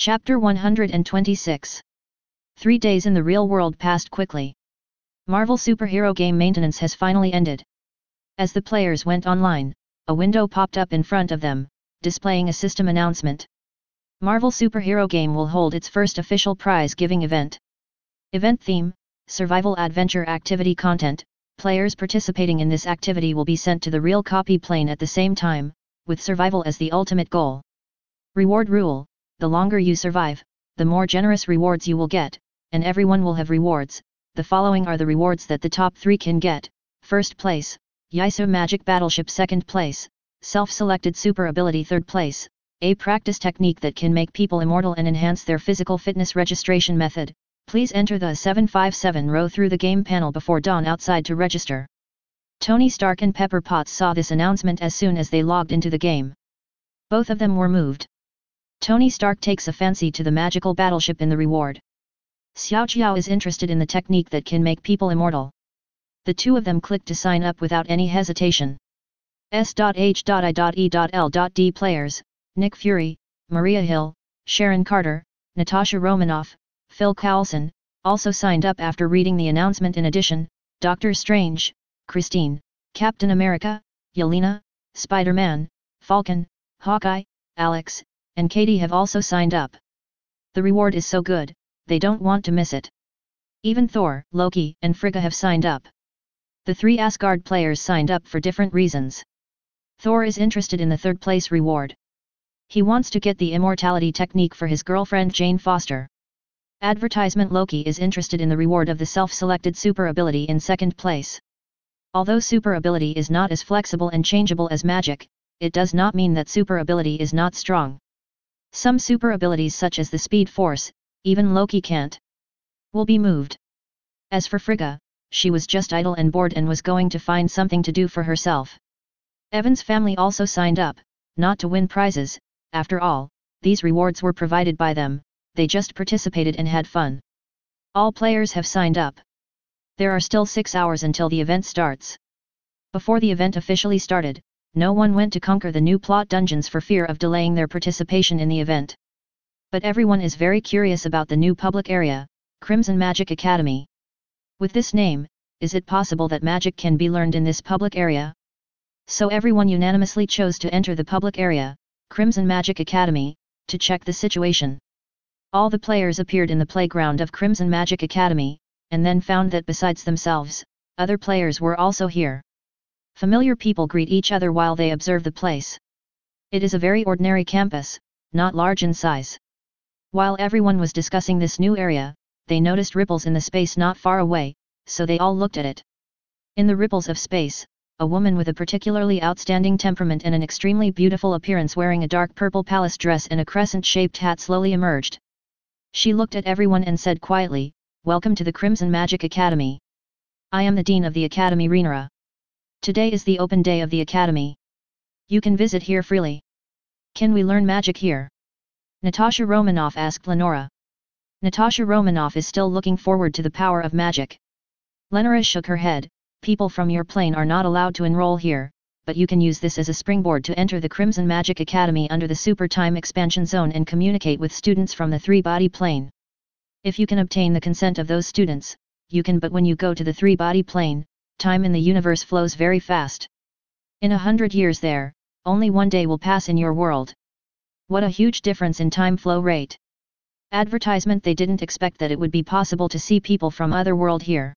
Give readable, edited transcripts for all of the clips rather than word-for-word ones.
Chapter 126. 3 days in the real world passed quickly. Marvel superhero game maintenance has finally ended. As the players went online, a window popped up in front of them, displaying a system announcement. Marvel superhero game will hold its first official prize-giving event. Event theme: Survival Adventure Activity Content. Players participating in this activity will be sent to the real copy plane at the same time, with survival as the ultimate goal. Reward rule: the longer you survive, the more generous rewards you will get, and everyone will have rewards. The following are the rewards that the top 3 can get. First place, Yaisu Magic Battleship. Second place, Self-Selected Super Ability. Third place, a practice technique that can make people immortal and enhance their physical fitness. Registration method: please enter the 757 row through the game panel before dawn outside to register. Tony Stark and Pepper Potts saw this announcement as soon as they logged into the game. Both of them were moved. Tony Stark takes a fancy to the magical battleship in the reward. Xiao is interested in the technique that can make people immortal. The two of them clicked to sign up without any hesitation. S.H.I.E.L.D players: Nick Fury, Maria Hill, Sharon Carter, Natasha Romanoff, Phil Coulson, also signed up after reading the announcement. In addition, Doctor Strange, Christine, Captain America, Yelena, Spider-Man, Falcon, Hawkeye, Alex, and Katie have also signed up. The reward is so good, they don't want to miss it. Even Thor, Loki, and Frigga have signed up. The 3 Asgard players signed up for different reasons. Thor is interested in the third place reward. He wants to get the immortality technique for his girlfriend Jane Foster. Advertisement: Loki is interested in the reward of the self-selected super ability in second place. Although super ability is not as flexible and changeable as magic, it does not mean that super ability is not strong. Some super abilities such as the Speed Force, even Loki can't. Will be moved. As for Frigga, she was just idle and bored and was going to find something to do for herself. Evan's family also signed up, not to win prizes. After all, these rewards were provided by them, they just participated and had fun. All players have signed up. There are still 6 hours until the event starts. Before the event officially started, no one went to conquer the new plot dungeons for fear of delaying their participation in the event. But everyone is very curious about the new public area, Crimson Magic Academy. With this name, is it possible that magic can be learned in this public area? So everyone unanimously chose to enter the public area, Crimson Magic Academy, to check the situation. All the players appeared in the playground of Crimson Magic Academy, and then found that besides themselves, other players were also here. Familiar people greet each other while they observe the place. It is a very ordinary campus, not large in size. While everyone was discussing this new area, they noticed ripples in the space not far away, so they all looked at it. In the ripples of space, a woman with a particularly outstanding temperament and an extremely beautiful appearance wearing a dark purple palace dress and a crescent-shaped hat slowly emerged. She looked at everyone and said quietly, "Welcome to the Crimson Magic Academy. I am the Dean of the Academy, Rhaenyra. Today is the open day of the Academy. You can visit here freely. Can we learn magic here?" Natasha Romanoff asked Lenora. Natasha Romanoff is still looking forward to the power of magic. Lenora shook her head. "People from your plane are not allowed to enroll here, but you can use this as a springboard to enter the Crimson Magic Academy under the Super Time Expansion Zone and communicate with students from the 3-body plane. If you can obtain the consent of those students, you can, but when you go to the 3-body plane, time in the universe flows very fast. In 100 years there, only 1 day will pass in your world. What a huge difference in time flow rate." Advertisement: they didn't expect that it would be possible to see people from Otherworld here.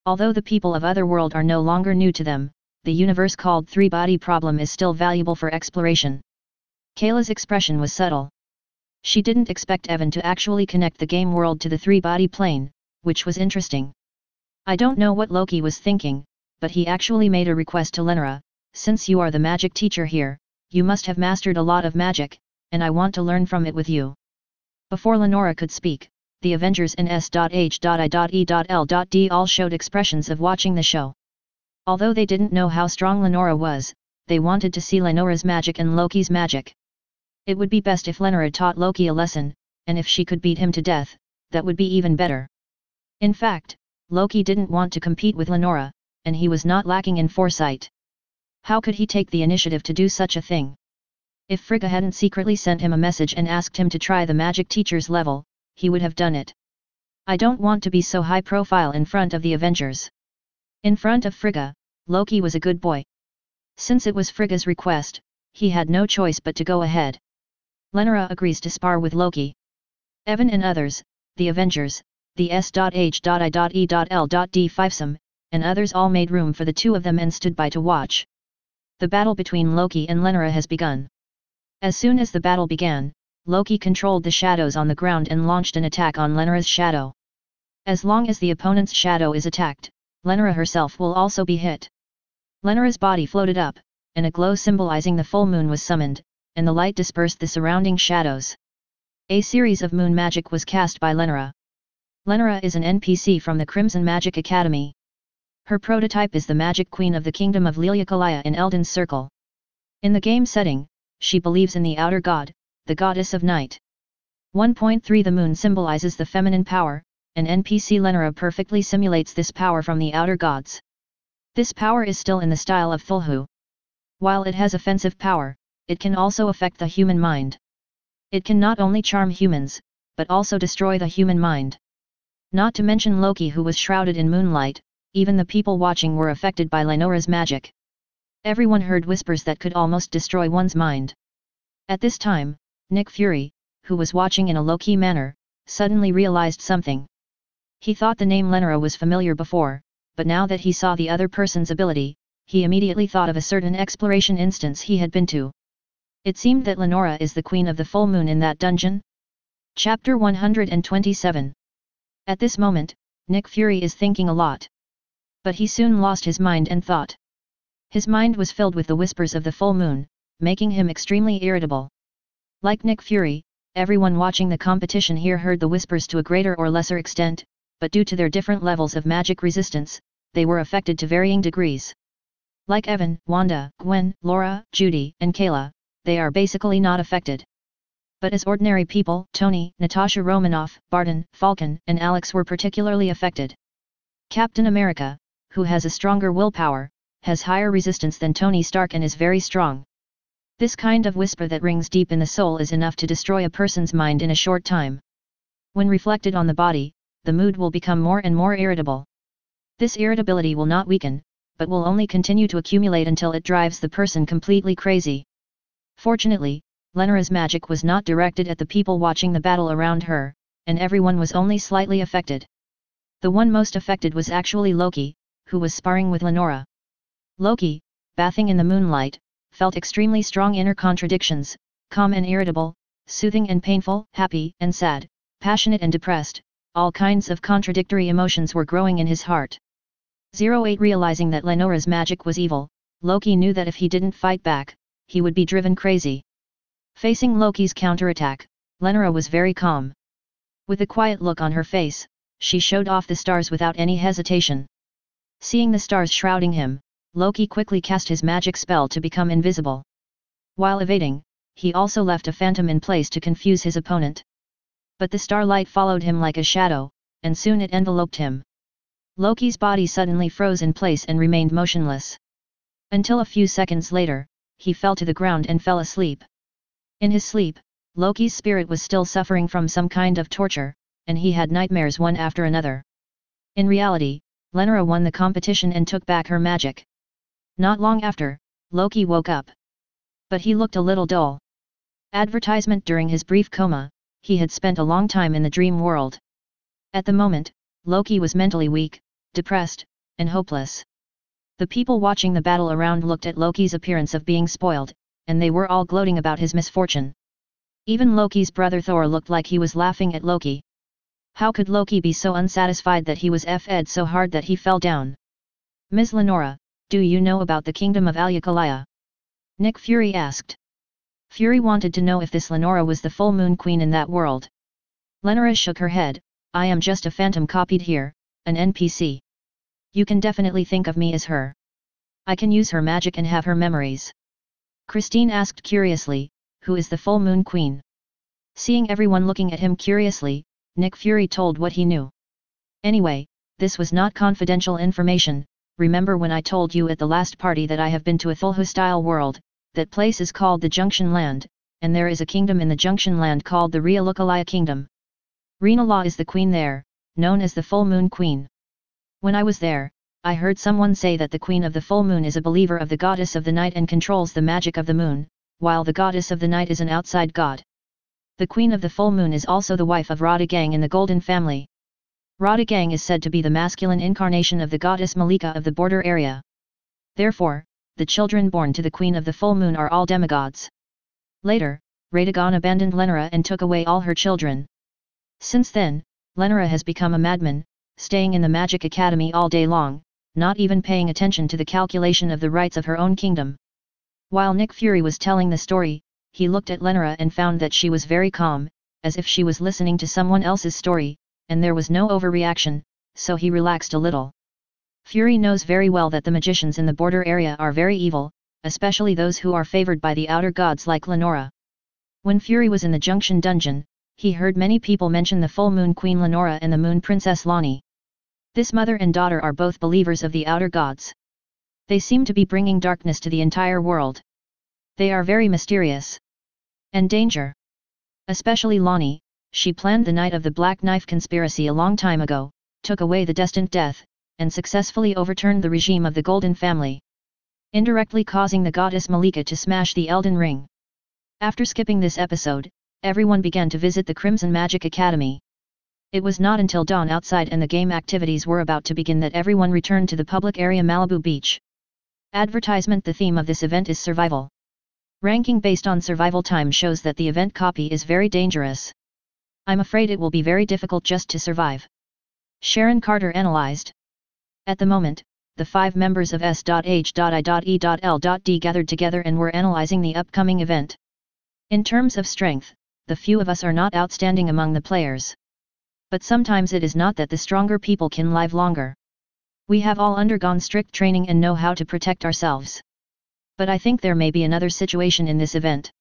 Although the people of Otherworld are no longer new to them, the universe called 3-body problem is still valuable for exploration. Kayla's expression was subtle. She didn't expect Evan to actually connect the game world to the 3-body plane, which was interesting. I don't know what Loki was thinking, but he actually made a request to Lenora: "Since you are the magic teacher here, you must have mastered a lot of magic, and I want to learn from it with you." Before Lenora could speak, the Avengers and S.H.I.E.L.D all showed expressions of watching the show. Although they didn't know how strong Lenora was, they wanted to see Lenora's magic and Loki's magic. It would be best if Lenora taught Loki a lesson, and if she could beat him to death, that would be even better. In fact, Loki didn't want to compete with Lenora, and he was not lacking in foresight. How could he take the initiative to do such a thing? If Frigga hadn't secretly sent him a message and asked him to try the magic teacher's level, he would have done it. I don't want to be so high profile in front of the Avengers. In front of Frigga, Loki was a good boy. Since it was Frigga's request, he had no choice but to go ahead. Lenora agrees to spar with Loki. Evan and others, the Avengers, the S.H.I.E.L.D. and others all made room for the two of them and stood by to watch. The battle between Loki and Lenora has begun. As soon as the battle began, Loki controlled the shadows on the ground and launched an attack on Lenora's shadow. As long as the opponent's shadow is attacked, Lenora herself will also be hit. Lenora's body floated up, and a glow symbolizing the full moon was summoned, and the light dispersed the surrounding shadows. A series of moon magic was cast by Lenora. Lenora is an NPC from the Crimson Magic Academy. Her prototype is the Magic Queen of the Kingdom of Liliakalaya in Elden's Circle. In the game setting, she believes in the outer god, the goddess of night. 1.3 The moon symbolizes the feminine power, and NPC Lenora perfectly simulates this power from the outer gods. This power is still in the style of Thulhu. While it has offensive power, it can also affect the human mind. It can not only charm humans, but also destroy the human mind. Not to mention Loki, who was shrouded in moonlight, even the people watching were affected by Lenora's magic. Everyone heard whispers that could almost destroy one's mind. At this time, Nick Fury, who was watching in a low-key manner, suddenly realized something. He thought the name Lenora was familiar before, but now that he saw the other person's ability, he immediately thought of a certain exploration instance he had been to. It seemed that Lenora is the queen of the full moon in that dungeon. Chapter 127. At this moment, Nick Fury is thinking a lot. But he soon lost his mind and thought. His mind was filled with the whispers of the full moon, making him extremely irritable. Like Nick Fury, everyone watching the competition here heard the whispers to a greater or lesser extent, but due to their different levels of magic resistance, they were affected to varying degrees. Like Evan, Wanda, Gwen, Laura, Judy, and Kayla, they are basically not affected. But as ordinary people, Tony, Natasha Romanoff, Barton, Falcon, and Alex were particularly affected. Captain America, who has a stronger willpower, has higher resistance than Tony Stark and is very strong. This kind of whisper that rings deep in the soul is enough to destroy a person's mind in a short time. When reflected on the body, the mood will become more and more irritable. This irritability will not weaken, but will only continue to accumulate until it drives the person completely crazy. Fortunately, Lenora's magic was not directed at the people watching the battle around her, and everyone was only slightly affected. The one most affected was actually Loki, who was sparring with Lenora. Loki, bathing in the moonlight, felt extremely strong inner contradictions, calm and irritable, soothing and painful, happy and sad, passionate and depressed, all kinds of contradictory emotions were growing in his heart. 08 Realizing that Lenora's magic was evil, Loki knew that if he didn't fight back, he would be driven crazy. Facing Loki's counterattack, Lenora was very calm. With a quiet look on her face, she showed off the stars without any hesitation. Seeing the stars shrouding him, Loki quickly cast his magic spell to become invisible. While evading, he also left a phantom in place to confuse his opponent. But the starlight followed him like a shadow, and soon it enveloped him. Loki's body suddenly froze in place and remained motionless. Until a few seconds later, he fell to the ground and fell asleep. In his sleep, Loki's spirit was still suffering from some kind of torture, and he had nightmares one after another. In reality, Lenora won the competition and took back her magic. Not long after, Loki woke up. But he looked a little dull. Advertisement during his brief coma, he had spent a long time in the dream world. At the moment, Loki was mentally weak, depressed, and hopeless. The people watching the battle around looked at Loki's appearance of being spoiled, and they were all gloating about his misfortune. Even Loki's brother Thor looked like he was laughing at Loki. How could Loki be so unsatisfied that he was f'd so hard that he fell down? Ms. Lenora, do you know about the kingdom of Liliakalaya? Nick Fury asked. Fury wanted to know if this Lenora was the full moon queen in that world. Lenora shook her head. I am just a phantom copied here, an NPC. You can definitely think of me as her. I can use her magic and have her memories. Christine asked curiously, who is the full moon queen? Seeing everyone looking at him curiously, Nick Fury told what he knew. Anyway, this was not confidential information. Remember when I told you at the last party that I have been to a Thulhu-style world, That place is called the Junction Land, and there is a kingdom in the Junction Land called the Realukalaya Kingdom. Reenala is the queen there, known as the Full Moon Queen. When I was there, I heard someone say that the Queen of the Full Moon is a believer of the Goddess of the Night and controls the magic of the moon, while the Goddess of the Night is an outside god. The Queen of the Full Moon is also the wife of Radagang in the Golden family. Radagang is said to be the masculine incarnation of the goddess Malika of the border area. Therefore, the children born to the Queen of the Full Moon are all demigods. Later, Radagon abandoned Lenora and took away all her children. Since then, Lenora has become a madman, staying in the Magic Academy all day long, not even paying attention to the calculation of the rights of her own kingdom. While Nick Fury was telling the story, he looked at Lenora and found that she was very calm, as if she was listening to someone else's story, and there was no overreaction, so he relaxed a little. Fury knows very well that the magicians in the border area are very evil, especially those who are favored by the outer gods like Lenora. When Fury was in the Junction Dungeon, he heard many people mention the Full Moon Queen Lenora and the Moon Princess Lonnie. This mother and daughter are both believers of the outer gods. They seem to be bringing darkness to the entire world. They are very mysterious. And danger. Especially Lonnie, she planned the Night of the Black Knife conspiracy a long time ago, took away the destined death, and successfully overturned the regime of the Golden family, indirectly causing the goddess Malika to smash the Elden Ring. After skipping this episode, everyone began to visit the Crimson Magic Academy. It was not until dawn outside and the game activities were about to begin that everyone returned to the public area Malibu Beach. Advertisement: the theme of this event is survival. Ranking based on survival time shows that the event copy is very dangerous. I'm afraid it will be very difficult just to survive. Sharon Carter analyzed. At the moment, the 5 members of S.H.I.E.L.D gathered together and were analyzing the upcoming event. In terms of strength, the few of us are not outstanding among the players. But sometimes it is not that the stronger people can live longer. We have all undergone strict training and know how to protect ourselves. But I think there may be another situation in this event.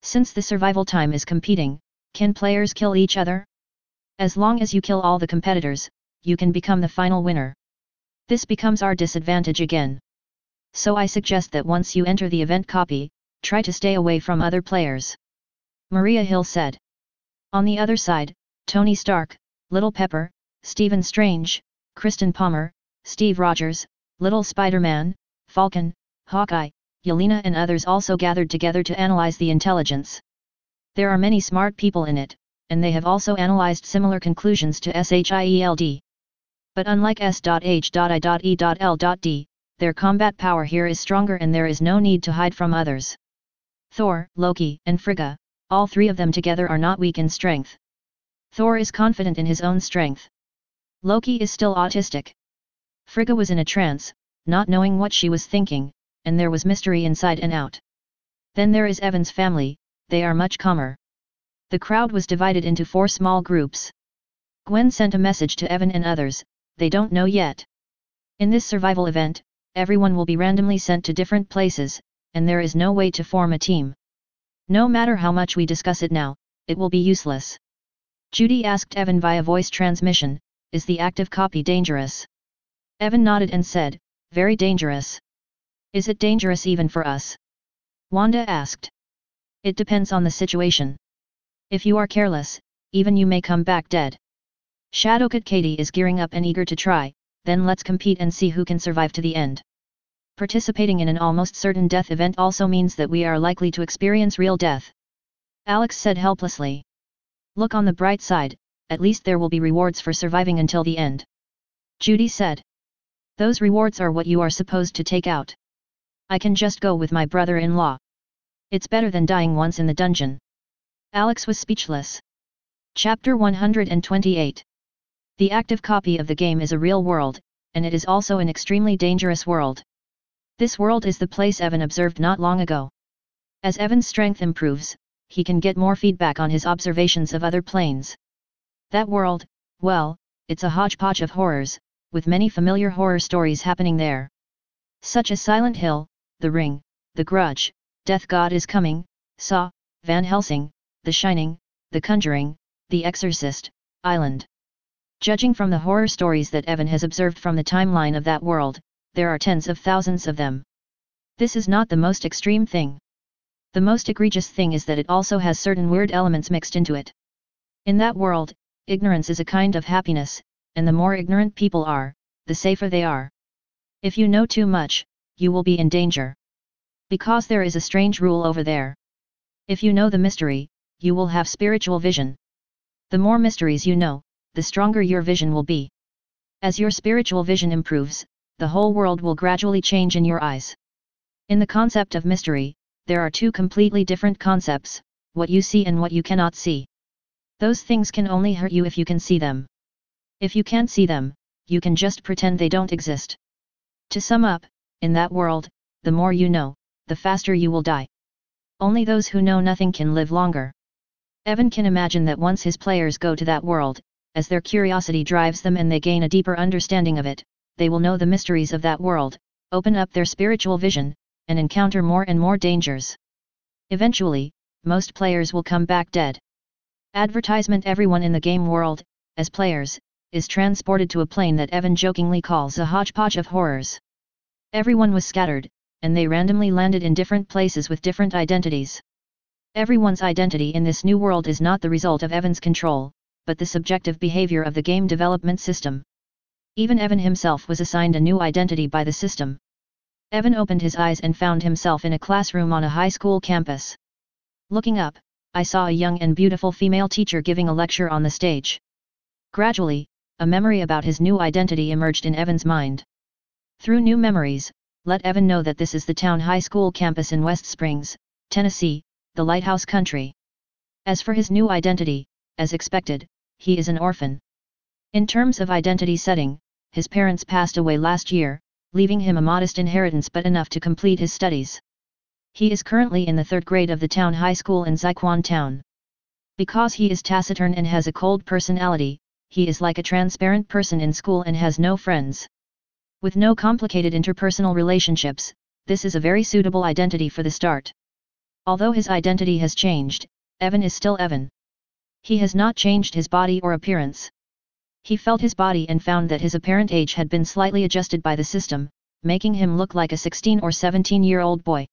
Since the survival time is competing, can players kill each other? As long as you kill all the competitors, you can become the final winner. This becomes our disadvantage again. So I suggest that once you enter the event copy, try to stay away from other players. Maria Hill said. On the other side, Tony Stark, Little Pepper, Stephen Strange, Kristen Palmer, Steve Rogers, Little Spider-Man, Falcon, Hawkeye, Yelena and others also gathered together to analyze the intelligence. There are many smart people in it, and they have also analyzed similar conclusions to S.H.I.E.L.D. But unlike S.H.I.E.L.D, their combat power here is stronger and there is no need to hide from others. Thor, Loki, and Frigga, all 3 of them together are not weak in strength. Thor is confident in his own strength. Loki is still autistic. Frigga was in a trance, not knowing what she was thinking, and there was mystery inside and out. Then there is Evan's family, they are much calmer. The crowd was divided into 4 small groups. Gwen sent a message to Evan and others, they don't know yet. In this survival event, everyone will be randomly sent to different places, and there is no way to form a team. No matter how much we discuss it now, it will be useless. Judy asked Evan via voice transmission, is the active copy dangerous? Evan nodded and said, very dangerous. Is it dangerous even for us? Wanda asked. It depends on the situation. If you are careless, even you may come back dead. Shadowcat Katie is gearing up and eager to try, then let's compete and see who can survive to the end. Participating in an almost certain death event also means that we are likely to experience real death. Alex said helplessly. Look on the bright side, at least there will be rewards for surviving until the end. Judy said. Those rewards are what you are supposed to take out. I can just go with my brother-in-law. It's better than dying once in the dungeon. Alex was speechless. Chapter 128. The active copy of the game is a real world, and it is also an extremely dangerous world. This world is the place Evan observed not long ago. As Evan's strength improves, he can get more feedback on his observations of other planes. That world, well, it's a hodgepodge of horrors, with many familiar horror stories happening there. Such as Silent Hill, The Ring, The Grudge, Death God is Coming, Saw, Van Helsing, The Shining, The Conjuring, The Exorcist, Island. Judging from the horror stories that Evan has observed from the timeline of that world, there are tens of thousands of them. This is not the most extreme thing. The most egregious thing is that it also has certain weird elements mixed into it. In that world, ignorance is a kind of happiness, and the more ignorant people are, the safer they are. If you know too much, you will be in danger. Because there is a strange rule over there. If you know the mystery, you will have spiritual vision. The more mysteries you know, the stronger your vision will be. As your spiritual vision improves, the whole world will gradually change in your eyes. In the concept of mystery, there are two completely different concepts, what you see and what you cannot see. Those things can only hurt you if you can see them. If you can't see them, you can just pretend they don't exist. To sum up, in that world, the more you know, the faster you will die. Only those who know nothing can live longer. Evan can imagine that once his players go to that world, as their curiosity drives them and they gain a deeper understanding of it, they will know the mysteries of that world, open up their spiritual vision, and encounter more and more dangers. Eventually, most players will come back dead. Advertisement. Everyone in the game world, as players, is transported to a plane that Evan jokingly calls a hodgepodge of horrors. Everyone was scattered, and they randomly landed in different places with different identities. Everyone's identity in this new world is not the result of Evan's control, but the subjective behavior of the game development system. Even Evan himself was assigned a new identity by the system. Evan opened his eyes and found himself in a classroom on a high school campus. Looking up, I saw a young and beautiful female teacher giving a lecture on the stage. Gradually, a memory about his new identity emerged in Evan's mind. Through new memories, let Evan know that this is the town high school campus in West Springs, Tennessee, the Lighthouse Country. As for his new identity, as expected, he is an orphan. In terms of identity setting, his parents passed away last year, leaving him a modest inheritance but enough to complete his studies. He is currently in the 3rd grade of the town high school in Zyquan Town. Because he is taciturn and has a cold personality, he is like a transparent person in school and has no friends. With no complicated interpersonal relationships, this is a very suitable identity for the start. Although his identity has changed, Evan is still Evan. He has not changed his body or appearance. He felt his body and found that his apparent age had been slightly adjusted by the system, making him look like a 16 or 17-year-old boy.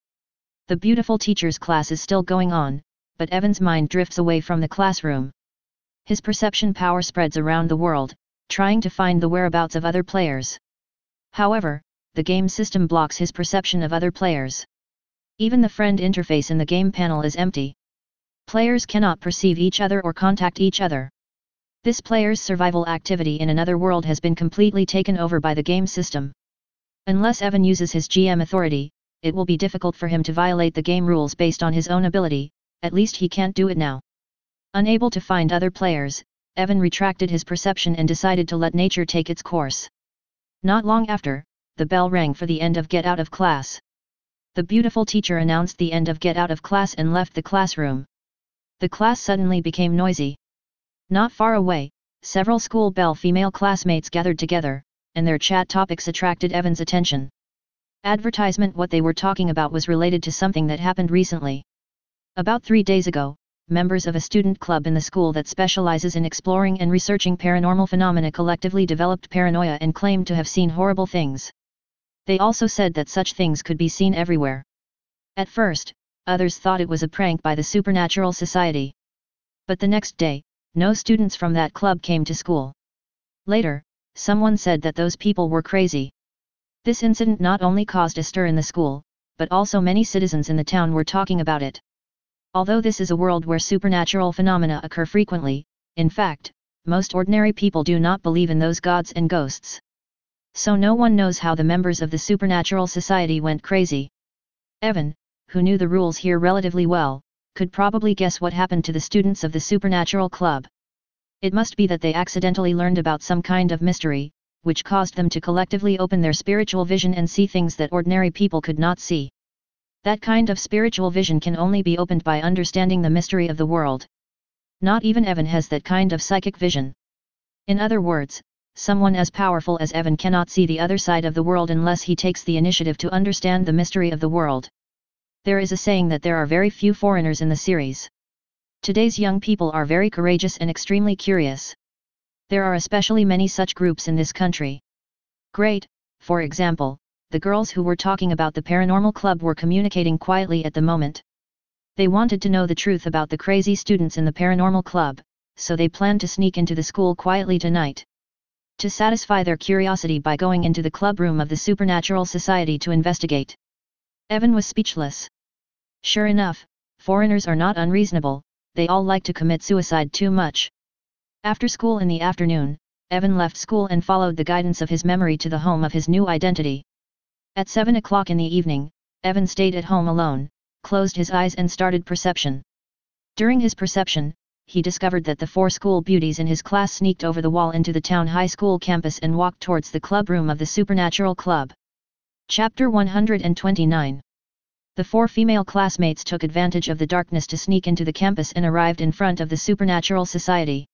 The beautiful teacher's class is still going on, but Evan's mind drifts away from the classroom. His perception power spreads around the world, trying to find the whereabouts of other players. However, the game system blocks his perception of other players. Even the friend interface in the game panel is empty. Players cannot perceive each other or contact each other. This player's survival activity in another world has been completely taken over by the game system. Unless Evan uses his GM authority, it will be difficult for him to violate the game rules based on his own ability, at least he can't do it now. Unable to find other players, Evan retracted his perception and decided to let nature take its course. Not long after, the bell rang for the end of Get Out of Class. The beautiful teacher announced the end of Get Out of Class and left the classroom. The class suddenly became noisy. Not far away, several school bell female classmates gathered together, and their chat topics attracted Evan's attention. Advertisement. What they were talking about was related to something that happened recently. About 3 days ago, members of a student club in the school that specializes in exploring and researching paranormal phenomena collectively developed paranoia and claimed to have seen horrible things. They also said that such things could be seen everywhere. At first, others thought it was a prank by the Supernatural Society. But the next day, no students from that club came to school. Later, someone said that those people were crazy. This incident not only caused a stir in the school, but also many citizens in the town were talking about it. Although this is a world where supernatural phenomena occur frequently, in fact, most ordinary people do not believe in those gods and ghosts. So no one knows how the members of the Supernatural Society went crazy. Evan, who knew the rules here relatively well, could probably guess what happened to the students of the Supernatural Club. It must be that they accidentally learned about some kind of mystery, which caused them to collectively open their spiritual vision and see things that ordinary people could not see. That kind of spiritual vision can only be opened by understanding the mystery of the world. Not even Evan has that kind of psychic vision. In other words, someone as powerful as Evan cannot see the other side of the world unless he takes the initiative to understand the mystery of the world. There is a saying that there are very few foreigners in the series. Today's young people are very courageous and extremely curious. There are especially many such groups in this country. Great, for example, the girls who were talking about the paranormal club were communicating quietly at the moment. They wanted to know the truth about the crazy students in the paranormal club, so they planned to sneak into the school quietly tonight. To satisfy their curiosity by going into the club room of the Supernatural Society to investigate. Evan was speechless. Sure enough, foreigners are not unreasonable, they all like to commit suicide too much. After school in the afternoon, Evan left school and followed the guidance of his memory to the home of his new identity. At 7 o'clock in the evening, Evan stayed at home alone, closed his eyes and started perception. During his perception, he discovered that the 4 school beauties in his class sneaked over the wall into the town high school campus and walked towards the club room of the Supernatural Club. Chapter 129. The 4 female classmates took advantage of the darkness to sneak into the campus and arrived in front of the Supernatural Society.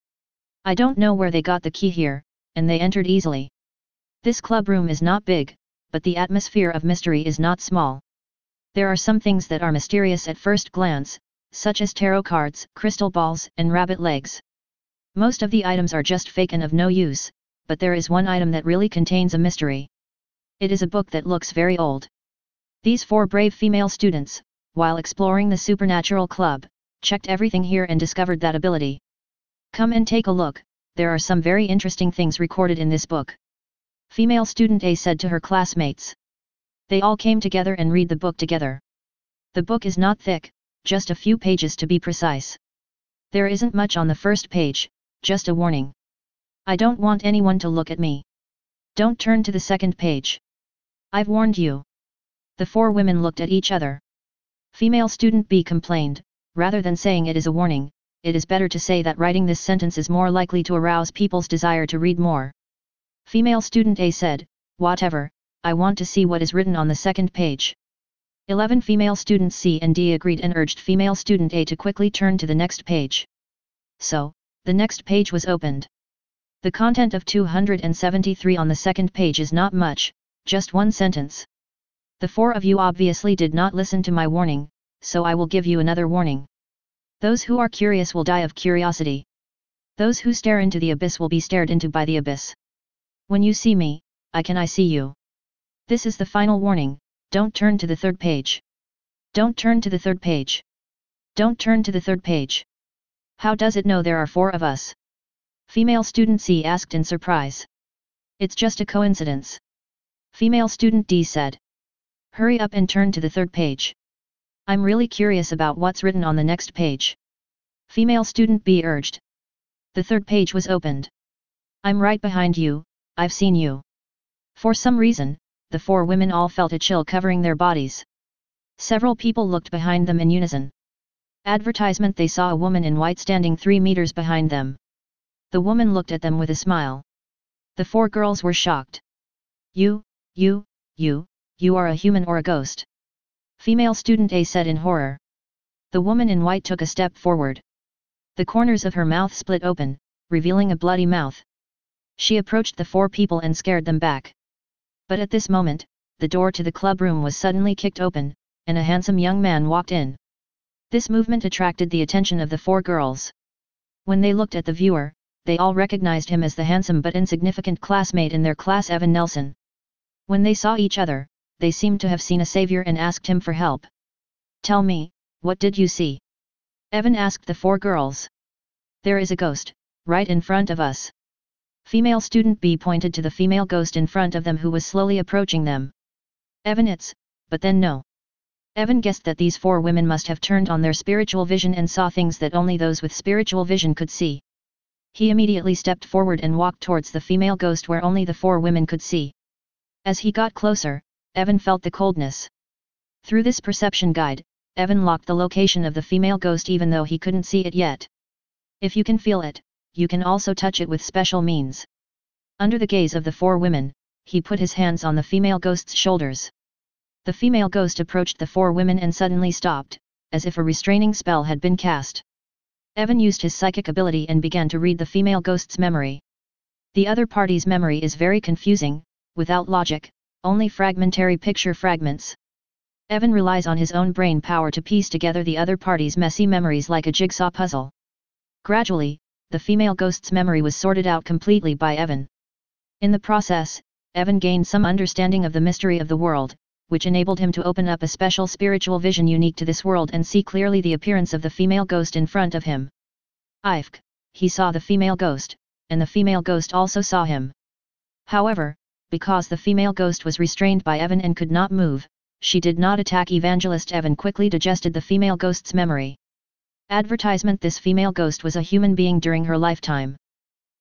I don't know where they got the key here, and they entered easily. This club room is not big, but the atmosphere of mystery is not small. There are some things that are mysterious at first glance, such as tarot cards, crystal balls, and rabbit legs. Most of the items are just fake and of no use, but there is one item that really contains a mystery. It is a book that looks very old. These 4 brave female students, while exploring the Supernatural Club, checked everything here and discovered that ability. Come and take a look, there are some very interesting things recorded in this book. Female student A said to her classmates. They all came together and read the book together. The book is not thick, just a few pages to be precise. There isn't much on the first page, just a warning. I don't want anyone to look at me. Don't turn to the second page. I've warned you. The 4 women looked at each other. Female student B complained, rather than saying it is a warning, it is better to say that writing this sentence is more likely to arouse people's desire to read more. Female student A said, whatever, I want to see what is written on the second page. 11 female students C and D agreed and urged female student A to quickly turn to the next page. So, the next page was opened. The content of 273 on the second page is not much, just one sentence. The 4 of you obviously did not listen to my warning, so I will give you another warning. Those who are curious will die of curiosity. Those who stare into the abyss will be stared into by the abyss. When you see me, I see you. This is the final warning, don't turn to the third page. Don't turn to the third page. Don't turn to the third page. How does it know there are 4 of us? Female student C asked in surprise. It's just a coincidence. Female student D said. Hurry up and turn to the third page. I'm really curious about what's written on the next page. Female student B urged. The third page was opened. I'm right behind you, I've seen you. For some reason, the 4 women all felt a chill covering their bodies. Several people looked behind them in unison. Advertisement. They saw a woman in white standing 3 meters behind them. The woman looked at them with a smile. The 4 girls were shocked. You are a human or a ghost? Female student A said in horror. The woman in white took a step forward. The corners of her mouth split open, revealing a bloody mouth. She approached the 4 people and scared them back. But at this moment, the door to the club room was suddenly kicked open, and a handsome young man walked in. This movement attracted the attention of the 4 girls. When they looked at the viewer, they all recognized him as the handsome but insignificant classmate in their class, Evan Nelson. When they saw each other, they seemed to have seen a savior and asked him for help. Tell me, what did you see? Evan asked the 4 girls. There is a ghost, right in front of us. Female student B pointed to the female ghost in front of them who was slowly approaching them. Evan but then no. Evan guessed that these 4 women must have turned on their spiritual vision and saw things that only those with spiritual vision could see. He immediately stepped forward and walked towards the female ghost where only the 4 women could see. As he got closer, Evan felt the coldness. Through this perception guide, Evan locked the location of the female ghost even though he couldn't see it yet. If you can feel it, you can also touch it with special means. Under the gaze of the 4 women, he put his hands on the female ghost's shoulders. The female ghost approached the 4 women and suddenly stopped, as if a restraining spell had been cast. Evan used his psychic ability and began to read the female ghost's memory. The other party's memory is very confusing, without logic, only fragmentary picture fragments. Evan relies on his own brain power to piece together the other party's messy memories like a jigsaw puzzle. Gradually, the female ghost's memory was sorted out completely by Evan. In the process, Evan gained some understanding of the mystery of the world, which enabled him to open up a special spiritual vision unique to this world and see clearly the appearance of the female ghost in front of him. Ifk, he saw the female ghost, and the female ghost also saw him. However, because the female ghost was restrained by Evan and could not move, she did not attack Evangelist. Evan quickly digested the female ghost's memory. Advertisement: this female ghost was a human being during her lifetime.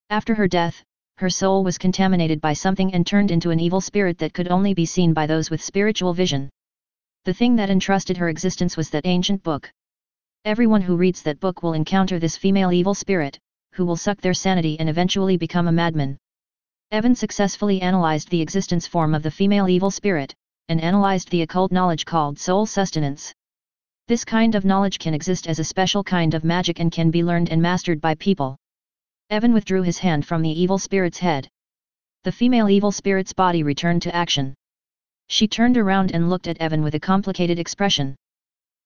After her death, her soul was contaminated by something and turned into an evil spirit that could only be seen by those with spiritual vision. The thing that entrusted her existence was that ancient book. Everyone who reads that book will encounter this female evil spirit, who will suck their sanity and eventually become a madman. Evan successfully analyzed the existence form of the female evil spirit, and analyzed the occult knowledge called soul sustenance. This kind of knowledge can exist as a special kind of magic and can be learned and mastered by people. Evan withdrew his hand from the evil spirit's head. The female evil spirit's body returned to action. She turned around and looked at Evan with a complicated expression.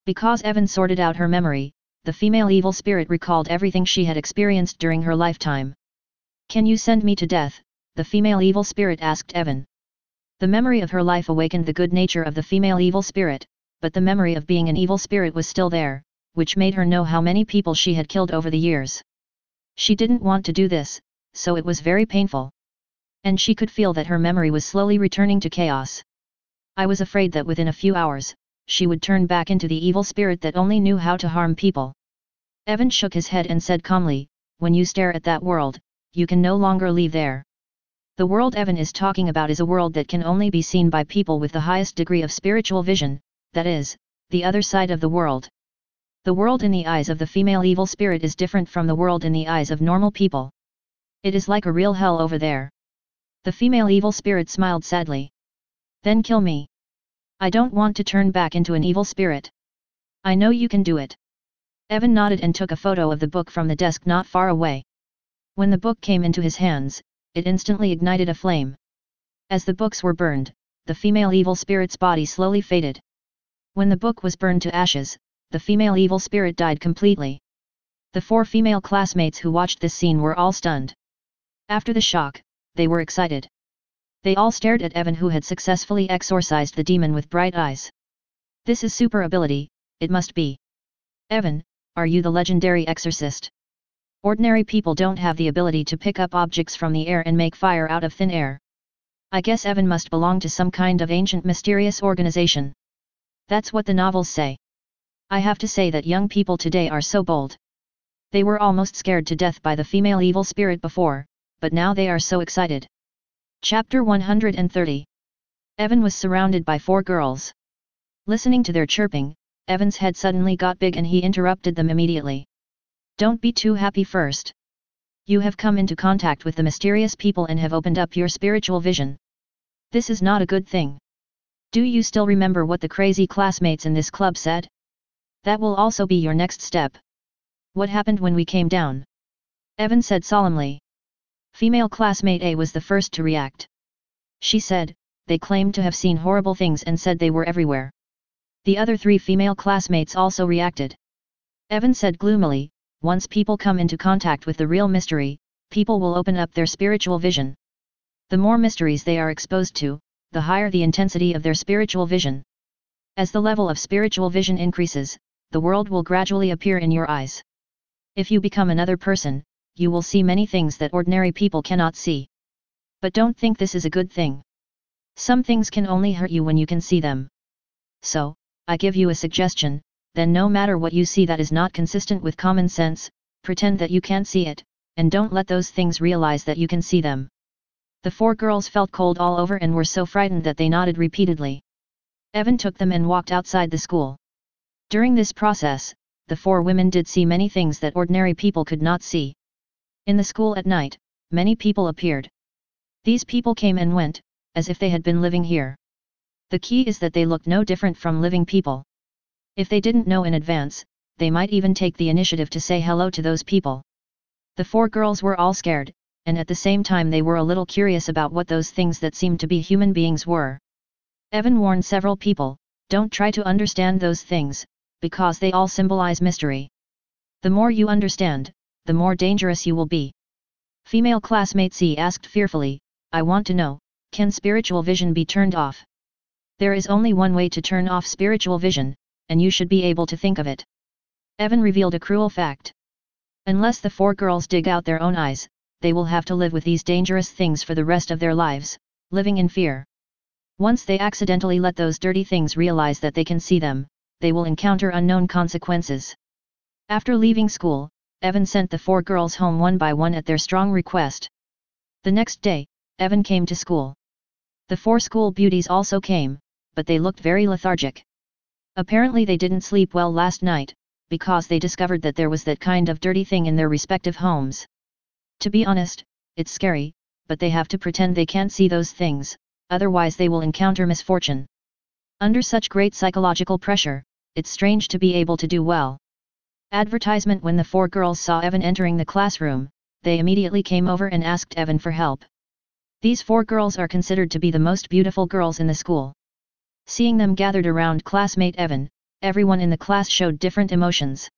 Because Evan sorted out her memory, the female evil spirit recalled everything she had experienced during her lifetime. "Can you send me to death?" the female evil spirit asked Evan. The memory of her life awakened the good nature of the female evil spirit, but the memory of being an evil spirit was still there, which made her know how many people she had killed over the years. She didn't want to do this, so it was very painful. And she could feel that her memory was slowly returning to chaos. "I was afraid that within a few hours, she would turn back into the evil spirit that only knew how to harm people." Evan shook his head and said calmly, "When you stare at that world, you can no longer leave there." The world Evan is talking about is a world that can only be seen by people with the highest degree of spiritual vision, that is, the other side of the world. The world in the eyes of the female evil spirit is different from the world in the eyes of normal people. It is like a real hell over there. The female evil spirit smiled sadly. "Then kill me. I don't want to turn back into an evil spirit. I know you can do it." Evan nodded and took a photo of the book from the desk not far away. When the book came into his hands, it instantly ignited a flame. As the books were burned, the female evil spirit's body slowly faded. When the book was burned to ashes, the female evil spirit died completely. The 4 female classmates who watched this scene were all stunned. After the shock, they were excited. They all stared at Evan, who had successfully exorcised the demon with bright eyes. "This is super ability, it must be. Evan, are you the legendary exorcist? Ordinary people don't have the ability to pick up objects from the air and make fire out of thin air. I guess Evan must belong to some kind of ancient mysterious organization. That's what the novels say. I have to say that young people today are so bold. They were almost scared to death by the female evil spirit before, but now they are so excited." Chapter 130. Evan was surrounded by 4 girls. Listening to their chirping, Evan's head suddenly got big and he interrupted them immediately. "Don't be too happy first. You have come into contact with the mysterious people and have opened up your spiritual vision. This is not a good thing. Do you still remember what the crazy classmates in this club said? That will also be your next step. What happened when we came down?" Evan said solemnly. Female classmate A was the first to react. She said, "They claimed to have seen horrible things and said they were everywhere." The other 3 female classmates also reacted. Evan said gloomily, "Once people come into contact with the real mystery, people will open up their spiritual vision. The more mysteries they are exposed to, the higher the intensity of their spiritual vision. As the level of spiritual vision increases, the world will gradually appear in your eyes. If you become another person, you will see many things that ordinary people cannot see. But don't think this is a good thing. Some things can only hurt you when you can see them. So, I give you a suggestion, then no matter what you see that is not consistent with common sense, pretend that you can't see it, and don't let those things realize that you can see them." The 4 girls felt cold all over and were so frightened that they nodded repeatedly. Evan took them and walked outside the school. During this process, the 4 women did see many things that ordinary people could not see. In the school at night, many people appeared. These people came and went, as if they had been living here. The key is that they looked no different from living people. If they didn't know in advance, they might even take the initiative to say hello to those people. The 4 girls were all scared, and at the same time they were a little curious about what those things that seemed to be human beings were. Evan warned several people, "Don't try to understand those things, because they all symbolize mystery. The more you understand, the more dangerous you will be." Female classmate C asked fearfully, "I want to know, can spiritual vision be turned off?" There is only one way to turn off spiritual vision, and you should be able to think of it. Evan revealed a cruel fact. Unless the 4 girls dig out their own eyes, they will have to live with these dangerous things for the rest of their lives, living in fear. Once they accidentally let those dirty things realize that they can see them, they will encounter unknown consequences. After leaving school, Evan sent the 4 girls home one by one at their strong request. The next day, Evan came to school. The 4 school beauties also came, but they looked very lethargic. Apparently they didn't sleep well last night, because they discovered that there was that kind of dirty thing in their respective homes. To be honest, it's scary, but they have to pretend they can't see those things, otherwise they will encounter misfortune. Under such great psychological pressure, it's strange to be able to do well. Advertisement. When the 4 girls saw Evan entering the classroom, they immediately came over and asked Evan for help. These 4 girls are considered to be the most beautiful girls in the school. Seeing them gathered around classmate Evan, everyone in the class showed different emotions.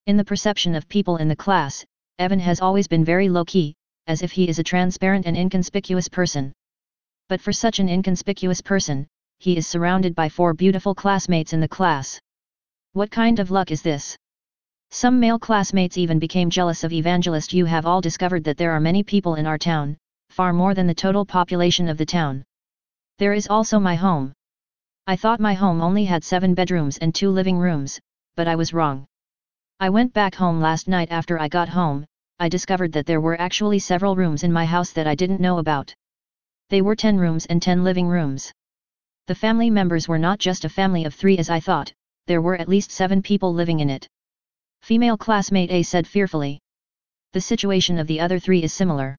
In the perception of people in the class, Evan has always been very low-key, as if he is a transparent and inconspicuous person. But for such an inconspicuous person, he is surrounded by 4 beautiful classmates in the class. What kind of luck is this? Some male classmates even became jealous of Evangelist. You have all discovered that there are many people in our town, far more than the total population of the town. There is also my home. I thought my home only had 7 bedrooms and 2 living rooms, but I was wrong. I went back home last night. After I got home, I discovered that there were actually several rooms in my house that I didn't know about. They were 10 rooms and 10 living rooms. The family members were not just a family of 3 as I thought, there were at least 7 people living in it. Female classmate A said fearfully. The situation of the other 3 is similar.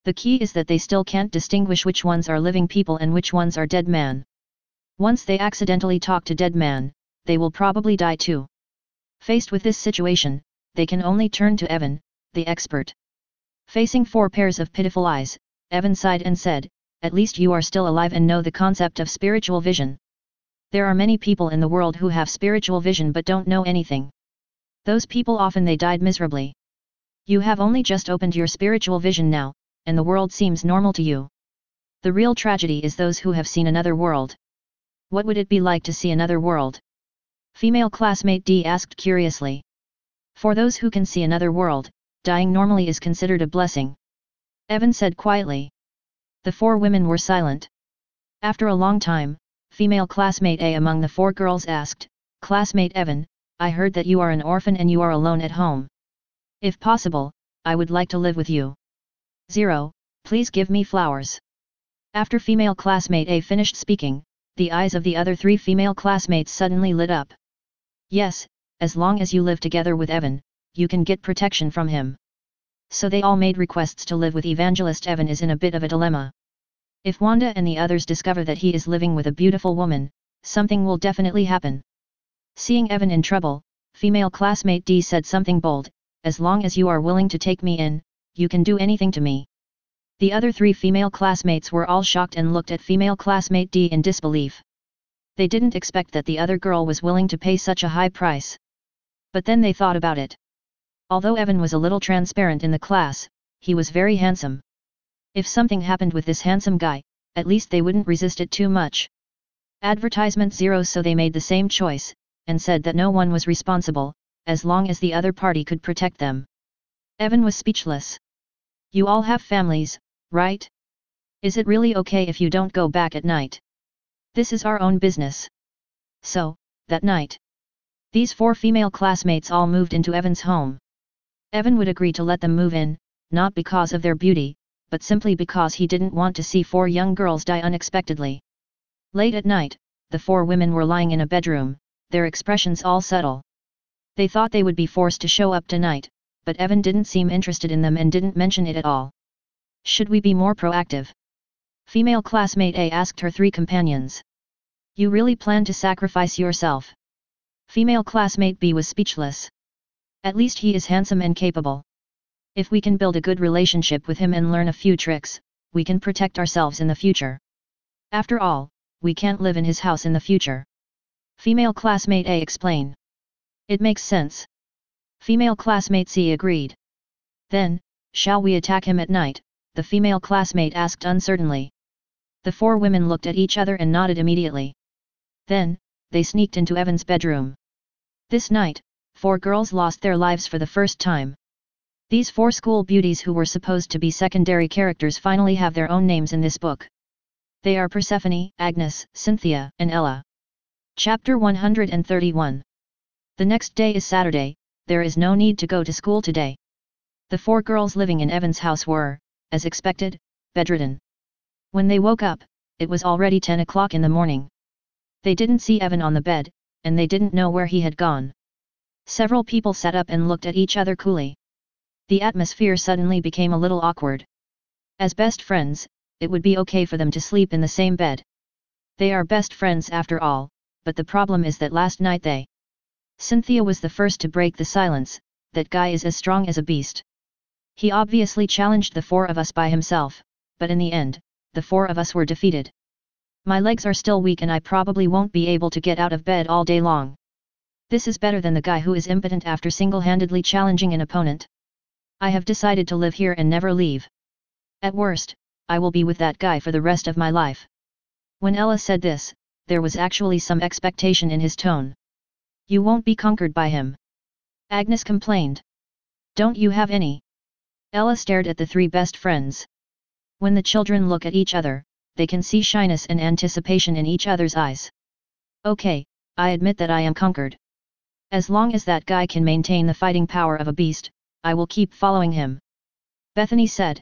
The key is that they still can't distinguish which ones are living people and which ones are dead man. Once they accidentally talk to dead man, they will probably die too. Faced with this situation, they can only turn to Evan, the expert. Facing 4 pairs of pitiful eyes, Evan sighed and said, "At least you are still alive and know the concept of spiritual vision. There are many people in the world who have spiritual vision but don't know anything. Those people often they died miserably. You have only just opened your spiritual vision now, and the world seems normal to you. The real tragedy is those who have seen another world. What would it be like to see another world?" Female classmate D asked curiously. For those who can see another world, dying normally is considered a blessing. Evan said quietly. The 4 women were silent. After a long time, female classmate A among the 4 girls asked, "Classmate Evan, I heard that you are an orphan and you are alone at home. If possible, I would like to live with you. 0, please give me flowers." After female classmate A finished speaking, the eyes of the other 3 female classmates suddenly lit up. Yes, as long as you live together with Evan, you can get protection from him. So they all made requests to live with Evangelist. Evan is in a bit of a dilemma. If Wanda and the others discover that he is living with a beautiful woman, something will definitely happen. Seeing Evan in trouble, female classmate D said something bold, "As long as you are willing to take me in, you can do anything to me." The other 3 female classmates were all shocked and looked at female classmate D in disbelief. They didn't expect that the other girl was willing to pay such a high price. But then they thought about it. Although Evan was a little transparent in the class, he was very handsome. If something happened with this handsome guy, at least they wouldn't resist it too much. Advertisement 0. So they made the same choice, and said that no one was responsible, as long as the other party could protect them. Evan was speechless. You all have families, right? Is it really okay if you don't go back at night? This is our own business. So, that night, these 4 female classmates all moved into Evan's home. Evan would agree to let them move in, not because of their beauty, but simply because he didn't want to see 4 young girls die unexpectedly. Late at night, the 4 women were lying in a bedroom, their expressions all subtle. They thought they would be forced to show up tonight, but Evan didn't seem interested in them and didn't mention it at all. Should we be more proactive? Female classmate A asked her 3 companions. You really plan to sacrifice yourself? Female classmate B was speechless. At least he is handsome and capable. If we can build a good relationship with him and learn a few tricks, we can protect ourselves in the future. After all, we can't live in his house in the future. Female classmate A explained. It makes sense. Female classmate C agreed. Then, shall we attack him at night? The female classmate asked uncertainly. The 4 women looked at each other and nodded immediately. Then, they sneaked into Evan's bedroom. This night, 4 girls lost their lives for the first time. These 4 school beauties who were supposed to be secondary characters finally have their own names in this book. They are Persephone, Agnes, Cynthia, and Ella. Chapter 131. The next day is Saturday, there is no need to go to school today. The 4 girls living in Evan's house were, as expected, bedridden. When they woke up, it was already 10 o'clock in the morning. They didn't see Evan on the bed, and they didn't know where he had gone. Several people sat up and looked at each other coolly. The atmosphere suddenly became a little awkward. As best friends, it would be okay for them to sleep in the same bed. They are best friends after all, but the problem is that last night Cynthia was the first to break the silence. That guy is as strong as a beast. He obviously challenged the 4 of us by himself, but in the end, the 4 of us were defeated. My legs are still weak and I probably won't be able to get out of bed all day long. This is better than the guy who is impotent after single-handedly challenging an opponent. I have decided to live here and never leave. At worst, I will be with that guy for the rest of my life. When Ella said this, there was actually some expectation in his tone. You won't be conquered by him. Agnes complained. Don't you have any? Ella stared at the 3 best friends. When the children look at each other, they can see shyness and anticipation in each other's eyes. Okay, I admit that I am conquered. As long as that guy can maintain the fighting power of a beast, I will keep following him. Bethany said.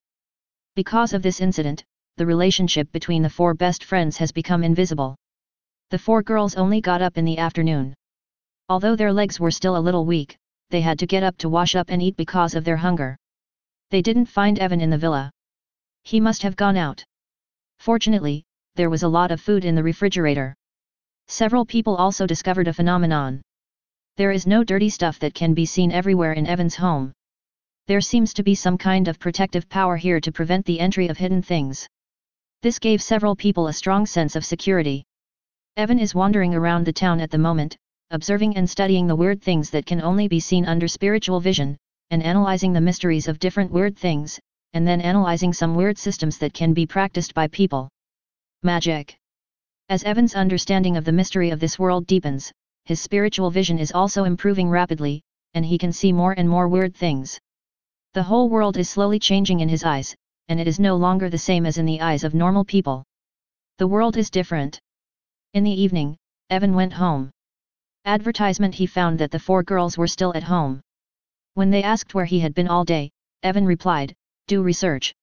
Because of this incident, the relationship between the 4 best friends has become invisible. The 4 girls only got up in the afternoon. Although their legs were still a little weak, they had to get up to wash up and eat because of their hunger. They didn't find Evan in the villa. He must have gone out. Fortunately, there was a lot of food in the refrigerator. Several people also discovered a phenomenon. There is no dirty stuff that can be seen everywhere in Evan's home. There seems to be some kind of protective power here to prevent the entry of hidden things. This gave several people a strong sense of security. Evan is wandering around the town at the moment, observing and studying the weird things that can only be seen under spiritual vision, and analyzing the mysteries of different weird things, and then analyzing some weird systems that can be practiced by people. Magic. As Evan's understanding of the mystery of this world deepens, his spiritual vision is also improving rapidly, and he can see more and more weird things. The whole world is slowly changing in his eyes, and it is no longer the same as in the eyes of normal people. The world is different. In the evening, Evan went home. Advertisement. He found that the 4 girls were still at home. When they asked where he had been all day, Evan replied, do research.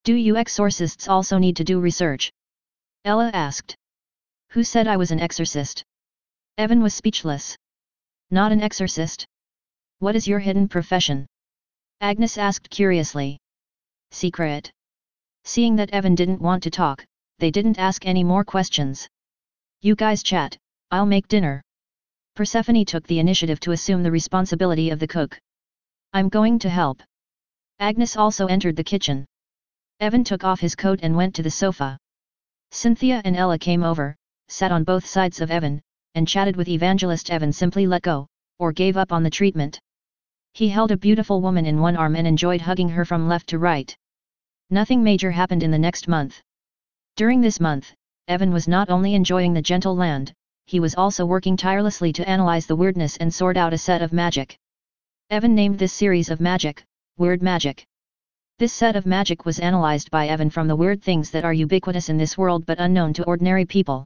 Do you exorcists also need to do research? Ella asked. Who said I was an exorcist? Evan was speechless. Not an exorcist? What is your hidden profession? Agnes asked curiously. Secret. Seeing that Evan didn't want to talk, they didn't ask any more questions. You guys chat, I'll make dinner. Persephone took the initiative to assume the responsibility of the cook. I'm going to help. Agnes also entered the kitchen. Evan took off his coat and went to the sofa. Cynthia and Ella came over, sat on both sides of Evan, and chatted with Evangelist. Evan simply let go, or gave up on the treatment. He held a beautiful woman in one arm and enjoyed hugging her from left to right. Nothing major happened in the next month. During this month, Evan was not only enjoying the gentle land, he was also working tirelessly to analyze the weirdness and sort out a set of magic. Evan named this series of magic, Weird Magic. This set of magic was analyzed by Evan from the weird things that are ubiquitous in this world but unknown to ordinary people.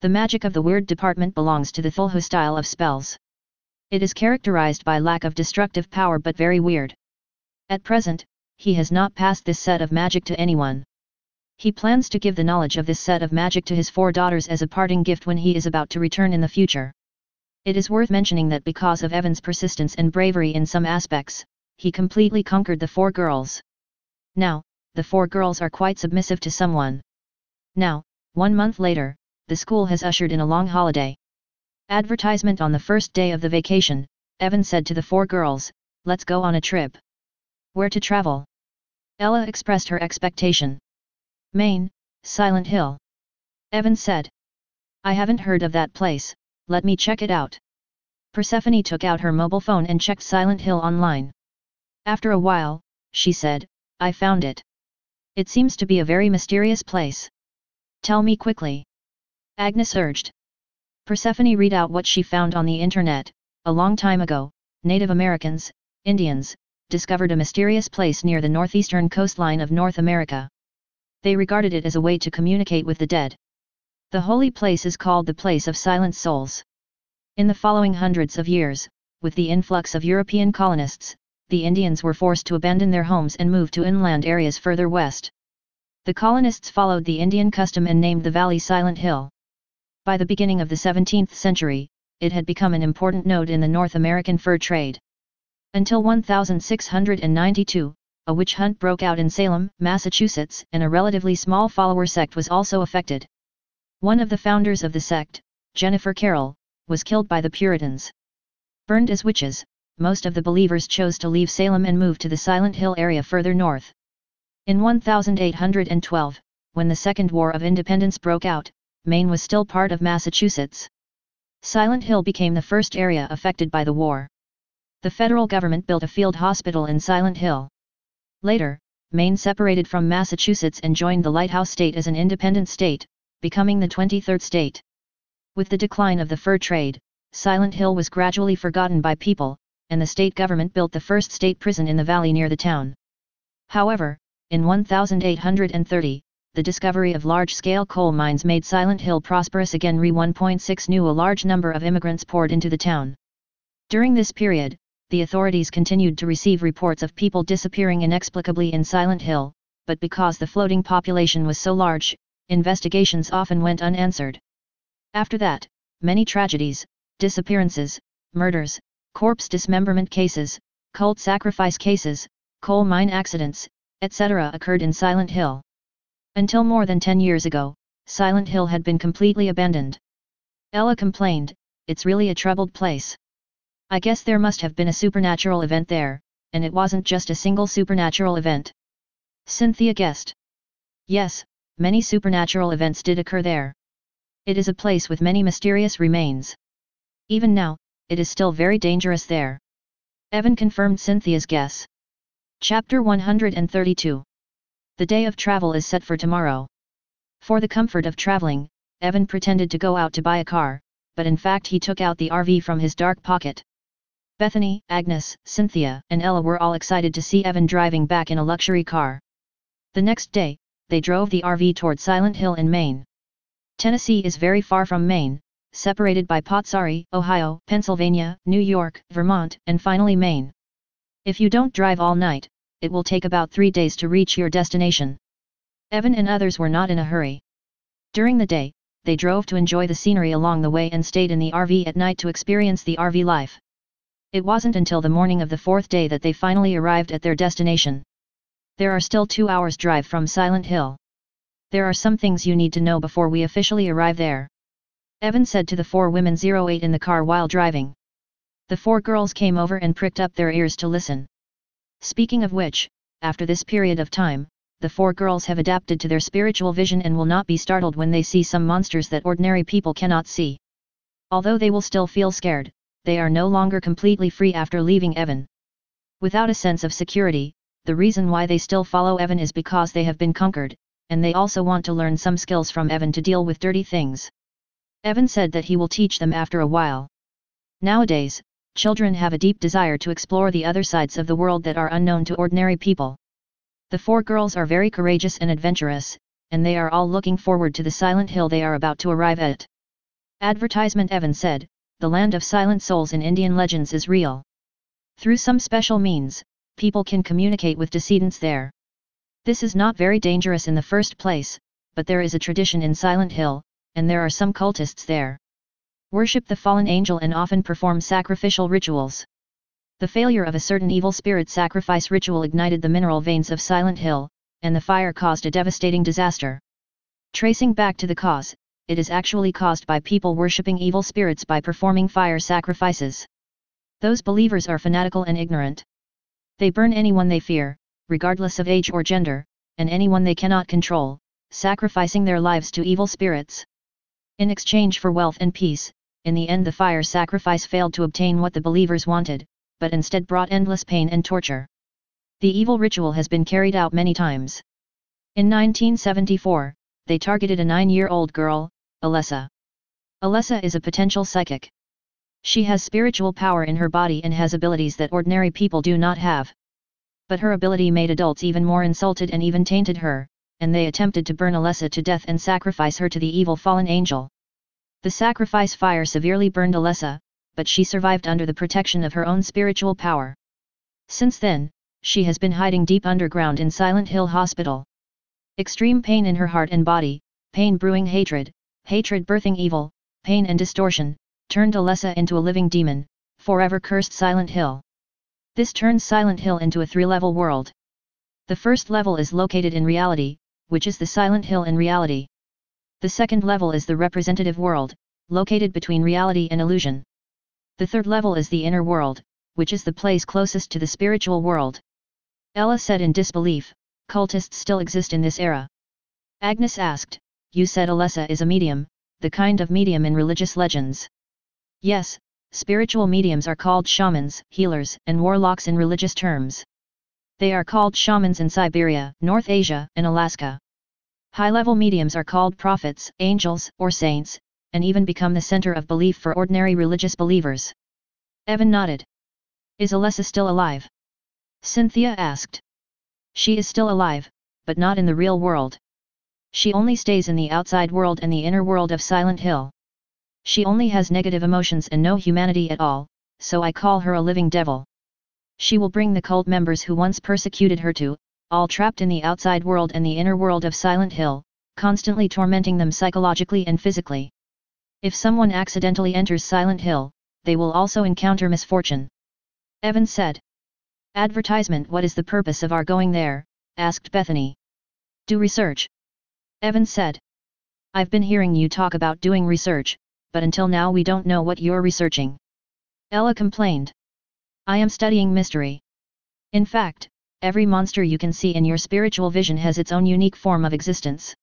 The magic of the weird department belongs to the Thulhu style of spells. It is characterized by lack of destructive power but very weird. At present, he has not passed this set of magic to anyone. He plans to give the knowledge of this set of magic to his 4 daughters as a parting gift when he is about to return in the future. It is worth mentioning that because of Evan's persistence and bravery in some aspects, he completely conquered the 4 girls. Now, the 4 girls are quite submissive to someone. Now, 1 month later, the school has ushered in a long holiday. Advertisement. On the first day of the vacation, Evan said to the 4 girls, let's go on a trip. Where to travel? Ella expressed her expectation. Maine, Silent Hill. Evan said. I haven't heard of that place, let me check it out. Persephone took out her mobile phone and checked Silent Hill online. After a while, she said, I found it. It seems to be a very mysterious place. Tell me quickly. Agnes urged. Persephone read out what she found on the internet. A long time ago, Native Americans, Indians, discovered a mysterious place near the northeastern coastline of North America. They regarded it as a way to communicate with the dead. The holy place is called the Place of Silent Souls. In the following hundreds of years, with the influx of European colonists, the Indians were forced to abandon their homes and move to inland areas further west. The colonists followed the Indian custom and named the valley Silent Hill. By the beginning of the 17th century, it had become an important node in the North American fur trade. Until 1692, a witch hunt broke out in Salem, Massachusetts, and a relatively small follower sect was also affected. One of the founders of the sect, Jennifer Carroll, was killed by the Puritans. Burned as witches, most of the believers chose to leave Salem and move to the Silent Hill area further north. In 1812, when the Second War of Independence broke out, Maine was still part of Massachusetts. Silent Hill became the first area affected by the war. The federal government built a field hospital in Silent Hill. Later, Maine separated from Massachusetts and joined the Lighthouse State as an independent state, becoming the 23rd state. With the decline of the fur trade, Silent Hill was gradually forgotten by people, and the state government built the first state prison in the valley near the town. However, in 1830, the discovery of large-scale coal mines made Silent Hill prosperous again. 1.6 knew a large number of immigrants poured into the town. During this period, the authorities continued to receive reports of people disappearing inexplicably in Silent Hill, but because the floating population was so large, investigations often went unanswered. After that, many tragedies, disappearances, murders, corpse dismemberment cases, cult sacrifice cases, coal mine accidents, etc. occurred in Silent Hill. Until more than 10 years ago, Silent Hill had been completely abandoned. Ella complained, "It's really a troubled place. I guess there must have been a supernatural event there, and it wasn't just a single supernatural event." Cynthia guessed. Yes, many supernatural events did occur there. It is a place with many mysterious remains. Even now, it is still very dangerous there. Evan confirmed Cynthia's guess. Chapter 132. The day of travel is set for tomorrow. For the comfort of traveling, Evan pretended to go out to buy a car, but in fact he took out the RV from his dark pocket. Bethany, Agnes, Cynthia, and Ella were all excited to see Evan driving back in a luxury car. The next day, they drove the RV toward Silent Hill in Maine. Tennessee is very far from Maine, separated by Pottsari, Ohio, Pennsylvania, New York, Vermont, and finally Maine. If you don't drive all night, it will take about 3 days to reach your destination. Evan and others were not in a hurry. During the day, they drove to enjoy the scenery along the way and stayed in the RV at night to experience the RV life. It wasn't until the morning of the 4th day that they finally arrived at their destination. There are still 2 hours drive from Silent Hill. There are some things you need to know before we officially arrive there. Evan said to the 4 women 08 in the car while driving. The 4 girls came over and pricked up their ears to listen. Speaking of which, after this period of time, the 4 girls have adapted to their spiritual vision and will not be startled when they see some monsters that ordinary people cannot see. Although they will still feel scared, they are no longer completely free after leaving Evan. Without a sense of security, the reason why they still follow Evan is because they have been conquered, and they also want to learn some skills from Evan to deal with dirty things. Evan said that he will teach them after a while. Nowadays, children have a deep desire to explore the other sides of the world that are unknown to ordinary people. The 4 girls are very courageous and adventurous, and they are all looking forward to the Silent Hill they are about to arrive at. Advertisement. Evan said, "The land of silent souls in Indian legends is real. Through some special means, people can communicate with decedents there. This is not very dangerous in the first place, but there is a tradition in Silent Hill, and there are some cultists there. Worship the fallen angel and often perform sacrificial rituals. The failure of a certain evil spirit sacrifice ritual ignited the mineral veins of Silent Hill, and the fire caused a devastating disaster. Tracing back to the cause, it is actually caused by people worshipping evil spirits by performing fire sacrifices. Those believers are fanatical and ignorant. They burn anyone they fear, regardless of age or gender, and anyone they cannot control, sacrificing their lives to evil spirits. In exchange for wealth and peace, in the end the fire sacrifice failed to obtain what the believers wanted, but instead brought endless pain and torture. The evil ritual has been carried out many times. In 1974, they targeted a 9-year-old girl, Alessa. Alessa is a potential psychic. She has spiritual power in her body and has abilities that ordinary people do not have. But her ability made adults even more insulted and even tainted her, and they attempted to burn Alessa to death and sacrifice her to the evil fallen angel. The sacrifice fire severely burned Alessa, but she survived under the protection of her own spiritual power. Since then, she has been hiding deep underground in Silent Hill Hospital. Extreme pain in her heart and body, pain brewing hatred, hatred birthing evil, pain and distortion, turned Alessa into a living demon, forever cursed Silent Hill. This turns Silent Hill into a three-level world. The first level is located in reality, which is the Silent Hill in reality. The second level is the representative world, located between reality and illusion. The third level is the inner world, which is the place closest to the spiritual world. Ella said in disbelief, cultists still exist in this era. Agnes asked, you said Alessa is a medium, the kind of medium in religious legends. Yes, spiritual mediums are called shamans, healers, and warlocks in religious terms. They are called shamans in Siberia, North Asia, and Alaska. High-level mediums are called prophets, angels, or saints, and even become the center of belief for ordinary religious believers. Evan nodded. Is Alessa still alive? Cynthia asked. She is still alive, but not in the real world. She only stays in the outside world and the inner world of Silent Hill. She only has negative emotions and no humanity at all, so I call her a living devil. She will bring the cult members who once persecuted her to, all trapped in the outside world and the inner world of Silent Hill, constantly tormenting them psychologically and physically. If someone accidentally enters Silent Hill, they will also encounter misfortune. Evan said. Advertisement. What is the purpose of our going there? Asked Bethany. Do research. Evan said. I've been hearing you talk about doing research, but until now we don't know what you're researching. Ella complained. I am studying mystery. In fact, every monster you can see in your spiritual vision has its own unique form of existence.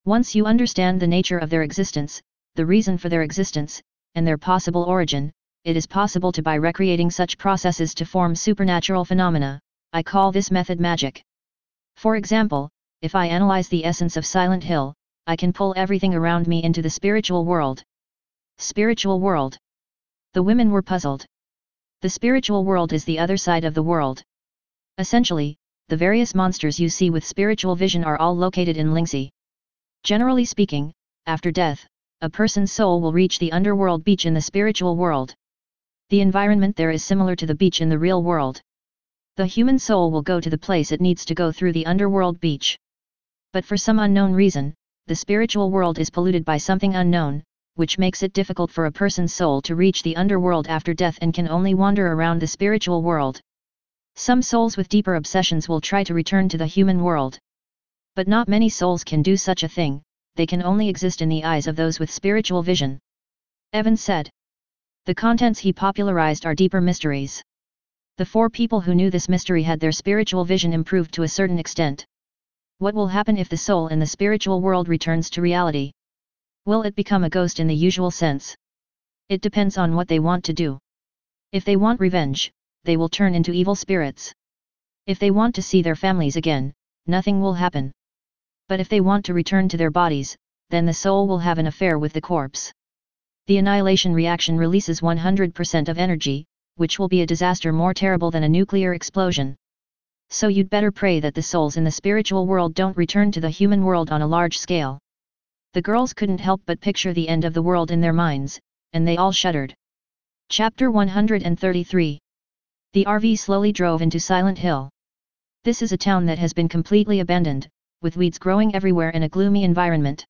Once you understand the nature of their existence, the reason for their existence, and their possible origin, it is possible to by recreating such processes to form supernatural phenomena. I call this method magic. For example, if I analyze the essence of Silent Hill, I can pull everything around me into the spiritual world. Spiritual world. The women were puzzled. The spiritual world is the other side of the world. Essentially, the various monsters you see with spiritual vision are all located in Lingxi. Generally speaking, after death, a person's soul will reach the underworld beach in the spiritual world. The environment there is similar to the beach in the real world. The human soul will go to the place it needs to go through the underworld beach. But for some unknown reason, the spiritual world is polluted by something unknown, which makes it difficult for a person's soul to reach the underworld after death and can only wander around the spiritual world. Some souls with deeper obsessions will try to return to the human world. But not many souls can do such a thing, they can only exist in the eyes of those with spiritual vision. Evan said. The contents he popularized are deeper mysteries. The 4 people who knew this mystery had their spiritual vision improved to a certain extent. What will happen if the soul in the spiritual world returns to reality? Will it become a ghost in the usual sense? It depends on what they want to do. If they want revenge, they will turn into evil spirits. If they want to see their families again, nothing will happen. But if they want to return to their bodies, then the soul will have an affair with the corpse. The annihilation reaction releases 100% of energy, which will be a disaster more terrible than a nuclear explosion. So you'd better pray that the souls in the spiritual world don't return to the human world on a large scale. The girls couldn't help but picture the end of the world in their minds, and they all shuddered. Chapter 133. The RV slowly drove into Silent Hill. This is a town that has been completely abandoned, with weeds growing everywhere in a gloomy environment.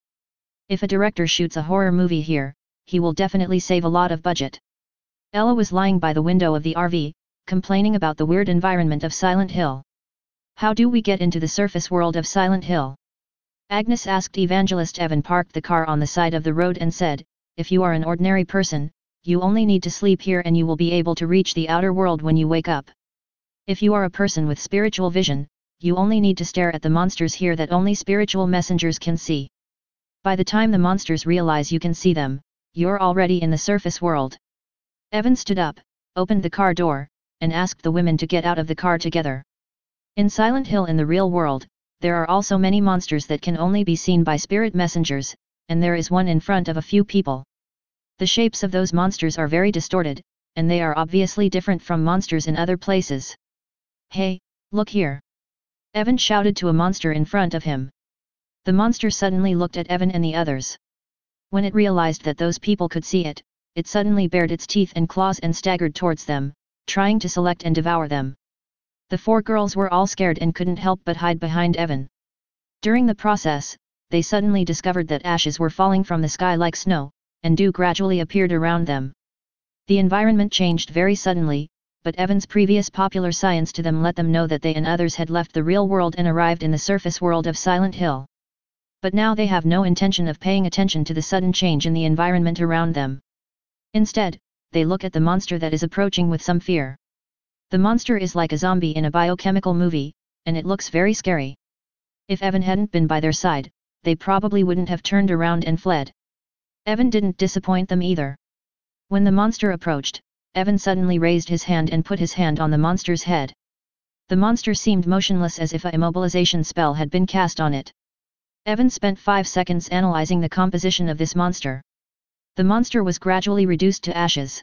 If a director shoots a horror movie here, he will definitely save a lot of budget. Ella was lying by the window of the RV, complaining about the weird environment of Silent Hill. How do we get into the surface world of Silent Hill? Agnes asked. Evangelist Evan parked the car on the side of the road and said, if you are an ordinary person, you only need to sleep here and you will be able to reach the outer world when you wake up. If you are a person with spiritual vision, you only need to stare at the monsters here that only spiritual messengers can see. By the time the monsters realize you can see them, you're already in the surface world. Evan stood up, opened the car door, and asked the women to get out of the car together. In Silent Hill in the real world, there are also many monsters that can only be seen by spirit messengers, and there is one in front of a few people. The shapes of those monsters are very distorted, and they are obviously different from monsters in other places. Hey, look here! Evan shouted to a monster in front of him. The monster suddenly looked at Evan and the others. When it realized that those people could see it, it suddenly bared its teeth and claws and staggered towards them, trying to select and devour them. The 4 girls were all scared and couldn't help but hide behind Evan. During the process, they suddenly discovered that ashes were falling from the sky like snow, and dew gradually appeared around them. The environment changed very suddenly, but Evan's previous popular science to them let them know that they and others had left the real world and arrived in the surface world of Silent Hill. But now they have no intention of paying attention to the sudden change in the environment around them. Instead, they look at the monster that is approaching with some fear. The monster is like a zombie in a biochemical movie, and it looks very scary. If Evan hadn't been by their side, they probably wouldn't have turned around and fled. Evan didn't disappoint them either. When the monster approached, Evan suddenly raised his hand and put his hand on the monster's head. The monster seemed motionless as if a immobilization spell had been cast on it. Evan spent 5 seconds analyzing the composition of this monster. The monster was gradually reduced to ashes.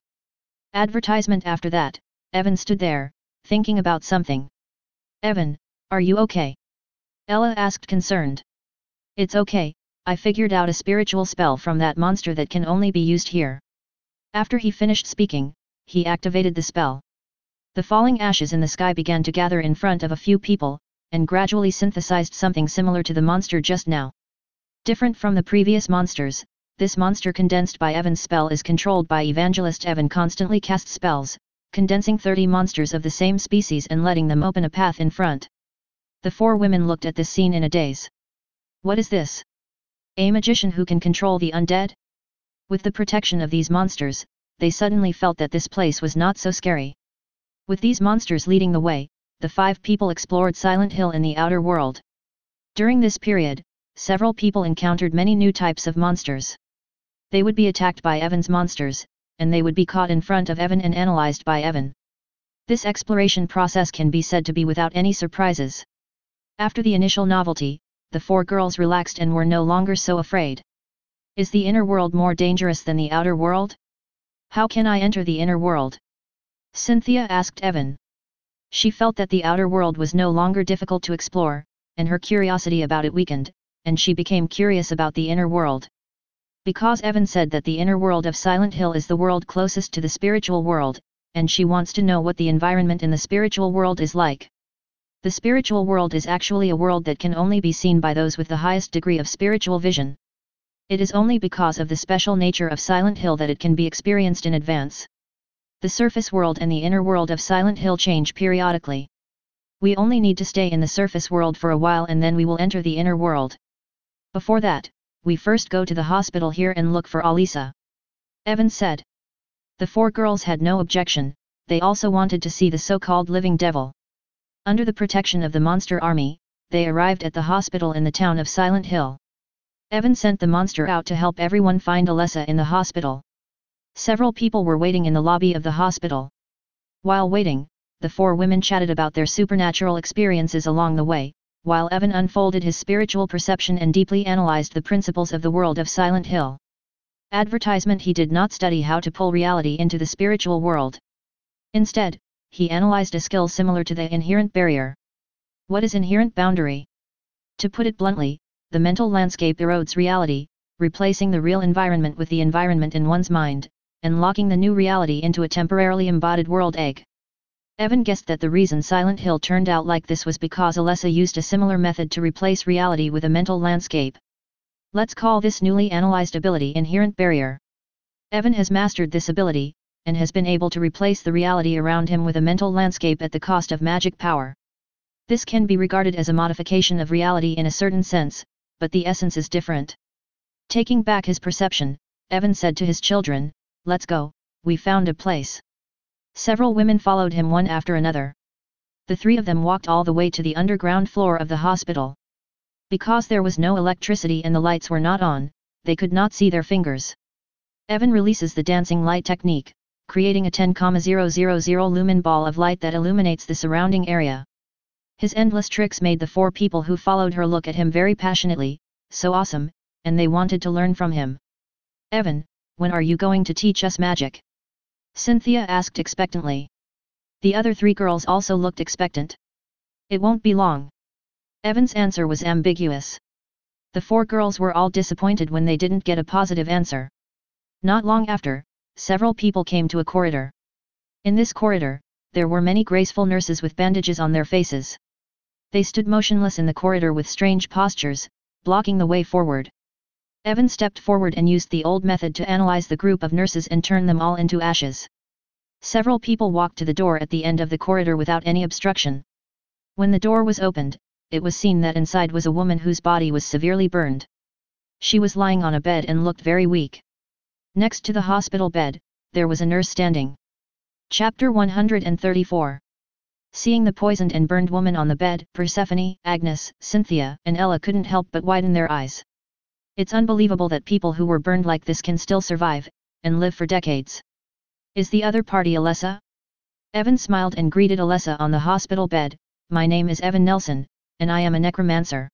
Advertisement after that, Evan stood there, thinking about something. Evan, are you okay? Ella asked concerned. It's okay, I figured out a spiritual spell from that monster that can only be used here. After he finished speaking, he activated the spell. The falling ashes in the sky began to gather in front of a few people, and gradually synthesized something similar to the monster just now. Different from the previous monsters, this monster condensed by Evan's spell is controlled by Evangelist Evan constantly casts spells, condensing 30 monsters of the same species and letting them open a path in front. The 4 women looked at this scene in a daze. What is this? A magician who can control the undead? With the protection of these monsters, they suddenly felt that this place was not so scary. With these monsters leading the way, the 5 people explored Silent Hill in the outer world. During this period, several people encountered many new types of monsters. They would be attacked by Evan's monsters, and they would be caught in front of Evan and analyzed by Evan. This exploration process can be said to be without any surprises. After the initial novelty, the 4 girls relaxed and were no longer so afraid. Is the inner world more dangerous than the outer world? How can I enter the inner world? Cynthia asked Evan. She felt that the outer world was no longer difficult to explore, and her curiosity about it weakened, and she became curious about the inner world. Because Evan said that the inner world of Silent Hill is the world closest to the spiritual world, and she wants to know what the environment in the spiritual world is like. The spiritual world is actually a world that can only be seen by those with the highest degree of spiritual vision. It is only because of the special nature of Silent Hill that it can be experienced in advance. The surface world and the inner world of Silent Hill change periodically. We only need to stay in the surface world for a while and then we will enter the inner world. Before that, we first go to the hospital here and look for Alisa. Evan said. The 4 girls had no objection, they also wanted to see the so-called living devil. Under the protection of the monster army, they arrived at the hospital in the town of Silent Hill. Evan sent the monster out to help everyone find Alisa in the hospital. Several people were waiting in the lobby of the hospital. While waiting, the 4 women chatted about their supernatural experiences along the way, while Evan unfolded his spiritual perception and deeply analyzed the principles of the world of Silent Hill. Advertisement: he did not study how to pull reality into the spiritual world. Instead, he analyzed a skill similar to the inherent barrier. What is inherent boundary? To put it bluntly, the mental landscape erodes reality, replacing the real environment with the environment in one's mind, and locking the new reality into a temporarily embodied world egg. Evan guessed that the reason Silent Hill turned out like this was because Alisa used a similar method to replace reality with a mental landscape. Let's call this newly analyzed ability inherent barrier. Evan has mastered this ability, and has been able to replace the reality around him with a mental landscape at the cost of magic power. This can be regarded as a modification of reality in a certain sense, but the essence is different. Taking back his perception, Evan said to his children, "Let's go, we found a place." Several women followed him one after another. The 3 of them walked all the way to the underground floor of the hospital. Because there was no electricity and the lights were not on, they could not see their fingers. Evan releases the dancing light technique, creating a 10,000 lumen ball of light that illuminates the surrounding area. His endless tricks made the 4 people who followed her look at him very passionately, so awesome, and they wanted to learn from him. Evan, when are you going to teach us magic? Cynthia asked expectantly. The other 3 girls also looked expectant. It won't be long. Evan's answer was ambiguous. The 4 girls were all disappointed when they didn't get a positive answer. Not long after, several people came to a corridor. In this corridor, there were many graceful nurses with bandages on their faces. They stood motionless in the corridor with strange postures, blocking the way forward. Evan stepped forward and used the old method to analyze the group of nurses and turn them all into ashes. Several people walked to the door at the end of the corridor without any obstruction. When the door was opened, it was seen that inside was a woman whose body was severely burned. She was lying on a bed and looked very weak. Next to the hospital bed, there was a nurse standing. Chapter 134. Seeing the poisoned and burned woman on the bed, Persephone, Agnes, Cynthia, and Ella couldn't help but widen their eyes. It's unbelievable that people who were burned like this can still survive, and live for decades. Is the other party Alessa? Evan smiled and greeted Alessa on the hospital bed. My name is Evan Nelson, and I am a necromancer.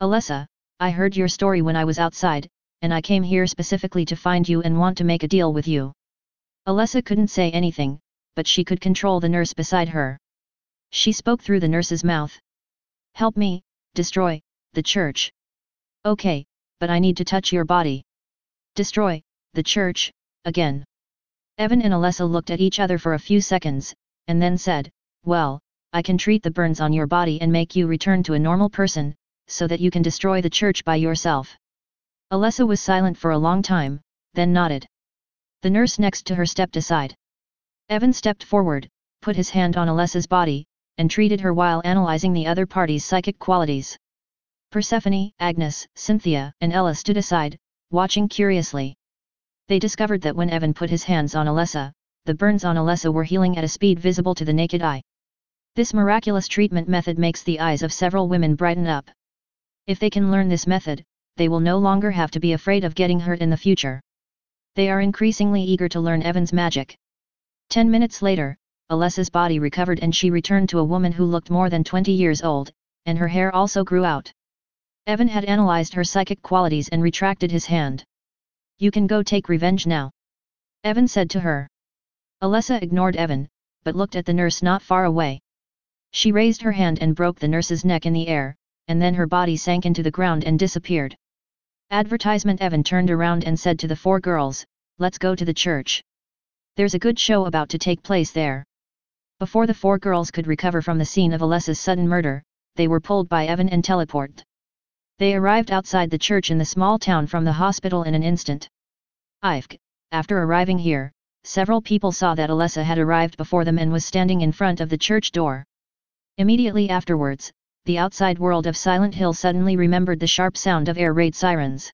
Alessa, I heard your story when I was outside, and I came here specifically to find you and want to make a deal with you. Alessa couldn't say anything, but she could control the nurse beside her. She spoke through the nurse's mouth. Help me, destroy the church. Okay, but I need to touch your body. Destroy the church, again. Evan and Alessa looked at each other for a few seconds, and then said, well, I can treat the burns on your body and make you return to a normal person, so that you can destroy the church by yourself. Alessa was silent for a long time, then nodded. The nurse next to her stepped aside. Evan stepped forward, put his hand on Alessa's body, and treated her while analyzing the other party's psychic qualities. Persephone, Agnes, Cynthia, and Ella stood aside, watching curiously. They discovered that when Evan put his hands on Alessa, the burns on Alessa were healing at a speed visible to the naked eye. This miraculous treatment method makes the eyes of several women brighten up. If they can learn this method, they will no longer have to be afraid of getting hurt in the future. They are increasingly eager to learn Evan's magic. 10 minutes later, Alessa's body recovered and she returned to a woman who looked more than 20 years old, and her hair also grew out. Evan had analyzed her psychic qualities and retracted his hand. You can go take revenge now. Evan said to her. Alessa ignored Evan, but looked at the nurse not far away. She raised her hand and broke the nurse's neck in the air, and then her body sank into the ground and disappeared. Advertisement. Evan turned around and said to the 4 girls, let's go to the church. There's a good show about to take place there. Before the 4 girls could recover from the scene of Alessa's sudden murder, they were pulled by Evan and teleported. They arrived outside the church in the small town from the hospital in an instant. After arriving here, several people saw that Alessa had arrived before them and was standing in front of the church door. Immediately afterwards, the outside world of Silent Hill suddenly remembered the sharp sound of air raid sirens.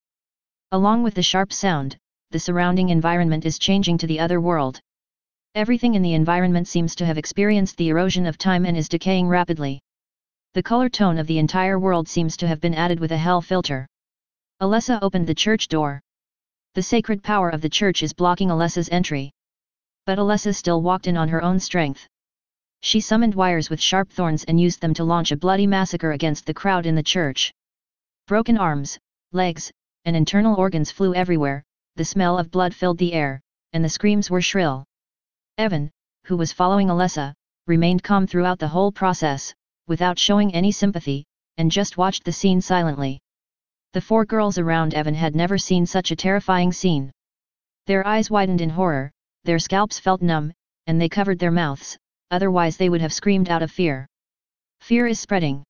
Along with the sharp sound, the surrounding environment is changing to the other world. Everything in the environment seems to have experienced the erosion of time and is decaying rapidly. The color tone of the entire world seems to have been added with a hell filter. Alessa opened the church door. The sacred power of the church is blocking Alessa's entry. But Alessa still walked in on her own strength. She summoned wires with sharp thorns and used them to launch a bloody massacre against the crowd in the church. Broken arms, legs, and internal organs flew everywhere, the smell of blood filled the air, and the screams were shrill. Evan, who was following Alessa, remained calm throughout the whole process, without showing any sympathy, and just watched the scene silently. The 4 girls around Evan had never seen such a terrifying scene. Their eyes widened in horror, their scalps felt numb, and they covered their mouths, otherwise they would have screamed out of fear. Fear is spreading.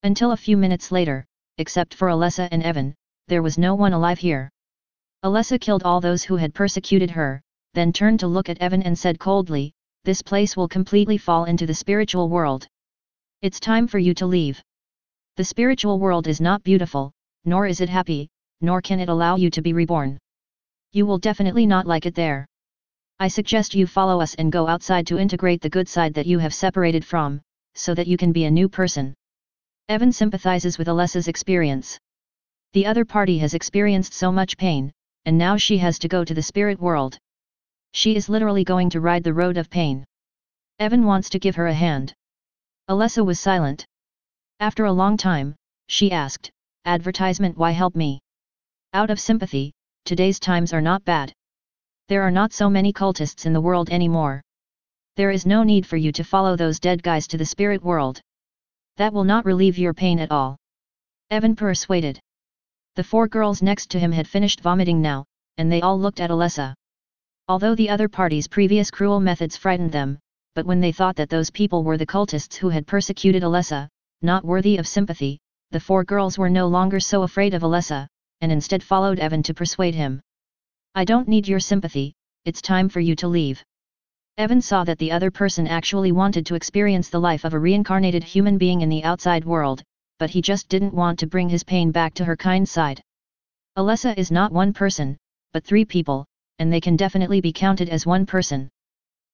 Until a few minutes later, except for Alessa and Evan, there was no one alive here. Alessa killed all those who had persecuted her, then turned to look at Evan and said coldly, this place will completely fall into the spiritual world. It's time for you to leave. The spiritual world is not beautiful, nor is it happy, nor can it allow you to be reborn. You will definitely not like it there. I suggest you follow us and go outside to integrate the good side that you have separated from, so that you can be a new person. Evan sympathizes with Alessa's experience. The other party has experienced so much pain, and now she has to go to the spirit world. She is literally going to ride the road of pain. Evan wants to give her a hand. Alessa was silent. After a long time, she asked, advertisement, why help me? Out of sympathy, today's times are not bad. There are not so many cultists in the world anymore. There is no need for you to follow those dead guys to the spirit world. That will not relieve your pain at all. Evan persuaded. The 4 girls next to him had finished vomiting now, and they all looked at Alessa. Although the other party's previous cruel methods frightened them, but when they thought that those people were the cultists who had persecuted Alessa, not worthy of sympathy, the 4 girls were no longer so afraid of Alessa, and instead followed Evan to persuade him. I don't need your sympathy, it's time for you to leave. Evan saw that the other person actually wanted to experience the life of a reincarnated human being in the outside world, but he just didn't want to bring his pain back to her kind side. Alessa is not one person, but 3 people, and they can definitely be counted as one person.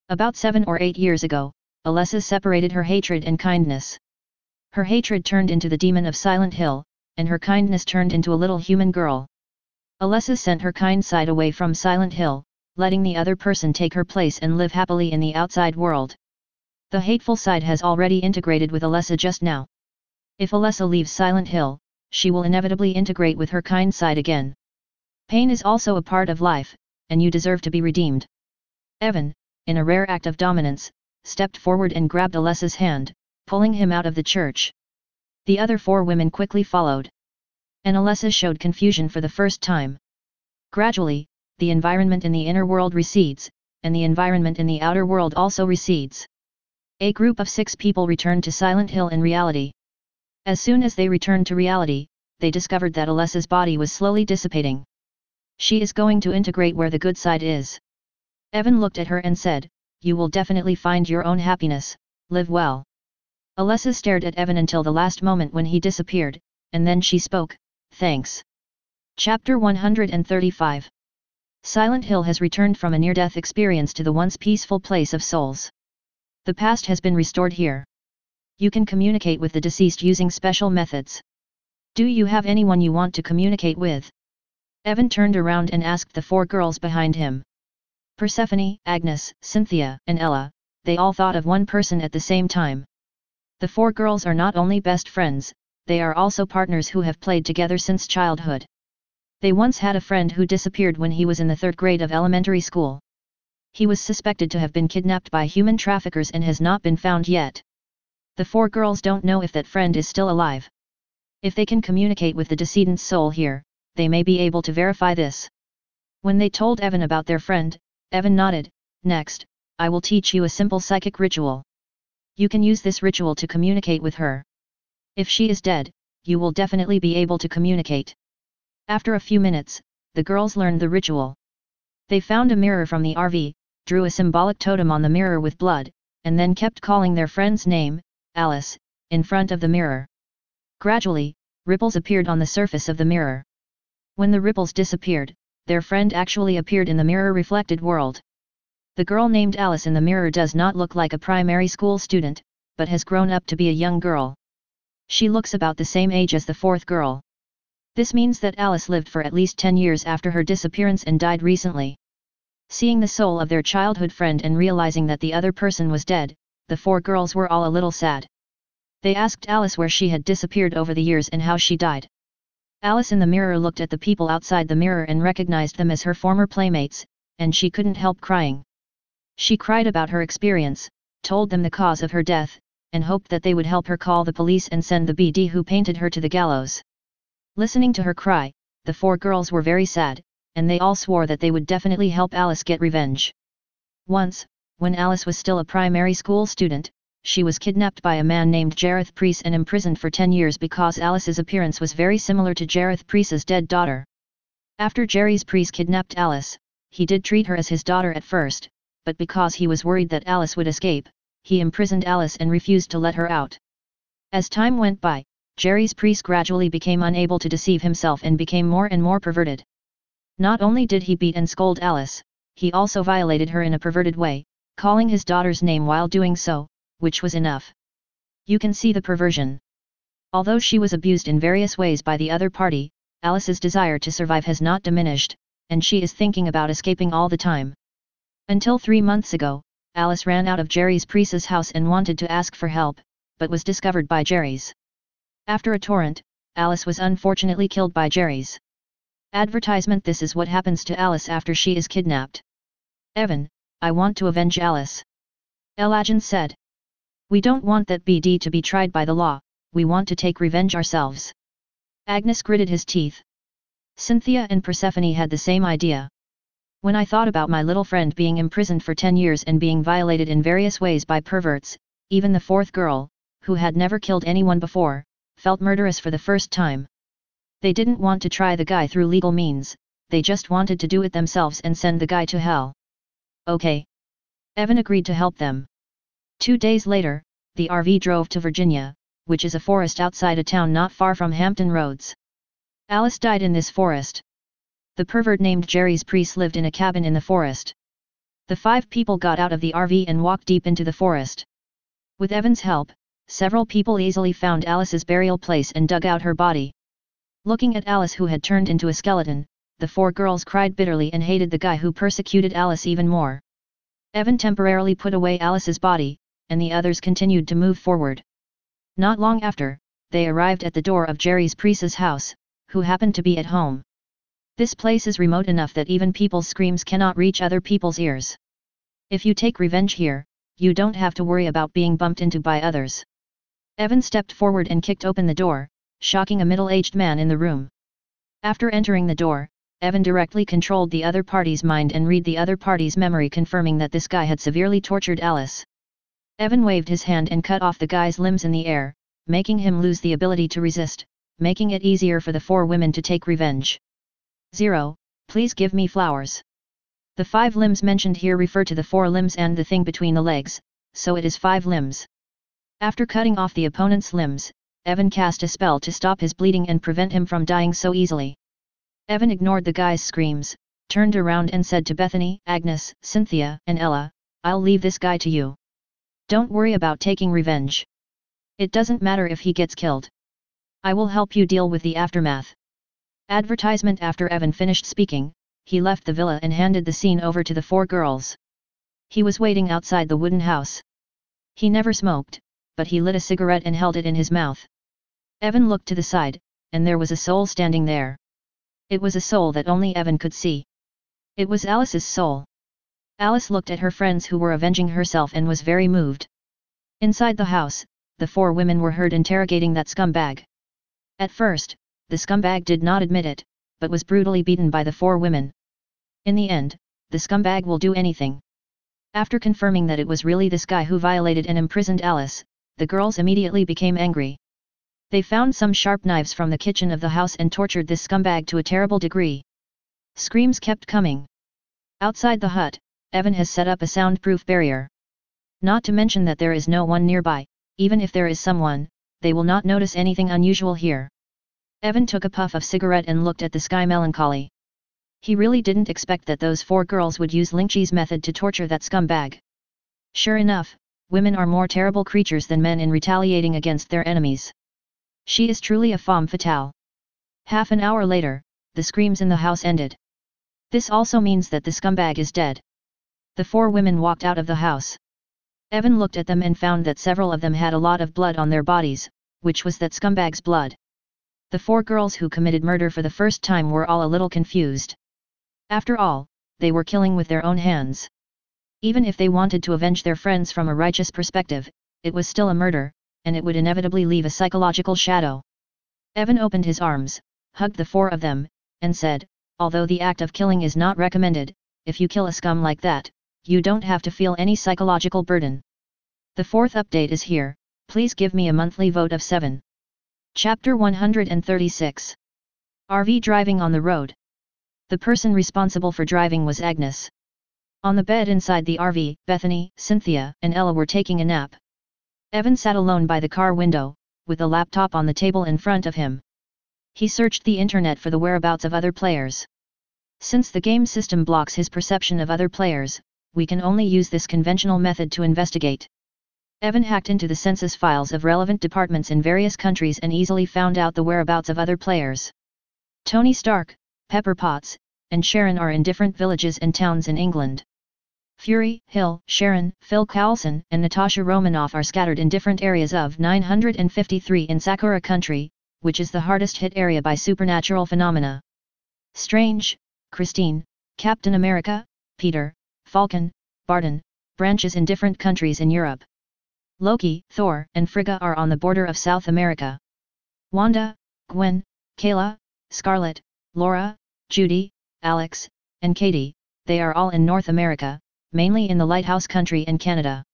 About 7 or 8 years ago, Alessa separated her hatred and kindness. Her hatred turned into the demon of Silent Hill, and her kindness turned into a little human girl. Alessa sent her kind side away from Silent Hill, letting the other person take her place and live happily in the outside world. The hateful side has already integrated with Alessa just now. If Alessa leaves Silent Hill, she will inevitably integrate with her kind side again. Pain is also a part of life, and you deserve to be redeemed. Evan, in a rare act of dominance, stepped forward and grabbed Alessa's hand, pulling him out of the church. The other 4 women quickly followed. And Alessa showed confusion for the first time. Gradually, the environment in the inner world recedes, and the environment in the outer world also recedes. A group of 6 people returned to Silent Hill in reality. As soon as they returned to reality, they discovered that Alessa's body was slowly dissipating. She is going to integrate where the good side is. Evan looked at her and said, you will definitely find your own happiness, live well. Alessa stared at Evan until the last moment when he disappeared, and then she spoke, thanks. Chapter 135. Silent Hill has returned from a near-death experience to the once peaceful place of souls. The past has been restored here. You can communicate with the deceased using special methods. Do you have anyone you want to communicate with? Evan turned around and asked the 4 girls behind him. Persephone, Agnes, Cynthia, and Ella, they all thought of one person at the same time. The 4 girls are not only best friends, they are also partners who have played together since childhood. They once had a friend who disappeared when he was in the 3rd grade of elementary school. He was suspected to have been kidnapped by human traffickers and has not been found yet. The 4 girls don't know if that friend is still alive. If they can communicate with the decedent's soul here, they may be able to verify this. When they told Evan about their friend, Evan nodded. Next, I will teach you a simple psychic ritual. You can use this ritual to communicate with her. If she is dead, you will definitely be able to communicate. After a few minutes, the girls learned the ritual. They found a mirror from the RV, drew a symbolic totem on the mirror with blood, and then kept calling their friend's name, Alice, in front of the mirror. Gradually, ripples appeared on the surface of the mirror. When the ripples disappeared, their friend actually appeared in the mirror-reflected world. The girl named Alice in the mirror does not look like a primary school student, but has grown up to be a young girl. She looks about the same age as the 4th girl. This means that Alice lived for at least 10 years after her disappearance and died recently. Seeing the soul of their childhood friend and realizing that the other person was dead, the 4 girls were all a little sad. They asked Alice where she had disappeared over the years and how she died. Alice in the mirror looked at the people outside the mirror and recognized them as her former playmates, and she couldn't help crying. She cried about her experience, told them the cause of her death, and hoped that they would help her call the police and send the BD who painted her to the gallows. Listening to her cry, the 4 girls were very sad, and they all swore that they would definitely help Alice get revenge. Once, when Alice was still a primary school student, she was kidnapped by a man named Jareth Priest and imprisoned for 10 years because Alice's appearance was very similar to Jareth Priest's dead daughter. After Jareth Priest kidnapped Alice, he did treat her as his daughter at first, but because he was worried that Alice would escape, he imprisoned Alice and refused to let her out. As time went by, Jareth Priest gradually became unable to deceive himself and became more and more perverted. Not only did he beat and scold Alice, he also violated her in a perverted way, calling his daughter's name while doing so, which was enough. You can see the perversion. Although she was abused in various ways by the other party, Alice's desire to survive has not diminished, and she is thinking about escaping all the time. Until 3 months ago, Alice ran out of Jerry's Priest's house and wanted to ask for help, but was discovered by Jerry's. After a torrent, Alice was unfortunately killed by Jerry's. Advertisement. This is what happens to Alice after she is kidnapped. Evan, I want to avenge Alice. El-Agent said. We don't want that BD to be tried by the law, we want to take revenge ourselves. Agnes gritted his teeth. Cynthia and Persephone had the same idea. When I thought about my little friend being imprisoned for 10 years and being violated in various ways by perverts, even the fourth girl, who had never killed anyone before, felt murderous for the first time. They didn't want to try the guy through legal means, they just wanted to do it themselves and send the guy to hell. Okay. Evan agreed to help them. 2 days later, the RV drove to Virginia, which is a forest outside a town not far from Hampton Roads. Alice died in this forest. The pervert named Jerry's priest lived in a cabin in the forest. The 5 people got out of the RV and walked deep into the forest. With Evan's help, several people easily found Alice's burial place and dug out her body. Looking at Alice, who had turned into a skeleton, the 4 girls cried bitterly and hated the guy who persecuted Alice even more. Evan temporarily put away Alice's body, and the others continued to move forward. Not long after, they arrived at the door of Jerry's priest's house, who happened to be at home. This place is remote enough that even people's screams cannot reach other people's ears. If you take revenge here, you don't have to worry about being bumped into by others. Evan stepped forward and kicked open the door, shocking a middle-aged man in the room. After entering the door, Evan directly controlled the other party's mind and read the other party's memory, confirming that this guy had severely tortured Alice. Evan waved his hand and cut off the guy's limbs in the air, making him lose the ability to resist, making it easier for the 4 women to take revenge. 0, please give me flowers. The 5 limbs mentioned here refer to the 4 limbs and the thing between the legs, so it is 5 limbs. After cutting off the opponent's limbs, Evan cast a spell to stop his bleeding and prevent him from dying so easily. Evan ignored the guy's screams, turned around and said to Bethany, Agnes, Cynthia, and Ella, I'll leave this guy to you. Don't worry about taking revenge. It doesn't matter if he gets killed. I will help you deal with the aftermath. Advertisement. After Evan finished speaking, he left the villa and handed the scene over to the 4 girls. He was waiting outside the wooden house. He never smoked, but he lit a cigarette and held it in his mouth. Evan looked to the side, and there was a soul standing there. It was a soul that only Evan could see. It was Alice's soul. Alice looked at her friends who were avenging herself and was very moved. Inside the house, the 4 women were heard interrogating that scumbag. At first, the scumbag did not admit it, but was brutally beaten by the 4 women. In the end, the scumbag will do anything. After confirming that it was really this guy who violated and imprisoned Alice, the girls immediately became angry. They found some sharp knives from the kitchen of the house and tortured this scumbag to a terrible degree. Screams kept coming. Outside the hut, Evan has set up a soundproof barrier. Not to mention that there is no one nearby, even if there is someone, they will not notice anything unusual here. Evan took a puff of cigarette and looked at the sky melancholy. He really didn't expect that those 4 girls would use Lingchi's method to torture that scumbag. Sure enough, women are more terrible creatures than men in retaliating against their enemies. She is truly a femme fatale. Half an hour later, the screams in the house ended. This also means that the scumbag is dead. The 4 women walked out of the house. Evan looked at them and found that several of them had a lot of blood on their bodies, which was that scumbag's blood. The 4 girls who committed murder for the first time were all a little confused. After all, they were killing with their own hands. Even if they wanted to avenge their friends from a righteous perspective, it was still a murder, and it would inevitably leave a psychological shadow. Evan opened his arms, hugged the 4 of them, and said, although the act of killing is not recommended, if you kill a scum like that, you don't have to feel any psychological burden. The 4th update is here, please give me a monthly vote of 7. Chapter 136. RV driving on the road. The person responsible for driving was Agnes. On the bed inside the RV, Bethany, Cynthia, and Ella were taking a nap. Evan sat alone by the car window, with a laptop on the table in front of him. He searched the internet for the whereabouts of other players. Since the game system blocks his perception of other players, we can only use this conventional method to investigate. Evan hacked into the census files of relevant departments in various countries and easily found out the whereabouts of other players. Tony Stark, Pepper Potts, and Sharon are in different villages and towns in England. Fury, Hill, Sharon, Phil Coulson, and Natasha Romanoff are scattered in different areas of 953 in Sakura country, which is the hardest hit area by supernatural phenomena. Strange, Christine, Captain America, Peter, Falcon, Barton, branches in different countries in Europe. Loki, Thor, and Frigga are on the border of South America. Wanda, Gwen, Kayla, Scarlet, Laura, Judy, Alex, and Katie, they are all in North America, mainly in the Lighthouse country and Canada.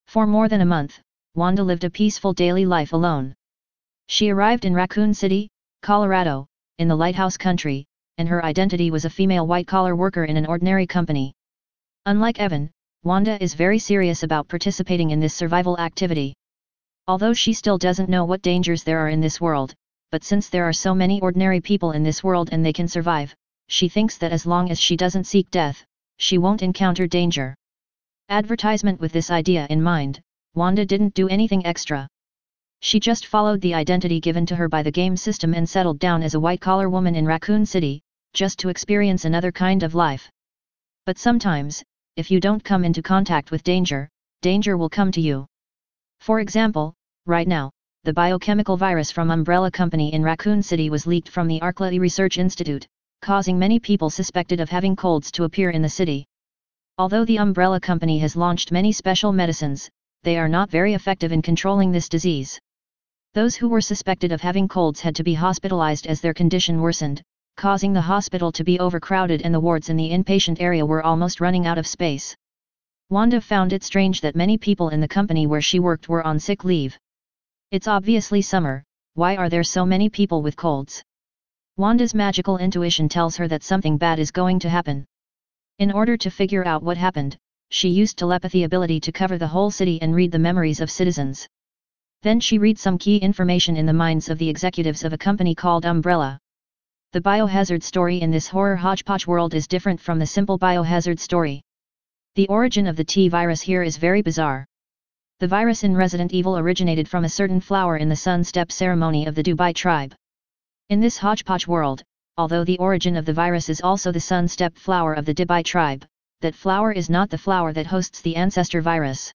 For more than a month, Wanda lived a peaceful daily life alone. She arrived in Raccoon City, Colorado, in the Lighthouse country, and her identity was a female white-collar worker in an ordinary company. Unlike Evan, Wanda is very serious about participating in this survival activity. Although she still doesn't know what dangers there are in this world, but since there are so many ordinary people in this world and they can survive, she thinks that as long as she doesn't seek death, she won't encounter danger. Advertisement with this idea in mind, Wanda didn't do anything extra. She just followed the identity given to her by the game system and settled down as a white-collar woman in Raccoon City, just to experience another kind of life. But sometimes, if you don't come into contact with danger, danger will come to you. For example, right now, the biochemical virus from Umbrella Company in Raccoon City was leaked from the S.H.I.E.L.D Research Institute, causing many people suspected of having colds to appear in the city. Although the Umbrella Company has launched many special medicines, they are not very effective in controlling this disease. Those who were suspected of having colds had to be hospitalized as their condition worsened, causing the hospital to be overcrowded and the wards in the inpatient area were almost running out of space. Wanda found it strange that many people in the company where she worked were on sick leave. It's obviously summer, why are there so many people with colds? Wanda's magical intuition tells her that something bad is going to happen. In order to figure out what happened, she used telepathy ability to cover the whole city and read the memories of citizens. Then she read some key information in the minds of the executives of a company called Umbrella. The biohazard story in this horror hodgepodge world is different from the simple biohazard story. The origin of the T-virus here is very bizarre. The virus in Resident Evil originated from a certain flower in the sun step ceremony of the Dubai tribe. In this hodgepodge world, although the origin of the virus is also the sun step flower of the Dubai tribe, that flower is not the flower that hosts the ancestor virus.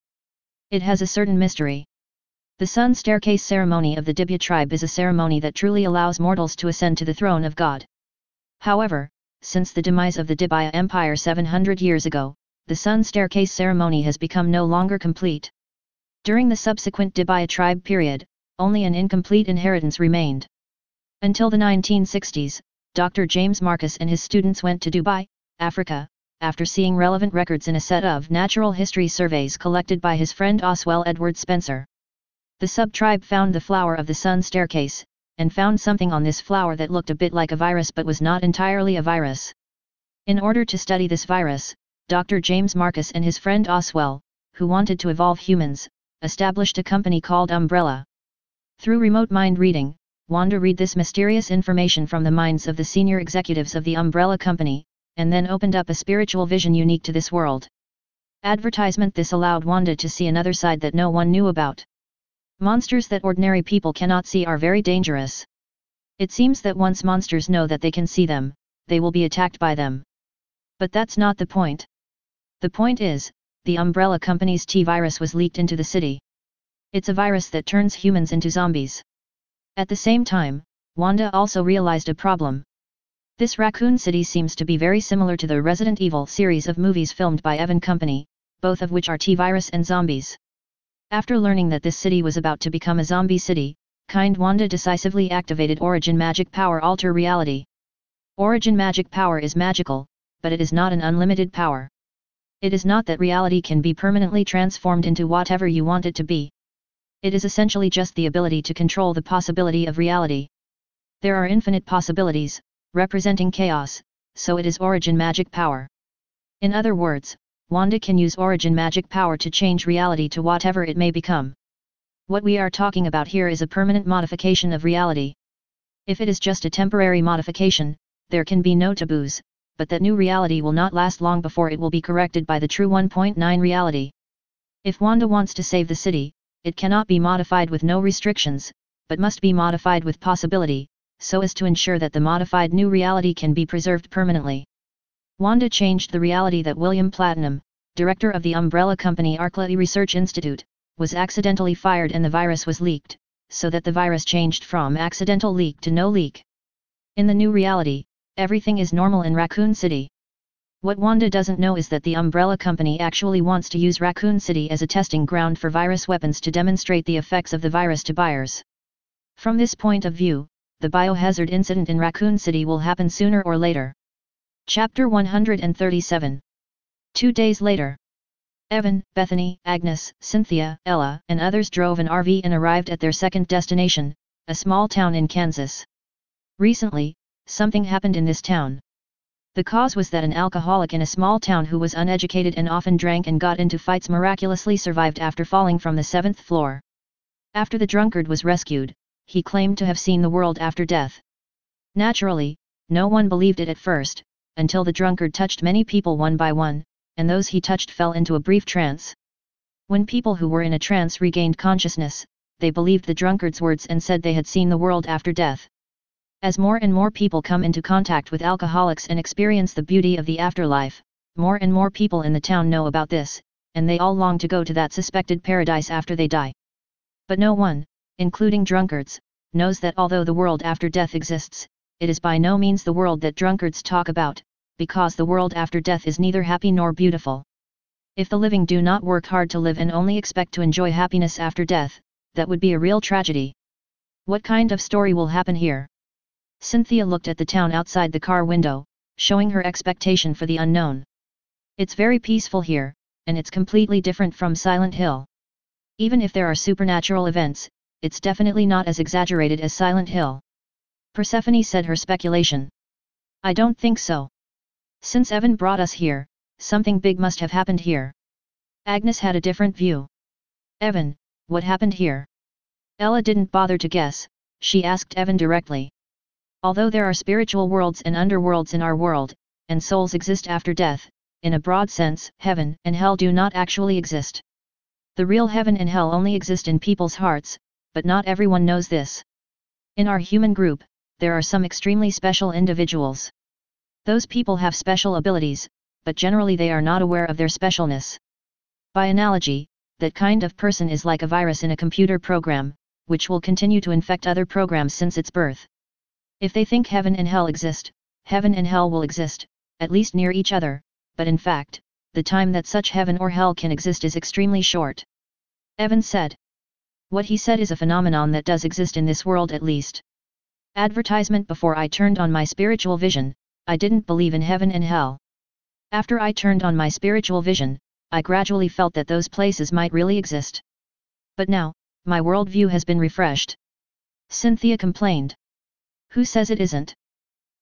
It has a certain mystery. The Sun Staircase ceremony of the Dibya tribe is a ceremony that truly allows mortals to ascend to the throne of God. However, since the demise of the Dibya Empire 700 years ago, the Sun Staircase ceremony has become no longer complete. During the subsequent Dibya tribe period, only an incomplete inheritance remained. Until the 1960s, Dr. James Marcus and his students went to Dubai, Africa, after seeing relevant records in a set of natural history surveys collected by his friend Oswell Edward Spencer. The sub-tribe found the flower of the Sun Staircase, and found something on this flower that looked a bit like a virus but was not entirely a virus. In order to study this virus, Dr. James Marcus and his friend Oswell, who wanted to evolve humans, established a company called Umbrella. Through remote mind reading, Wanda read this mysterious information from the minds of the senior executives of the Umbrella Company, and then opened up a spiritual vision unique to this world. Advertisement. This allowed Wanda to see another side that no one knew about. Monsters that ordinary people cannot see are very dangerous. It seems that once monsters know that they can see them, they will be attacked by them. But that's not the point. The point is, the Umbrella Company's T-virus was leaked into the city. It's a virus that turns humans into zombies. At the same time, Wanda also realized a problem. This Raccoon City seems to be very similar to the Resident Evil series of movies filmed by Evan Company, both of which are T-virus and zombies. After learning that this city was about to become a zombie city, Wanda decisively activated Origin Magic Power Alter Reality. Origin Magic Power is magical, but it is not an unlimited power. It is not that reality can be permanently transformed into whatever you want it to be. It is essentially just the ability to control the possibility of reality. There are infinite possibilities, representing chaos, so it is Origin Magic Power. In other words, Wanda can use Origin Magic Power to change reality to whatever it may become. What we are talking about here is a permanent modification of reality. If it is just a temporary modification, there can be no taboos, but that new reality will not last long before it will be corrected by the true 1.9 reality. If Wanda wants to save the city, it cannot be modified with no restrictions, but must be modified with possibility, so as to ensure that the modified new reality can be preserved permanently. Wanda changed the reality that William Platinum, director of the Umbrella Company S.H.I.E.L.D Research Institute, was accidentally fired and the virus was leaked, so that the virus changed from accidental leak to no leak. In the new reality, Everything is normal in Raccoon City. What Wanda doesn't know is that the Umbrella Company actually wants to use Raccoon City as a testing ground for virus weapons to demonstrate the effects of the virus to buyers. From this point of view, the biohazard incident in Raccoon City will happen sooner or later. Chapter 137. 2 days later. Evan, Bethany, Agnes, Cynthia, Ella, and others drove an RV and arrived at their second destination, a small town in Kansas. Recently, something happened in this town. The cause was that an alcoholic in a small town who was uneducated and often drank and got into fights miraculously survived after falling from the 7th floor. After the drunkard was rescued, he claimed to have seen the world after death. Naturally, no one believed it at first, until the drunkard touched many people one by one, and those he touched fell into a brief trance. When people who were in a trance regained consciousness, they believed the drunkard's words and said they had seen the world after death. As more and more people come into contact with alcoholics and experience the beauty of the afterlife, more and more people in the town know about this, and they all long to go to that suspected paradise after they die. But no one, including drunkards, knows that although the world after death exists, it is by no means the world that drunkards talk about, because the world after death is neither happy nor beautiful. If the living do not work hard to live and only expect to enjoy happiness after death, that would be a real tragedy. What kind of story will happen here? Cynthia looked at the town outside the car window, showing her expectation for the unknown. It's very peaceful here, and it's completely different from Silent Hill. Even if there are supernatural events, it's definitely not as exaggerated as Silent Hill. Persephone said her speculation. I don't think so. Since Evan brought us here, something big must have happened here. Agnes had a different view. Evan, what happened here? Ella didn't bother to guess, she asked Evan directly. Although there are spiritual worlds and underworlds in our world, and souls exist after death, in a broad sense, heaven and hell do not actually exist. The real heaven and hell only exist in people's hearts, but not everyone knows this. In our human group, there are some extremely special individuals. Those people have special abilities, but generally they are not aware of their specialness. By analogy, that kind of person is like a virus in a computer program, which will continue to infect other programs since its birth. If they think heaven and hell exist, heaven and hell will exist, at least near each other, but in fact, the time that such heaven or hell can exist is extremely short. Evan said. What he said is a phenomenon that does exist in this world at least. Advertisement. Before I turned on my spiritual vision, I didn't believe in heaven and hell. After I turned on my spiritual vision, I gradually felt that those places might really exist. But now, my worldview has been refreshed. Cynthia complained. Who says it isn't?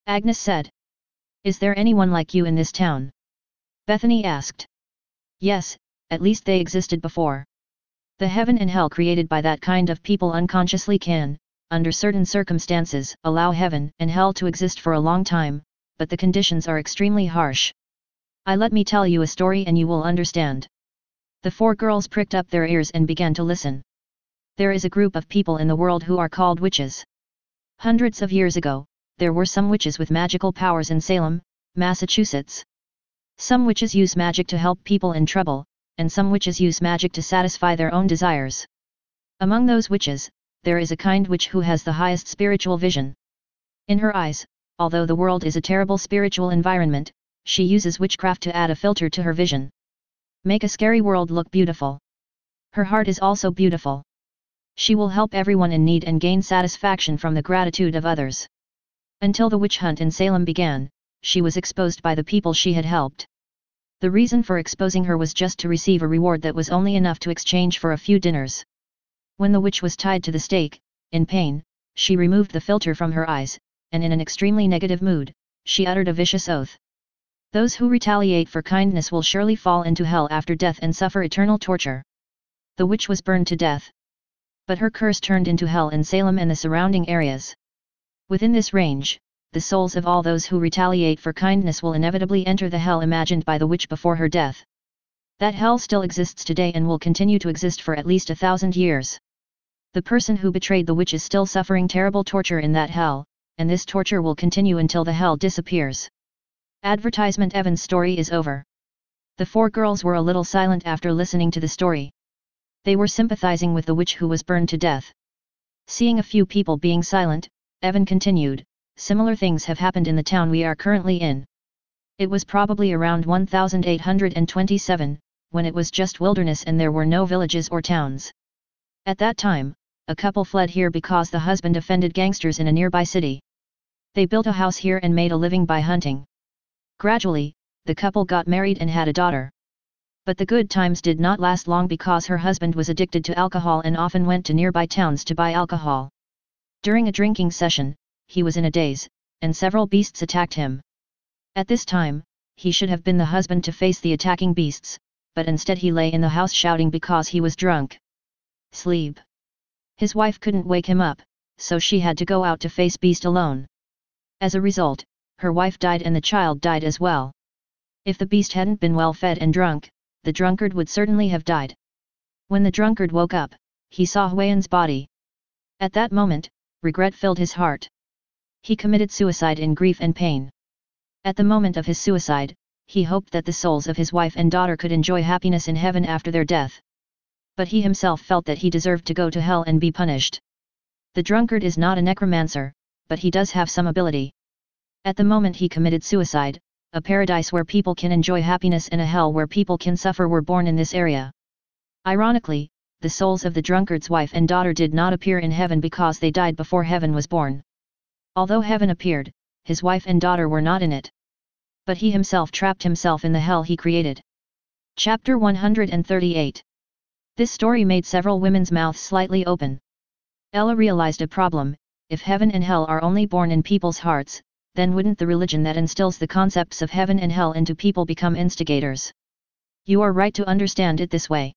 Agnes said. Is there anyone like you in this town? Bethany asked. Yes, at least they existed before. The heaven and hell created by that kind of people unconsciously can, under certain circumstances, allow heaven and hell to exist for a long time, but the conditions are extremely harsh. Let me tell you a story and you will understand. The 4 girls pricked up their ears and began to listen. There is a group of people in the world who are called witches. Hundreds of years ago, there were some witches with magical powers in Salem, Massachusetts. Some witches use magic to help people in trouble, and some witches use magic to satisfy their own desires. Among those witches, there is a kind witch who has the highest spiritual vision. In her eyes, although the world is a terrible spiritual environment, she uses witchcraft to add a filter to her vision. Make a scary world look beautiful. Her heart is also beautiful. She will help everyone in need and gain satisfaction from the gratitude of others. Until the witch hunt in Salem began, she was exposed by the people she had helped. The reason for exposing her was just to receive a reward that was only enough to exchange for a few dinners. When the witch was tied to the stake, in pain, she removed the filter from her eyes, and in an extremely negative mood, she uttered a vicious oath. Those who retaliate for kindness will surely fall into hell after death and suffer eternal torture. The witch was burned to death. But her curse turned into hell in Salem and the surrounding areas. Within this range, the souls of all those who retaliate for kindness will inevitably enter the hell imagined by the witch before her death. That hell still exists today and will continue to exist for at least 1,000 years. The person who betrayed the witch is still suffering terrible torture in that hell, and this torture will continue until the hell disappears. Advertisement. Evan's story is over. The 4 girls were a little silent after listening to the story. They were sympathizing with the witch who was burned to death. Seeing a few people being silent, Evan continued, similar things have happened in the town we are currently in. It was probably around 1827, when it was just wilderness and there were no villages or towns. At that time, a couple fled here because the husband offended gangsters in a nearby city. They built a house here and made a living by hunting. Gradually, the couple got married and had a daughter. But the good times did not last long because her husband was addicted to alcohol and often went to nearby towns to buy alcohol. During a drinking session, he was in a daze, and several beasts attacked him. At this time, he should have been the husband to face the attacking beasts, but instead he lay in the house shouting because he was drunk. Sleep. His wife couldn't wake him up, so she had to go out to face beast alone. As a result, her wife died and the child died as well. If the beast hadn't been well fed and drunk, the drunkard would certainly have died. When the drunkard woke up, he saw Huiyen's body. At that moment, regret filled his heart. He committed suicide in grief and pain. At the moment of his suicide, he hoped that the souls of his wife and daughter could enjoy happiness in heaven after their death. But he himself felt that he deserved to go to hell and be punished. The drunkard is not a necromancer, but he does have some ability. At the moment he committed suicide, a paradise where people can enjoy happiness and a hell where people can suffer were born in this area. Ironically, the souls of the drunkard's wife and daughter did not appear in heaven because they died before heaven was born. Although heaven appeared, his wife and daughter were not in it. But he himself trapped himself in the hell he created. Chapter 138. This story made several women's mouths slightly open. Ella realized a problem: if heaven and hell are only born in people's hearts, then wouldn't the religion that instills the concepts of heaven and hell into people become instigators? You are right to understand it this way.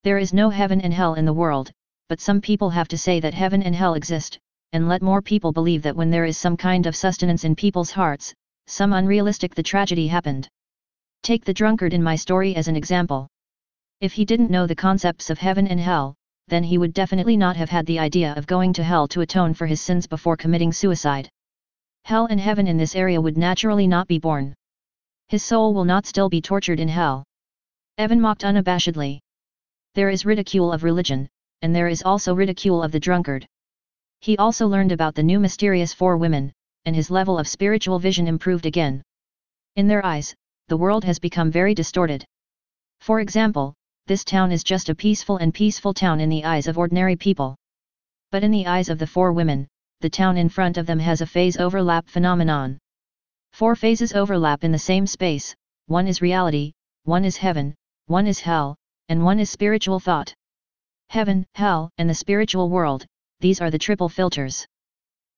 There is no heaven and hell in the world, but some people have to say that heaven and hell exist, and let more people believe that when there is some kind of sustenance in people's hearts, some unrealistic the tragedy happened. Take the drunkard in my story as an example. If he didn't know the concepts of heaven and hell, then he would definitely not have had the idea of going to hell to atone for his sins before committing suicide. Hell and heaven in this area would naturally not be born. His soul will not still be tortured in hell. Evan mocked unabashedly. There is ridicule of religion, and there is also ridicule of the drunkard. He also learned about the new mysterious four women, and his level of spiritual vision improved again. In their eyes, the world has become very distorted. For example, this town is just a peaceful town in the eyes of ordinary people. But in the eyes of the four women, the town in front of them has a phase overlap phenomenon. Four phases overlap in the same space: one is reality, one is heaven, one is hell, and one is spiritual thought. Heaven, hell, and the spiritual world, these are the triple filters.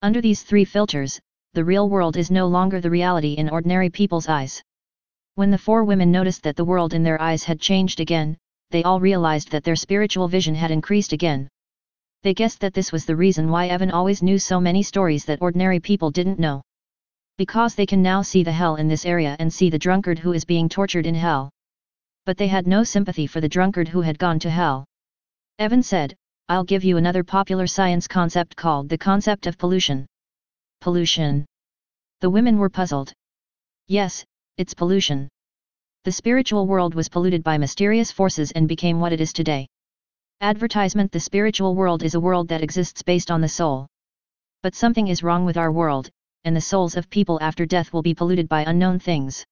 Under these three filters, the real world is no longer the reality in ordinary people's eyes. When the four women noticed that the world in their eyes had changed again, they all realized that their spiritual vision had increased again. They guessed that this was the reason why Evan always knew so many stories that ordinary people didn't know. Because they can now see the hell in this area and see the drunkard who is being tortured in hell. But they had no sympathy for the drunkard who had gone to hell. Evan said, "I'll give you another popular science concept called the concept of pollution." Pollution. The women were puzzled. Yes, it's pollution. The spiritual world was polluted by mysterious forces and became what it is today. Advertisement: the spiritual world is a world that exists based on the soul. But something is wrong with our world, and the souls of people after death will be polluted by unknown things.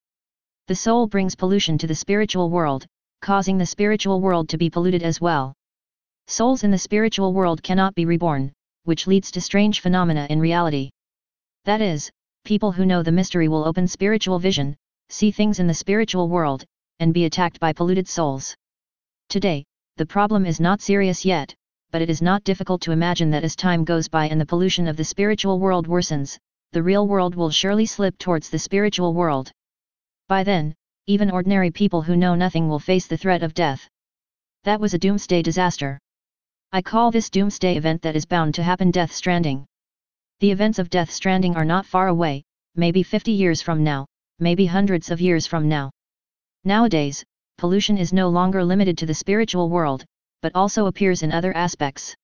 The soul brings pollution to the spiritual world, causing the spiritual world to be polluted as well. Souls in the spiritual world cannot be reborn, which leads to strange phenomena in reality. That is, people who know the mystery will open spiritual vision, see things in the spiritual world, and be attacked by polluted souls. Today, the problem is not serious yet, but it is not difficult to imagine that as time goes by and the pollution of the spiritual world worsens, the real world will surely slip towards the spiritual world. By then, even ordinary people who know nothing will face the threat of death. That was a doomsday disaster. I call this doomsday event that is bound to happen Death Stranding. The events of Death Stranding are not far away, maybe 50 years from now, maybe hundreds of years from now. Nowadays, pollution is no longer limited to the spiritual world, but also appears in other aspects.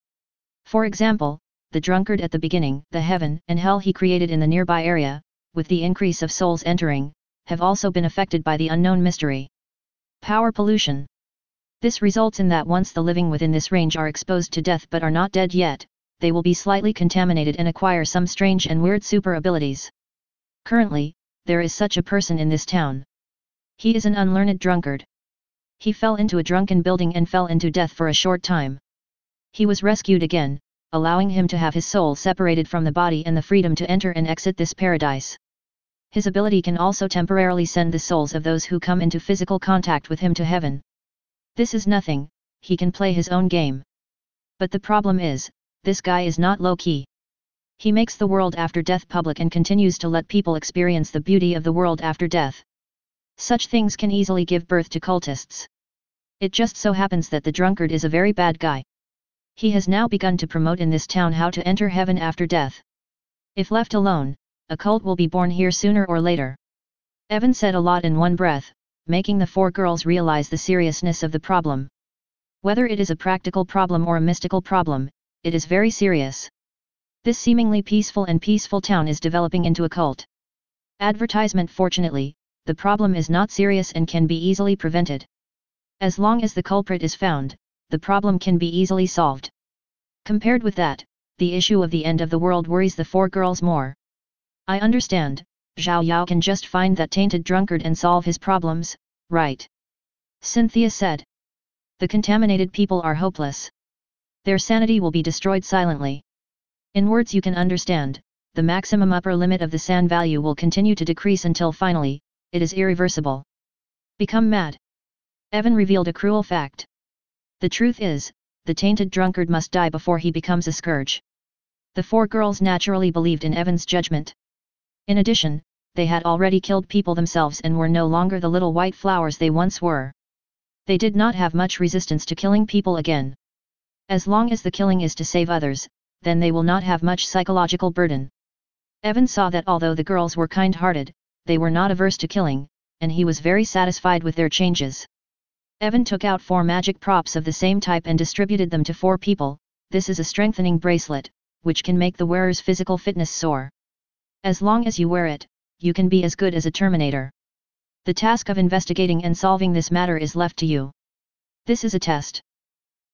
For example, the drunkard at the beginning, the heaven and hell he created in the nearby area, with the increase of souls entering, have also been affected by the unknown mystery. Power pollution. This results in that once the living within this range are exposed to death but are not dead yet, they will be slightly contaminated and acquire some strange and weird super abilities. Currently, there is such a person in this town. He is an unlearned drunkard. He fell into a drunken building and fell into death for a short time. He was rescued again, allowing him to have his soul separated from the body and the freedom to enter and exit this paradise. His ability can also temporarily send the souls of those who come into physical contact with him to heaven. This is nothing, he can play his own game. But the problem is, this guy is not low-key. He makes the world after death public and continues to let people experience the beauty of the world after death. Such things can easily give birth to cultists. It just so happens that the drunkard is a very bad guy. He has now begun to promote in this town how to enter heaven after death. If left alone, a cult will be born here sooner or later. Evan said a lot in one breath, making the four girls realize the seriousness of the problem. Whether it is a practical problem or a mystical problem, it is very serious. This seemingly peaceful town is developing into a cult. Advertisement. Fortunately, the problem is not serious and can be easily prevented. As long as the culprit is found, the problem can be easily solved. Compared with that, the issue of the end of the world worries the four girls more. I understand, Zhao Yao can just find that tainted drunkard and solve his problems, right? Cynthia said. The contaminated people are hopeless. Their sanity will be destroyed silently. In words you can understand, the maximum upper limit of the san value will continue to decrease until finally, it is irreversible. Become mad. Evan revealed a cruel fact. The truth is, the tainted drunkard must die before he becomes a scourge. The four girls naturally believed in Evan's judgment. In addition, they had already killed people themselves and were no longer the little white flowers they once were. They did not have much resistance to killing people again. As long as the killing is to save others, then they will not have much psychological burden. Evan saw that although the girls were kind-hearted, they were not averse to killing, and he was very satisfied with their changes. Evan took out 4 magic props of the same type and distributed them to 4 people. This is a strengthening bracelet, which can make the wearer's physical fitness soar. As long as you wear it, you can be as good as a Terminator. The task of investigating and solving this matter is left to you. This is a test.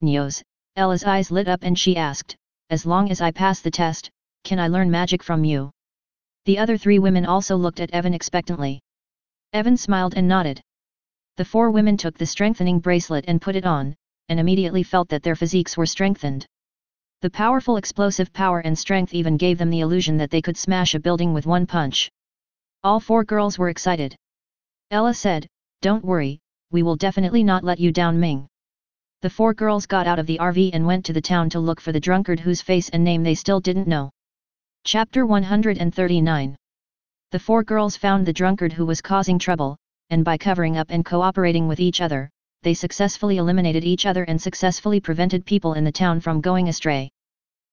Nyos, Ella's eyes lit up and she asked, as long as I pass the test, can I learn magic from you? The other 3 women also looked at Evan expectantly. Evan smiled and nodded. The 4 women took the strengthening bracelet and put it on, and immediately felt that their physiques were strengthened. The powerful explosive power and strength even gave them the illusion that they could smash a building with one punch. All 4 girls were excited. Ella said, "Don't worry, we will definitely not let you down, Ming." The 4 girls got out of the RV and went to the town to look for the drunkard whose face and name they still didn't know. Chapter 139. The 4 girls found the drunkard who was causing trouble, and by covering up and cooperating with each other, they successfully eliminated each other and successfully prevented people in the town from going astray.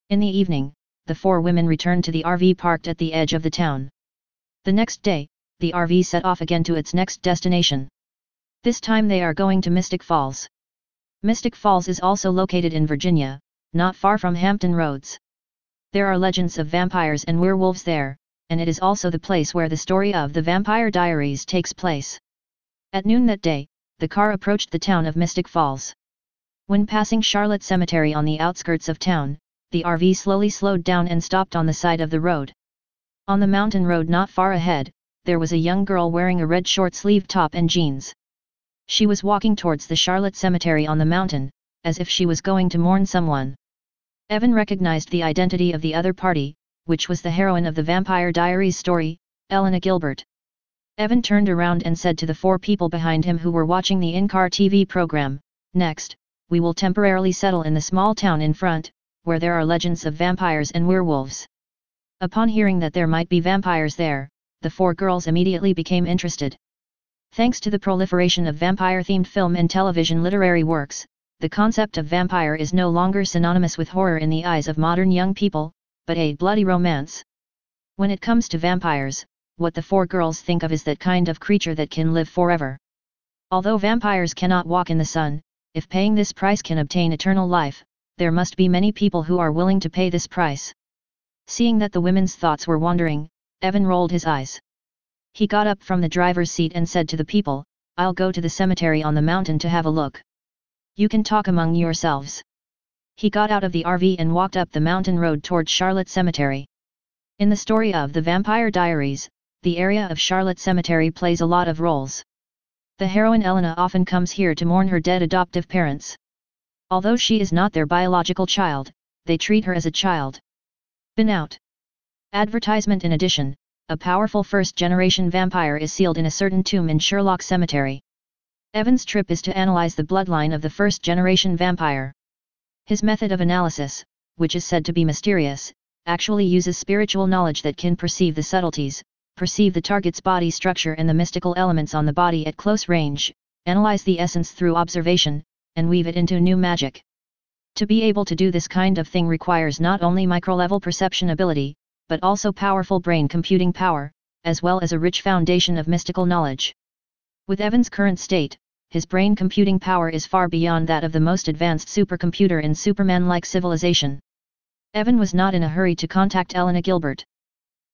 In the evening, the 4 women returned to the RV parked at the edge of the town. The next day, the RV set off again to its next destination. This time they are going to Mystic Falls. Mystic Falls is also located in Virginia, not far from Hampton Roads. There are legends of vampires and werewolves there, and it is also the place where the story of the Vampire Diaries takes place. At noon that day, the car approached the town of Mystic Falls. When passing Charlotte Cemetery on the outskirts of town, the RV slowly slowed down and stopped on the side of the road. On the mountain road not far ahead, there was a young girl wearing a red short-sleeved top and jeans. She was walking towards the Charlotte Cemetery on the mountain, as if she was going to mourn someone. Evan recognized the identity of the other party, which was the heroine of the Vampire Diaries story, Elena Gilbert. Evan turned around and said to the 4 people behind him who were watching the in-car TV program, "Next, we will temporarily settle in the small town in front, where there are legends of vampires and werewolves." Upon hearing that there might be vampires there, the 4 girls immediately became interested. Thanks to the proliferation of vampire-themed film and television literary works, the concept of vampire is no longer synonymous with horror in the eyes of modern young people, but a bloody romance. When it comes to vampires, what the 4 girls think of is that kind of creature that can live forever. Although vampires cannot walk in the sun, if paying this price can obtain eternal life, there must be many people who are willing to pay this price. Seeing that the women's thoughts were wandering, Evan rolled his eyes. He got up from the driver's seat and said to the people, "I'll go to the cemetery on the mountain to have a look. You can talk among yourselves." He got out of the RV and walked up the mountain road towards Charlotte Cemetery. In the story of The Vampire Diaries, the area of Charlotte Cemetery plays a lot of roles. The heroine Elena often comes here to mourn her dead adoptive parents. Although she is not their biological child, they treat her as a child. Been out. Advertisement. In addition, a powerful first-generation vampire is sealed in a certain tomb in Sherlock Cemetery. Evan's trip is to analyze the bloodline of the first-generation vampire. His method of analysis, which is said to be mysterious, actually uses spiritual knowledge that can perceive the subtleties, perceive the target's body structure and the mystical elements on the body at close range, analyze the essence through observation, and weave it into new magic. To be able to do this kind of thing requires not only micro-level perception ability, but also powerful brain computing power, as well as a rich foundation of mystical knowledge. With Evan's current state, his brain computing power is far beyond that of the most advanced supercomputer in Superman-like civilization. Evan was not in a hurry to contact Elena Gilbert.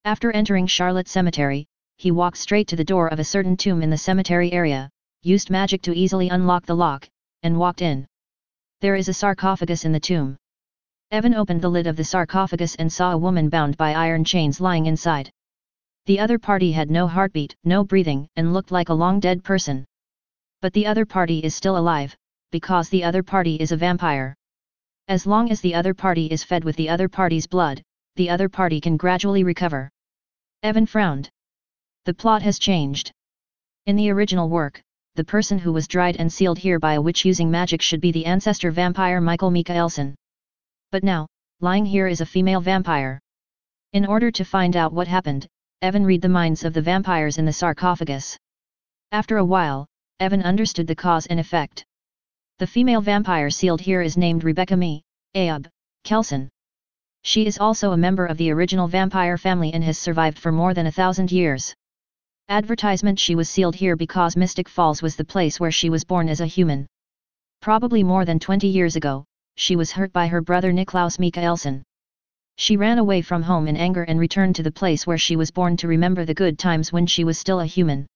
After entering Charlotte Cemetery, he walked straight to the door of a certain tomb in the cemetery area, used magic to easily unlock the lock, and walked in. There is a sarcophagus in the tomb. Evan opened the lid of the sarcophagus and saw a woman bound by iron chains lying inside. The other party had no heartbeat, no breathing, and looked like a long-dead person. But the other party is still alive, because the other party is a vampire. As long as the other party is fed with the other party's blood, the other party can gradually recover. Evan frowned. The plot has changed. In the original work, the person who was dried and sealed here by a witch using magic should be the ancestor vampire Michael Mikaelson. But now, lying here is a female vampire. In order to find out what happened, Evan read the minds of the vampires in the sarcophagus. After a while, Evan understood the cause and effect. The female vampire sealed here is named Rebecca Coulson. She is also a member of the original vampire family and has survived for more than 1,000 years. Advertisement. She was sealed here because Mystic Falls was the place where she was born as a human. Probably more than 20 years ago, she was hurt by her brother Niklaus Mikaelson. She ran away from home in anger and returned to the place where she was born to remember the good times when she was still a human.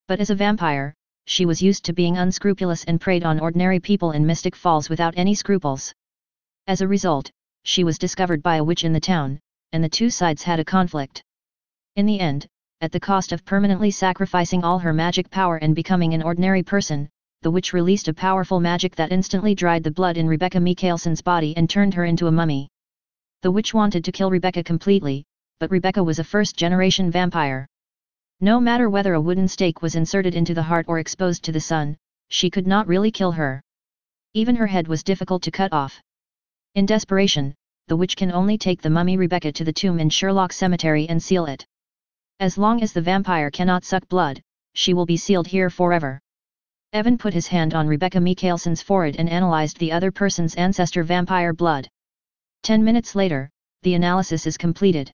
But as a vampire, she was used to being unscrupulous and preyed on ordinary people in Mystic Falls without any scruples. As a result, she was discovered by a witch in the town, and the two sides had a conflict. In the end, at the cost of permanently sacrificing all her magic power and becoming an ordinary person, the witch released a powerful magic that instantly dried the blood in Rebecca Mikaelson's body and turned her into a mummy. The witch wanted to kill Rebecca completely, but Rebecca was a first-generation vampire. No matter whether a wooden stake was inserted into the heart or exposed to the sun, she could not really kill her. Even her head was difficult to cut off. In desperation, the witch can only take the mummy Rebecca to the tomb in Sherlock Cemetery and seal it. As long as the vampire cannot suck blood, she will be sealed here forever. Evan put his hand on Rebecca Mikaelson's forehead and analyzed the other person's ancestor vampire blood. 10 minutes later, the analysis is completed.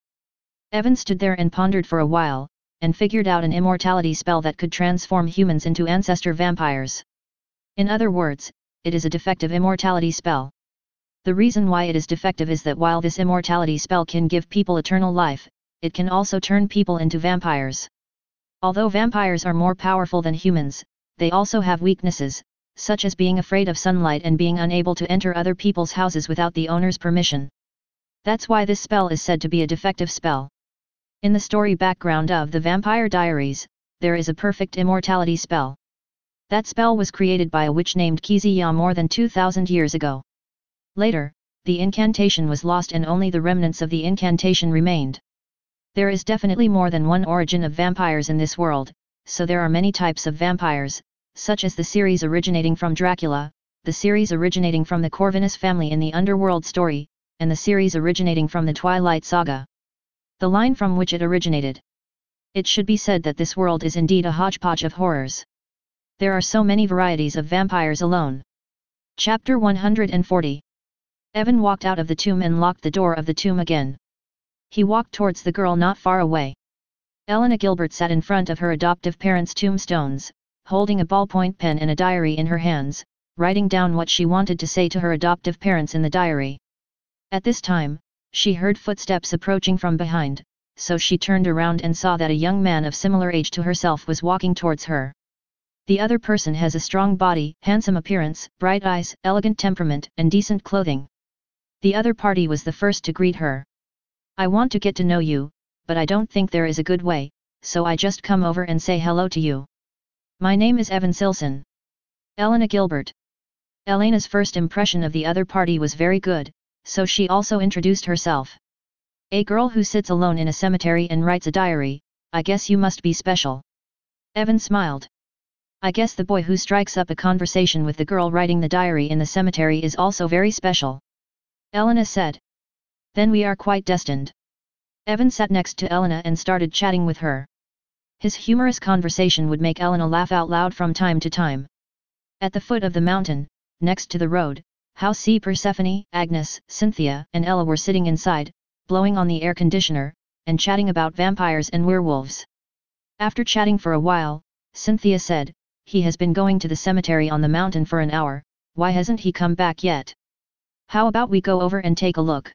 Evan stood there and pondered for a while, and figured out an immortality spell that could transform humans into ancestor vampires. In other words, it is a defective immortality spell. The reason why it is defective is that while this immortality spell can give people eternal life, it can also turn people into vampires. Although vampires are more powerful than humans, they also have weaknesses, such as being afraid of sunlight and being unable to enter other people's houses without the owner's permission. That's why this spell is said to be a defective spell. In the story background of The Vampire Diaries, there is a perfect immortality spell. That spell was created by a witch named Kezia more than 2,000 years ago. Later, the incantation was lost and only the remnants of the incantation remained. There is definitely more than one origin of vampires in this world, so there are many types of vampires, such as the series originating from Dracula, the series originating from the Corvinus family in the Underworld story, and the series originating from the Twilight Saga. The line from which it originated. It should be said that this world is indeed a hodgepodge of horrors. There are so many varieties of vampires alone. Chapter 140. Evan walked out of the tomb and locked the door of the tomb again. He walked towards the girl not far away. Elena Gilbert sat in front of her adoptive parents' tombstones, holding a ballpoint pen and a diary in her hands, writing down what she wanted to say to her adoptive parents in the diary. At this time, she heard footsteps approaching from behind, so she turned around and saw that a young man of similar age to herself was walking towards her. The other person has a strong body, handsome appearance, bright eyes, elegant temperament, and decent clothing. The other party was the first to greet her. I want to get to know you, but I don't think there is a good way, so I just come over and say hello to you. My name is Evan Silson. Elena Gilbert. Elena's first impression of the other party was very good, so she also introduced herself. A girl who sits alone in a cemetery and writes a diary, I guess you must be special. Evan smiled. I guess the boy who strikes up a conversation with the girl writing the diary in the cemetery is also very special. Elena said. Then we are quite destined. Evan sat next to Elena and started chatting with her. His humorous conversation would make Elena laugh out loud from time to time. At the foot of the mountain, next to the road, Persephone, Agnes, Cynthia, and Ella were sitting inside, blowing on the air conditioner, and chatting about vampires and werewolves. After chatting for a while, Cynthia said, he has been going to the cemetery on the mountain for an hour, why hasn't he come back yet? How about we go over and take a look?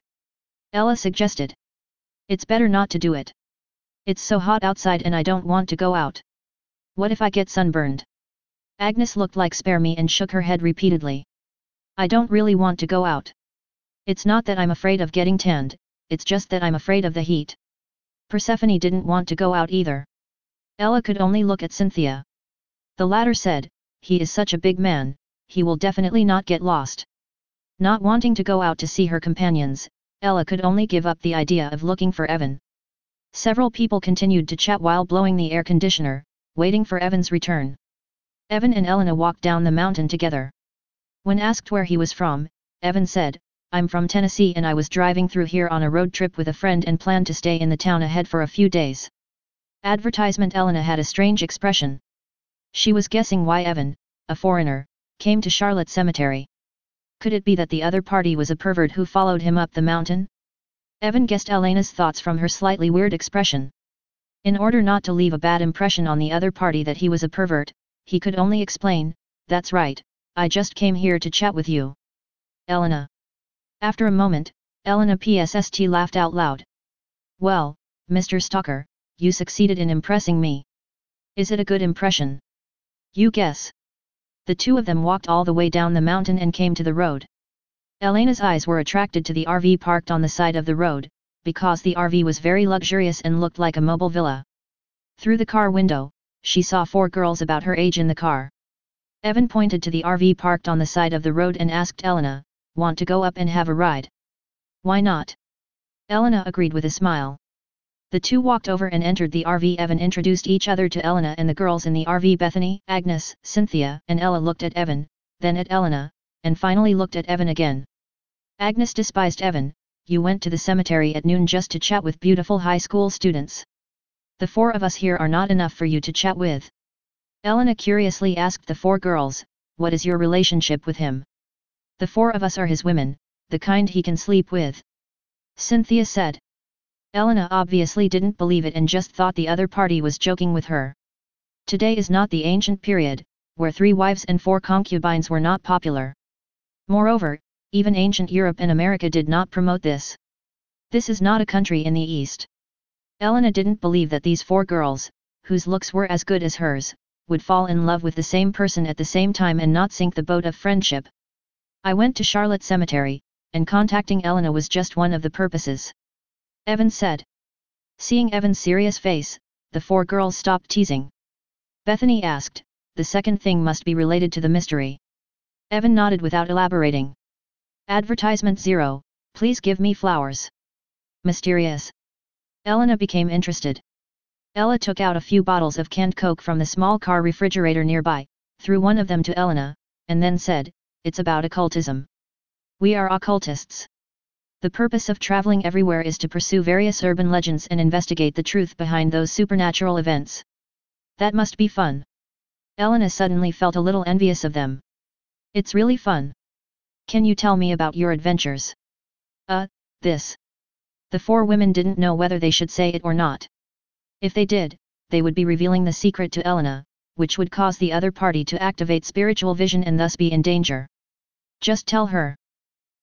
Ella suggested. It's better not to do it. It's so hot outside and I don't want to go out. What if I get sunburned? Agnes looked like spare me and shook her head repeatedly. I don't really want to go out. It's not that I'm afraid of getting tanned, it's just that I'm afraid of the heat. Persephone didn't want to go out either. Ella could only look at Cynthia. The latter said, he is such a big man, he will definitely not get lost. Not wanting to go out to see her companions, Ella could only give up the idea of looking for Evan. Several people continued to chat while blowing the air conditioner, waiting for Evan's return. Evan and Elena walked down the mountain together. When asked where he was from, Evan said, I'm from Tennessee and I was driving through here on a road trip with a friend and planned to stay in the town ahead for a few days. Advertisement. Elena had a strange expression. She was guessing why Evan, a foreigner, came to Charlotte Cemetery. Could it be that the other party was a pervert who followed him up the mountain? Evan guessed Elena's thoughts from her slightly weird expression. In order not to leave a bad impression on the other party that he was a pervert, he could only explain, that's right, I just came here to chat with you. Elena. After a moment, Elena PSST laughed out loud. Well, Mr. Stalker, you succeeded in impressing me. Is it a good impression? You guess. The two of them walked all the way down the mountain and came to the road. Elena's eyes were attracted to the RV parked on the side of the road, because the RV was very luxurious and looked like a mobile villa. Through the car window, she saw 4 girls about her age in the car. Evan pointed to the RV parked on the side of the road and asked Elena, want to go up and have a ride? Why not? Elena agreed with a smile. The two walked over and entered the RV. Evan introduced each other to Elena and the girls in the RV. Bethany, Agnes, Cynthia, and Ella looked at Evan, then at Elena, and finally looked at Evan again. Agnes despised Evan, you went to the cemetery at noon just to chat with beautiful high school students. The 4 of us here are not enough for you to chat with. Elena curiously asked the 4 girls, what is your relationship with him? The 4 of us are his women, the kind he can sleep with. Cynthia said. Elena obviously didn't believe it and just thought the other party was joking with her. Today is not the ancient period, where 3 wives and 4 concubines were not popular. Moreover, even ancient Europe and America did not promote this. This is not a country in the East. Elena didn't believe that these 4 girls, whose looks were as good as hers, would fall in love with the same person at the same time and not sink the boat of friendship. I went to Charlotte Cemetery, and contacting Elena was just one of the purposes. Evan said. Seeing Evan's serious face, the 4 girls stopped teasing. Bethany asked, the second thing must be related to the mystery. Evan nodded without elaborating. Advertisement 0, please give me flowers. Mysterious. Elena became interested. Ella took out a few bottles of canned Coke from the small car refrigerator nearby, threw one of them to Elena, and then said, it's about occultism. We are occultists. The purpose of traveling everywhere is to pursue various urban legends and investigate the truth behind those supernatural events. That must be fun. Elena suddenly felt a little envious of them. It's really fun. Can you tell me about your adventures? This. The 4 women didn't know whether they should say it or not. If they did, they would be revealing the secret to Elena, which would cause the other party to activate spiritual vision and thus be in danger. Just tell her.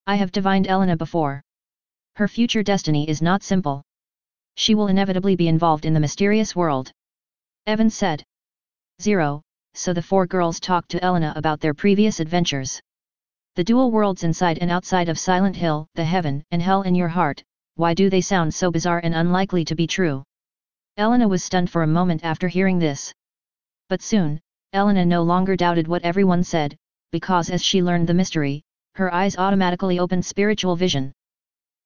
I have divined Elena before. Her future destiny is not simple. She will inevitably be involved in the mysterious world. Evan said. 0, so the 4 girls talked to Elena about their previous adventures. The dual worlds inside and outside of Silent Hill, the heaven and hell in your heart, why do they sound so bizarre and unlikely to be true? Elena was stunned for a moment after hearing this. But soon, Elena no longer doubted what everyone said, because as she learned the mystery, her eyes automatically opened spiritual vision.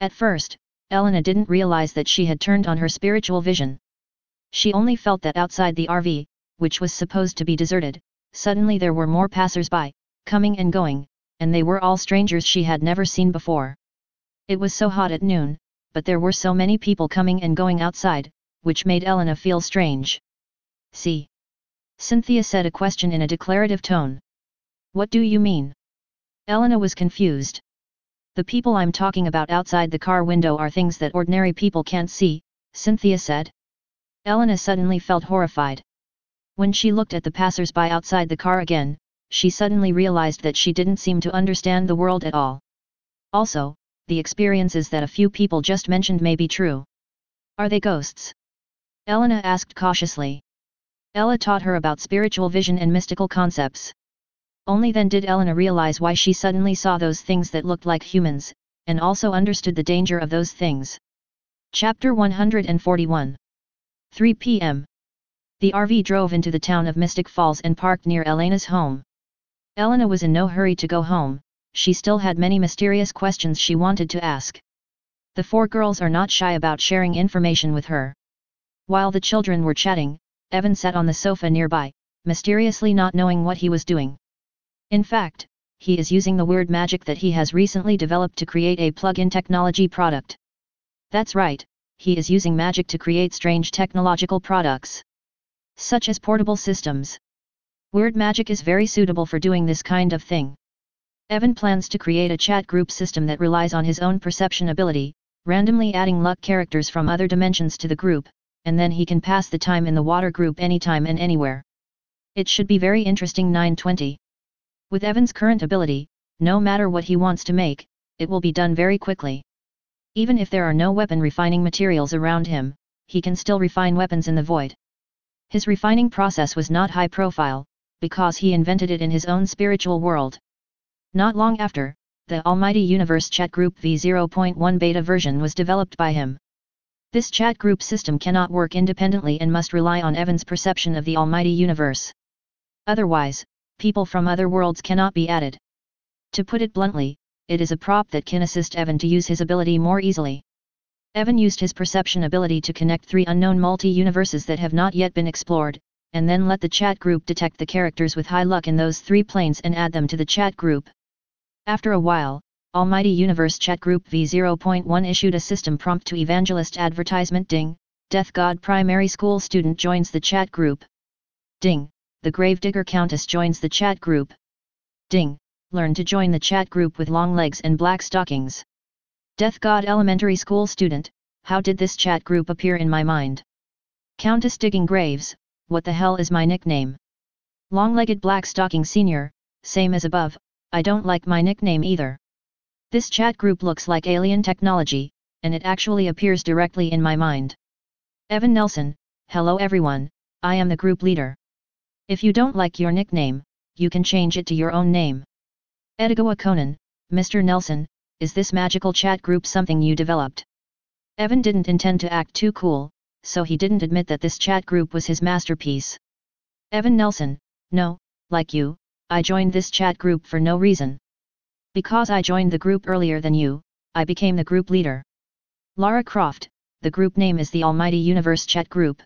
At first, Elena didn't realize that she had turned on her spiritual vision. She only felt that outside the RV, which was supposed to be deserted, suddenly there were more passers-by, coming and going, and they were all strangers she had never seen before. It was so hot at noon, but there were so many people coming and going outside, which made Elena feel strange. See? Cynthia said a question in a declarative tone. What do you mean? Elena was confused. The people I'm talking about outside the car window are things that ordinary people can't see, Cynthia said. Elena suddenly felt horrified. When she looked at the passers-by outside the car again, she suddenly realized that she didn't seem to understand the world at all. Also, the experiences that a few people just mentioned may be true. Are they ghosts? Elena asked cautiously. Ella taught her about spiritual vision and mystical concepts. Only then did Elena realize why she suddenly saw those things that looked like humans, and also understood the danger of those things. Chapter 141. 3 p.m. The RV drove into the town of Mystic Falls and parked near Elena's home. Elena was in no hurry to go home, she still had many mysterious questions she wanted to ask. The four girls are not shy about sharing information with her. While the children were chatting, Evan sat on the sofa nearby, mysteriously not knowing what he was doing. In fact, he is using the weird magic that he has recently developed to create a plug-in technology product. That's right, he is using magic to create strange technological products, such as portable systems. Weird magic is very suitable for doing this kind of thing. Evan plans to create a chat group system that relies on his own perception ability, randomly adding luck characters from other dimensions to the group, and then he can pass the time in the water group anytime and anywhere. It should be very interesting. 9:20. With Evan's current ability, no matter what he wants to make, it will be done very quickly. Even if there are no weapon refining materials around him, he can still refine weapons in the void. His refining process was not high profile, because he invented it in his own spiritual world. Not long after, the Almighty Universe Chat Group v0.1 beta version was developed by him. This chat group system cannot work independently and must rely on Evan's perception of the Almighty Universe. Otherwise, people from other worlds cannot be added. To put it bluntly, it is a prop that can assist Evan to use his ability more easily. Evan used his perception ability to connect 3 unknown multi-universes that have not yet been explored, and then let the chat group detect the characters with high luck in those 3 planes and add them to the chat group. After a while, Almighty Universe Chat Group v0.1 issued a system prompt to evangelist advertisement. Ding, Death God primary school student joins the chat group. Ding, the Gravedigger Countess joins the chat group. Ding, learn to join the chat group with long legs and black stockings. Death God elementary school student, how did this chat group appear in my mind? Countess digging graves, what the hell is my nickname? Long-legged black stocking senior, same as above, I don't like my nickname either. This chat group looks like alien technology, and it actually appears directly in my mind. Evan Nelson, hello everyone, I am the group leader. If you don't like your nickname, you can change it to your own name. Edigawa Conan, Mr. Nelson, is this magical chat group something you developed? Evan didn't intend to act too cool, so he didn't admit that this chat group was his masterpiece. Evan Nelson, no, like you, I joined this chat group for no reason. Because I joined the group earlier than you, I became the group leader. Lara Croft, the group name is the Almighty Universe Chat Group.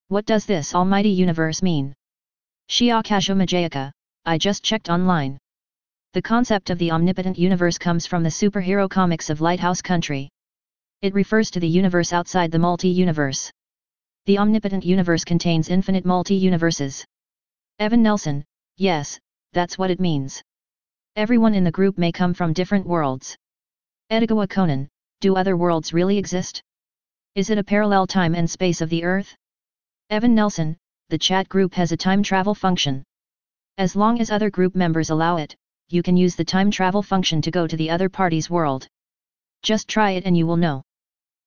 What does this Almighty Universe mean? Shiakashomajayaka, I just checked online. The concept of the omnipotent universe comes from the superhero comics of Lighthouse Country. It refers to the universe outside the multi-universe. The omnipotent universe contains infinite multi-universes. Evan Nelson, yes, that's what it means. Everyone in the group may come from different worlds. Edigawa Conan, do other worlds really exist? Is it a parallel time and space of the Earth? Evan Nelson, the chat group has a time travel function. As long as other group members allow it, you can use the time travel function to go to the other party's world. Just try it and you will know.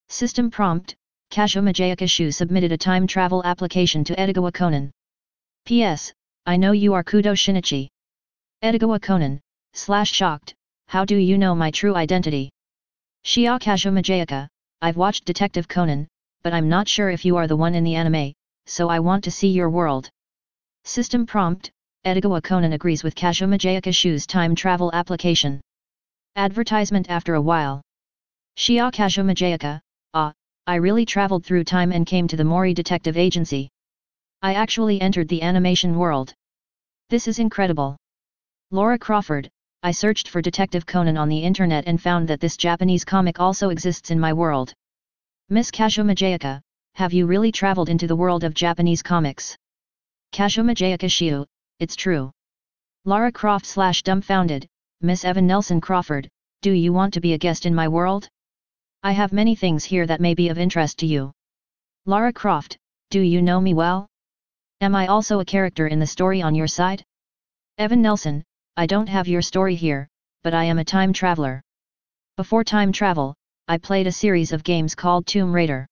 System prompt, Kashomajayaka Shu submitted a time travel application to Edigawa Conan. P.S. I know you are Kudo Shinichi. Edigawa Conan, shocked, how do you know my true identity? Shia Kazumajayaka, I've watched Detective Conan, but I'm not sure if you are the one in the anime, so I want to see your world. System prompt, Edogawa Conan agrees with Kazumajayaka Shu's time travel application. Advertisement after a while. Shia Kazumajayaka, I really traveled through time and came to the Mori Detective Agency. I actually entered the animation world. This is incredible. Laura Crawford, I searched for Detective Conan on the internet and found that this Japanese comic also exists in my world. Miss Kazumajayaka, have you really traveled into the world of Japanese comics? Kazumajayaka Shiu, it's true. Lara Croft / dumbfounded, Miss Evan Nelson Crawford, do you want to be a guest in my world? I have many things here that may be of interest to you. Lara Croft, do you know me well? Am I also a character in the story on your side? Evan Nelson, I don't have your story here, but I am a time traveler. Before time travel, I played a series of games called Tomb Raider.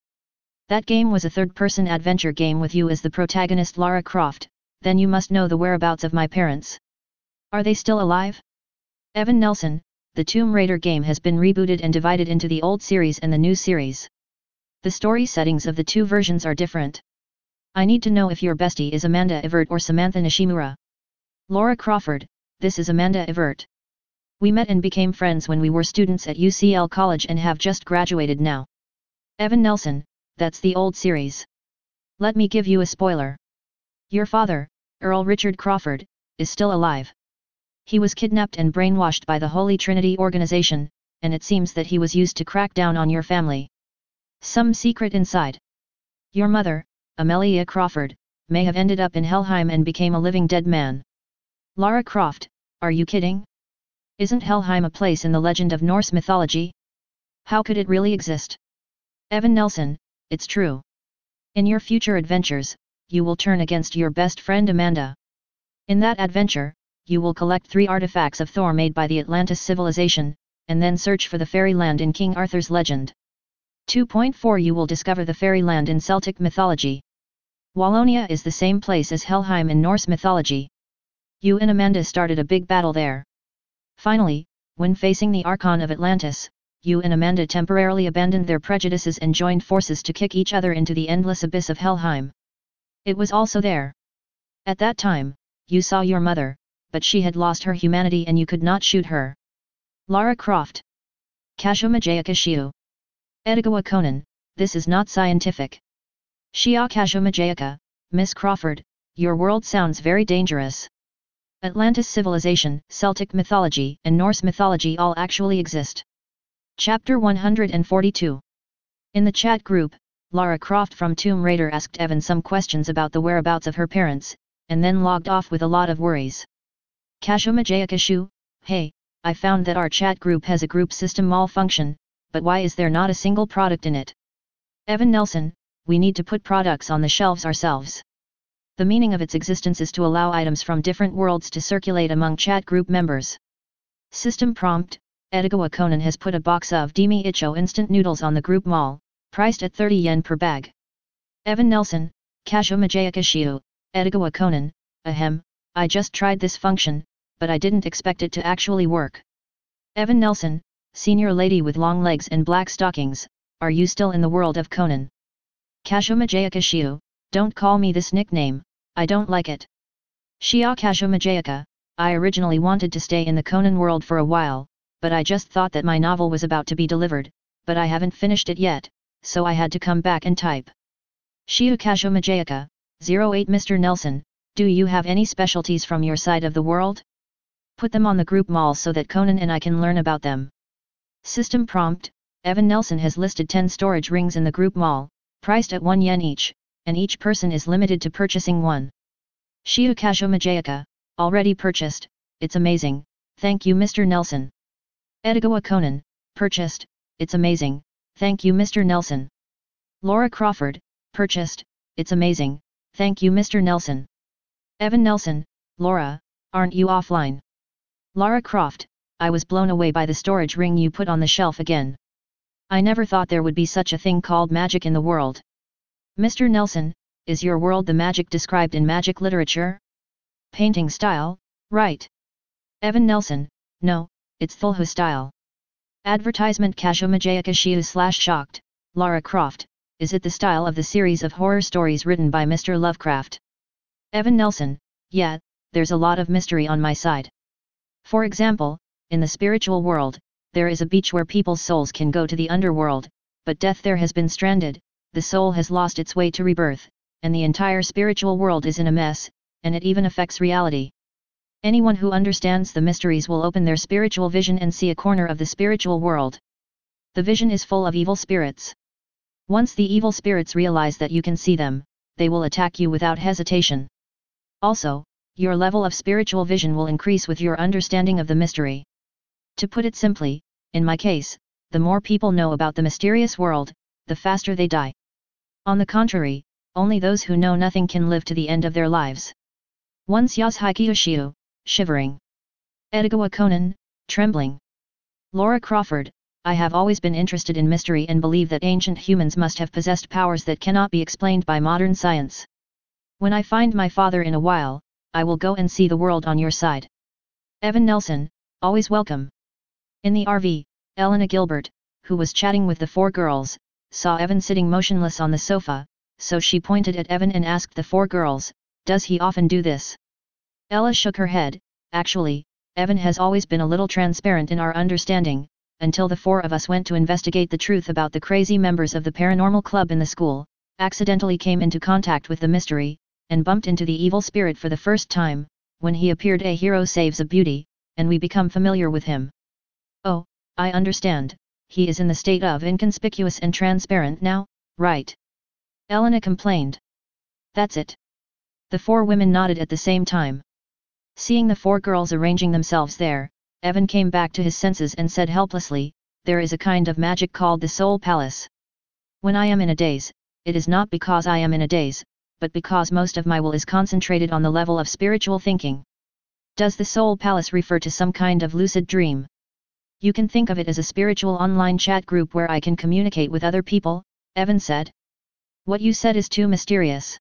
That game was a third-person adventure game with you as the protagonist Lara Croft, then you must know the whereabouts of my parents. Are they still alive? Evan Nelson, the Tomb Raider game has been rebooted and divided into the old series and the new series. The story settings of the two versions are different. I need to know if your bestie is Amanda Evert or Samantha Nishimura. Laura Crawford, this is Amanda Evert. We met and became friends when we were students at UCL College and have just graduated now. Evan Nelson, that's the old series. Let me give you a spoiler. Your father, Earl Richard Crawford, is still alive. He was kidnapped and brainwashed by the Holy Trinity organization, and it seems that he was used to crack down on your family. Some secret inside. Your mother, Amelia Crawford, may have ended up in Helheim and became a living dead man. Lara Croft, are you kidding? Isn't Helheim a place in the legend of Norse mythology? How could it really exist? Evan Nelson, it's true. In your future adventures, you will turn against your best friend Amanda. In that adventure, you will collect 3 artifacts of Thor made by the Atlantis civilization, and then search for the fairyland in King Arthur's legend. 2.4 You will discover the fairyland in Celtic mythology. Wallonia is the same place as Helheim in Norse mythology. You and Amanda started a big battle there. Finally, when facing the Archon of Atlantis, you and Amanda temporarily abandoned their prejudices and joined forces to kick each other into the endless abyss of Helheim. It was also there. At that time, you saw your mother, but she had lost her humanity and you could not shoot her. Lara Croft. Kazumajayaka Shiu. Edogawa Conan, this is not scientific. Shia Kazumajayaka, Miss Crawford, your world sounds very dangerous. Atlantis civilization, Celtic mythology and Norse mythology all actually exist. Chapter 142. In the chat group, Lara Croft from Tomb Raider asked Evan some questions about the whereabouts of her parents, and then logged off with a lot of worries. Kazumajayaka Shu, hey, I found that our chat group has a group system malfunction, but why is there not a single product in it? Evan Nelson, we need to put products on the shelves ourselves. The meaning of its existence is to allow items from different worlds to circulate among chat group members. System prompt, Edogawa Conan has put a box of Demi Icho instant noodles on the group mall, priced at 30 yen per bag. Evan Nelson, Kazumajayaka Shiu, Edogawa Conan, ahem, I just tried this function, but I didn't expect it to actually work. Evan Nelson, senior lady with long legs and black stockings, are you still in the world of Conan? Kazumajayaka Shiu, don't call me this nickname, I don't like it. Shia Kazumajayaka, I originally wanted to stay in the Conan world for a while, but I just thought that my novel was about to be delivered, but I haven't finished it yet, so I had to come back and type. Shiu Kazumajayaka, 08 Mr. Nelson, do you have any specialties from your side of the world? Put them on the group mall so that Conan and I can learn about them. System prompt, Evan Nelson has listed 10 storage rings in the group mall, priced at 1 yen each, and each person is limited to purchasing one. Shiu Kazumajayaka, already purchased, it's amazing, thank you Mr. Nelson. Edogawa Conan, purchased, it's amazing, thank you Mr. Nelson. Laura Crawford, purchased, it's amazing, thank you Mr. Nelson. Evan Nelson, Laura, aren't you offline? Lara Croft, I was blown away by the storage ring you put on the shelf again. I never thought there would be such a thing called magic in the world. Mr. Nelson, is your world the magic described in magic literature? Painting style, right? Evan Nelson, no, it's Thulhu style. Advertisement Kashomajayakashiu/shocked, Lara Croft, is it the style of the series of horror stories written by Mr. Lovecraft? Evan Nelson, yeah, there's a lot of mystery on my side. For example, in the spiritual world, there is a beach where people's souls can go to the underworld, but death there has been stranded, the soul has lost its way to rebirth, and the entire spiritual world is in a mess, and it even affects reality. Anyone who understands the mysteries will open their spiritual vision and see a corner of the spiritual world. The vision is full of evil spirits. Once the evil spirits realize that you can see them, they will attack you without hesitation. Also, your level of spiritual vision will increase with your understanding of the mystery. To put it simply, in my case, the more people know about the mysterious world, the faster they die. On the contrary, only those who know nothing can live to the end of their lives. Once Yasuhiki shivering. Edigawa Conan, trembling. Laura Crawford, I have always been interested in mystery and believe that ancient humans must have possessed powers that cannot be explained by modern science. When I find my father in a while, I will go and see the world on your side. Evan Nelson, always welcome. In the RV, Elena Gilbert, who was chatting with the four girls, saw Evan sitting motionless on the sofa, so she pointed at Evan and asked the four girls, "Does he often do this?" Ella shook her head. Actually, Evan has always been a little transparent in our understanding, until the four of us went to investigate the truth about the crazy members of the paranormal club in the school, accidentally came into contact with the mystery, and bumped into the evil spirit for the first time. When he appeared, a hero saves a beauty, and we become familiar with him. Oh, I understand, he is in the state of inconspicuous and transparent now, right? Elena complained. That's it. The four women nodded at the same time. Seeing the four girls arranging themselves there, Evan came back to his senses and said helplessly, "There is a kind of magic called the Soul Palace. When I am in a daze, it is not because I am in a daze, but because most of my will is concentrated on the level of spiritual thinking." Does the Soul Palace refer to some kind of lucid dream? You can think of it as a spiritual online chat group where I can communicate with other people, Evan said. What you said is too mysterious.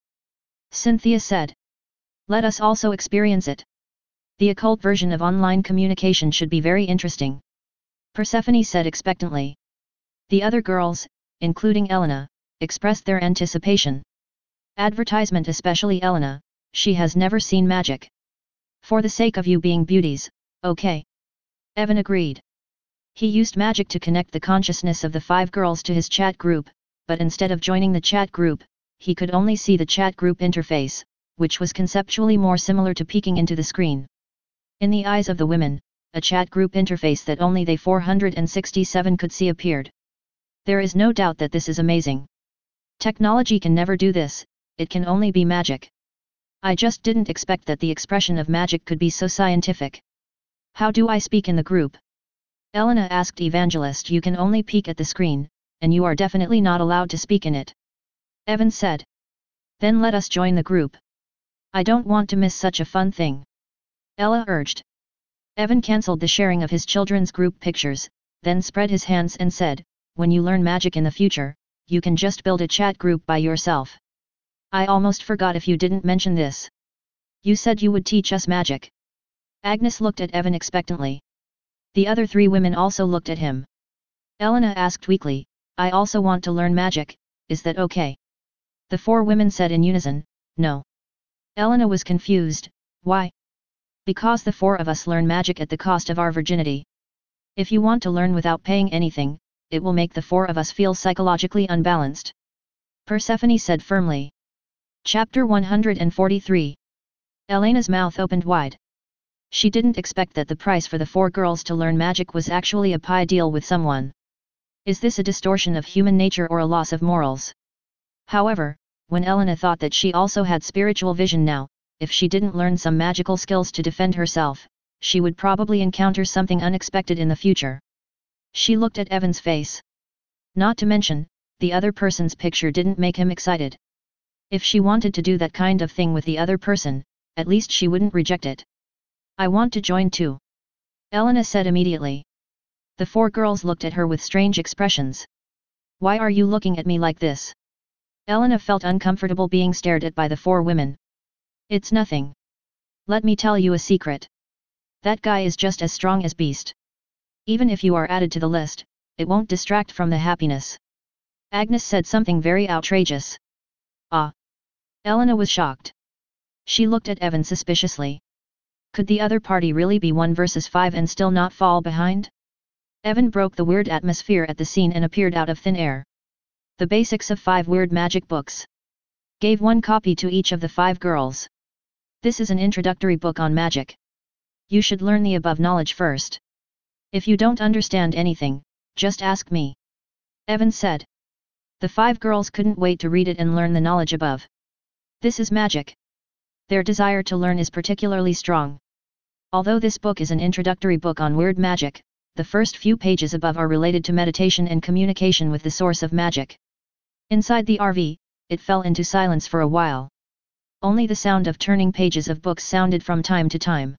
Cynthia said. Let us also experience it. The occult version of online communication should be very interesting. Persephone said expectantly. The other girls, including Elena, expressed their anticipation. Advertisement, especially Elena, she has never seen magic. For the sake of you being beauties, okay. Evan agreed. He used magic to connect the consciousness of the five girls to his chat group, but instead of joining the chat group, he could only see the chat group interface, which was conceptually more similar to peeking into the screen. In the eyes of the women, a chat group interface that only they 467 could see appeared. There is no doubt that this is amazing. Technology can never do this, it can only be magic. I just didn't expect that the expression of magic could be so scientific. How do I speak in the group? Elena asked Evangelist. You can only peek at the screen, and you are definitely not allowed to speak in it. Evan said. Then let us join the group. I don't want to miss such a fun thing. Ella urged. Evan cancelled the sharing of his children's group pictures, then spread his hands and said, when you learn magic in the future, you can just build a chat group by yourself. I almost forgot if you didn't mention this. You said you would teach us magic. Agnes looked at Evan expectantly. The other three women also looked at him. Elena asked weakly, I also want to learn magic, is that okay? The four women said in unison, no. Elena was confused, why? Because the four of us learn magic at the cost of our virginity. If you want to learn without paying anything, it will make the four of us feel psychologically unbalanced. Persephone said firmly. Chapter 143. Elena's mouth opened wide. She didn't expect that the price for the four girls to learn magic was actually a pie deal with someone. Is this a distortion of human nature or a loss of morals? However, when Elena thought that she also had spiritual vision now, if she didn't learn some magical skills to defend herself, she would probably encounter something unexpected in the future. She looked at Evan's face. Not to mention, the other person's picture didn't make him excited. If she wanted to do that kind of thing with the other person, at least she wouldn't reject it. I want to join too. Elena said immediately. The four girls looked at her with strange expressions. Why are you looking at me like this? Elena felt uncomfortable being stared at by the four women. It's nothing. Let me tell you a secret. That guy is just as strong as beast. Even if you are added to the list, it won't distract from the happiness. Agnes said something very outrageous. Ah! Elena was shocked. She looked at Evan suspiciously. Could the other party really be 1 versus 5 and still not fall behind? Evan broke the weird atmosphere at the scene and appeared out of thin air. The basics of 5 weird magic books. Gave 1 copy to each of the 5 girls. This is an introductory book on magic. You should learn the above knowledge first. If you don't understand anything, just ask me. Evan said. The 5 girls couldn't wait to read it and learn the knowledge above. This is magic. Their desire to learn is particularly strong. Although this book is an introductory book on weird magic, the first few pages above are related to meditation and communication with the source of magic. Inside the RV, it fell into silence for a while. Only the sound of turning pages of books sounded from time to time.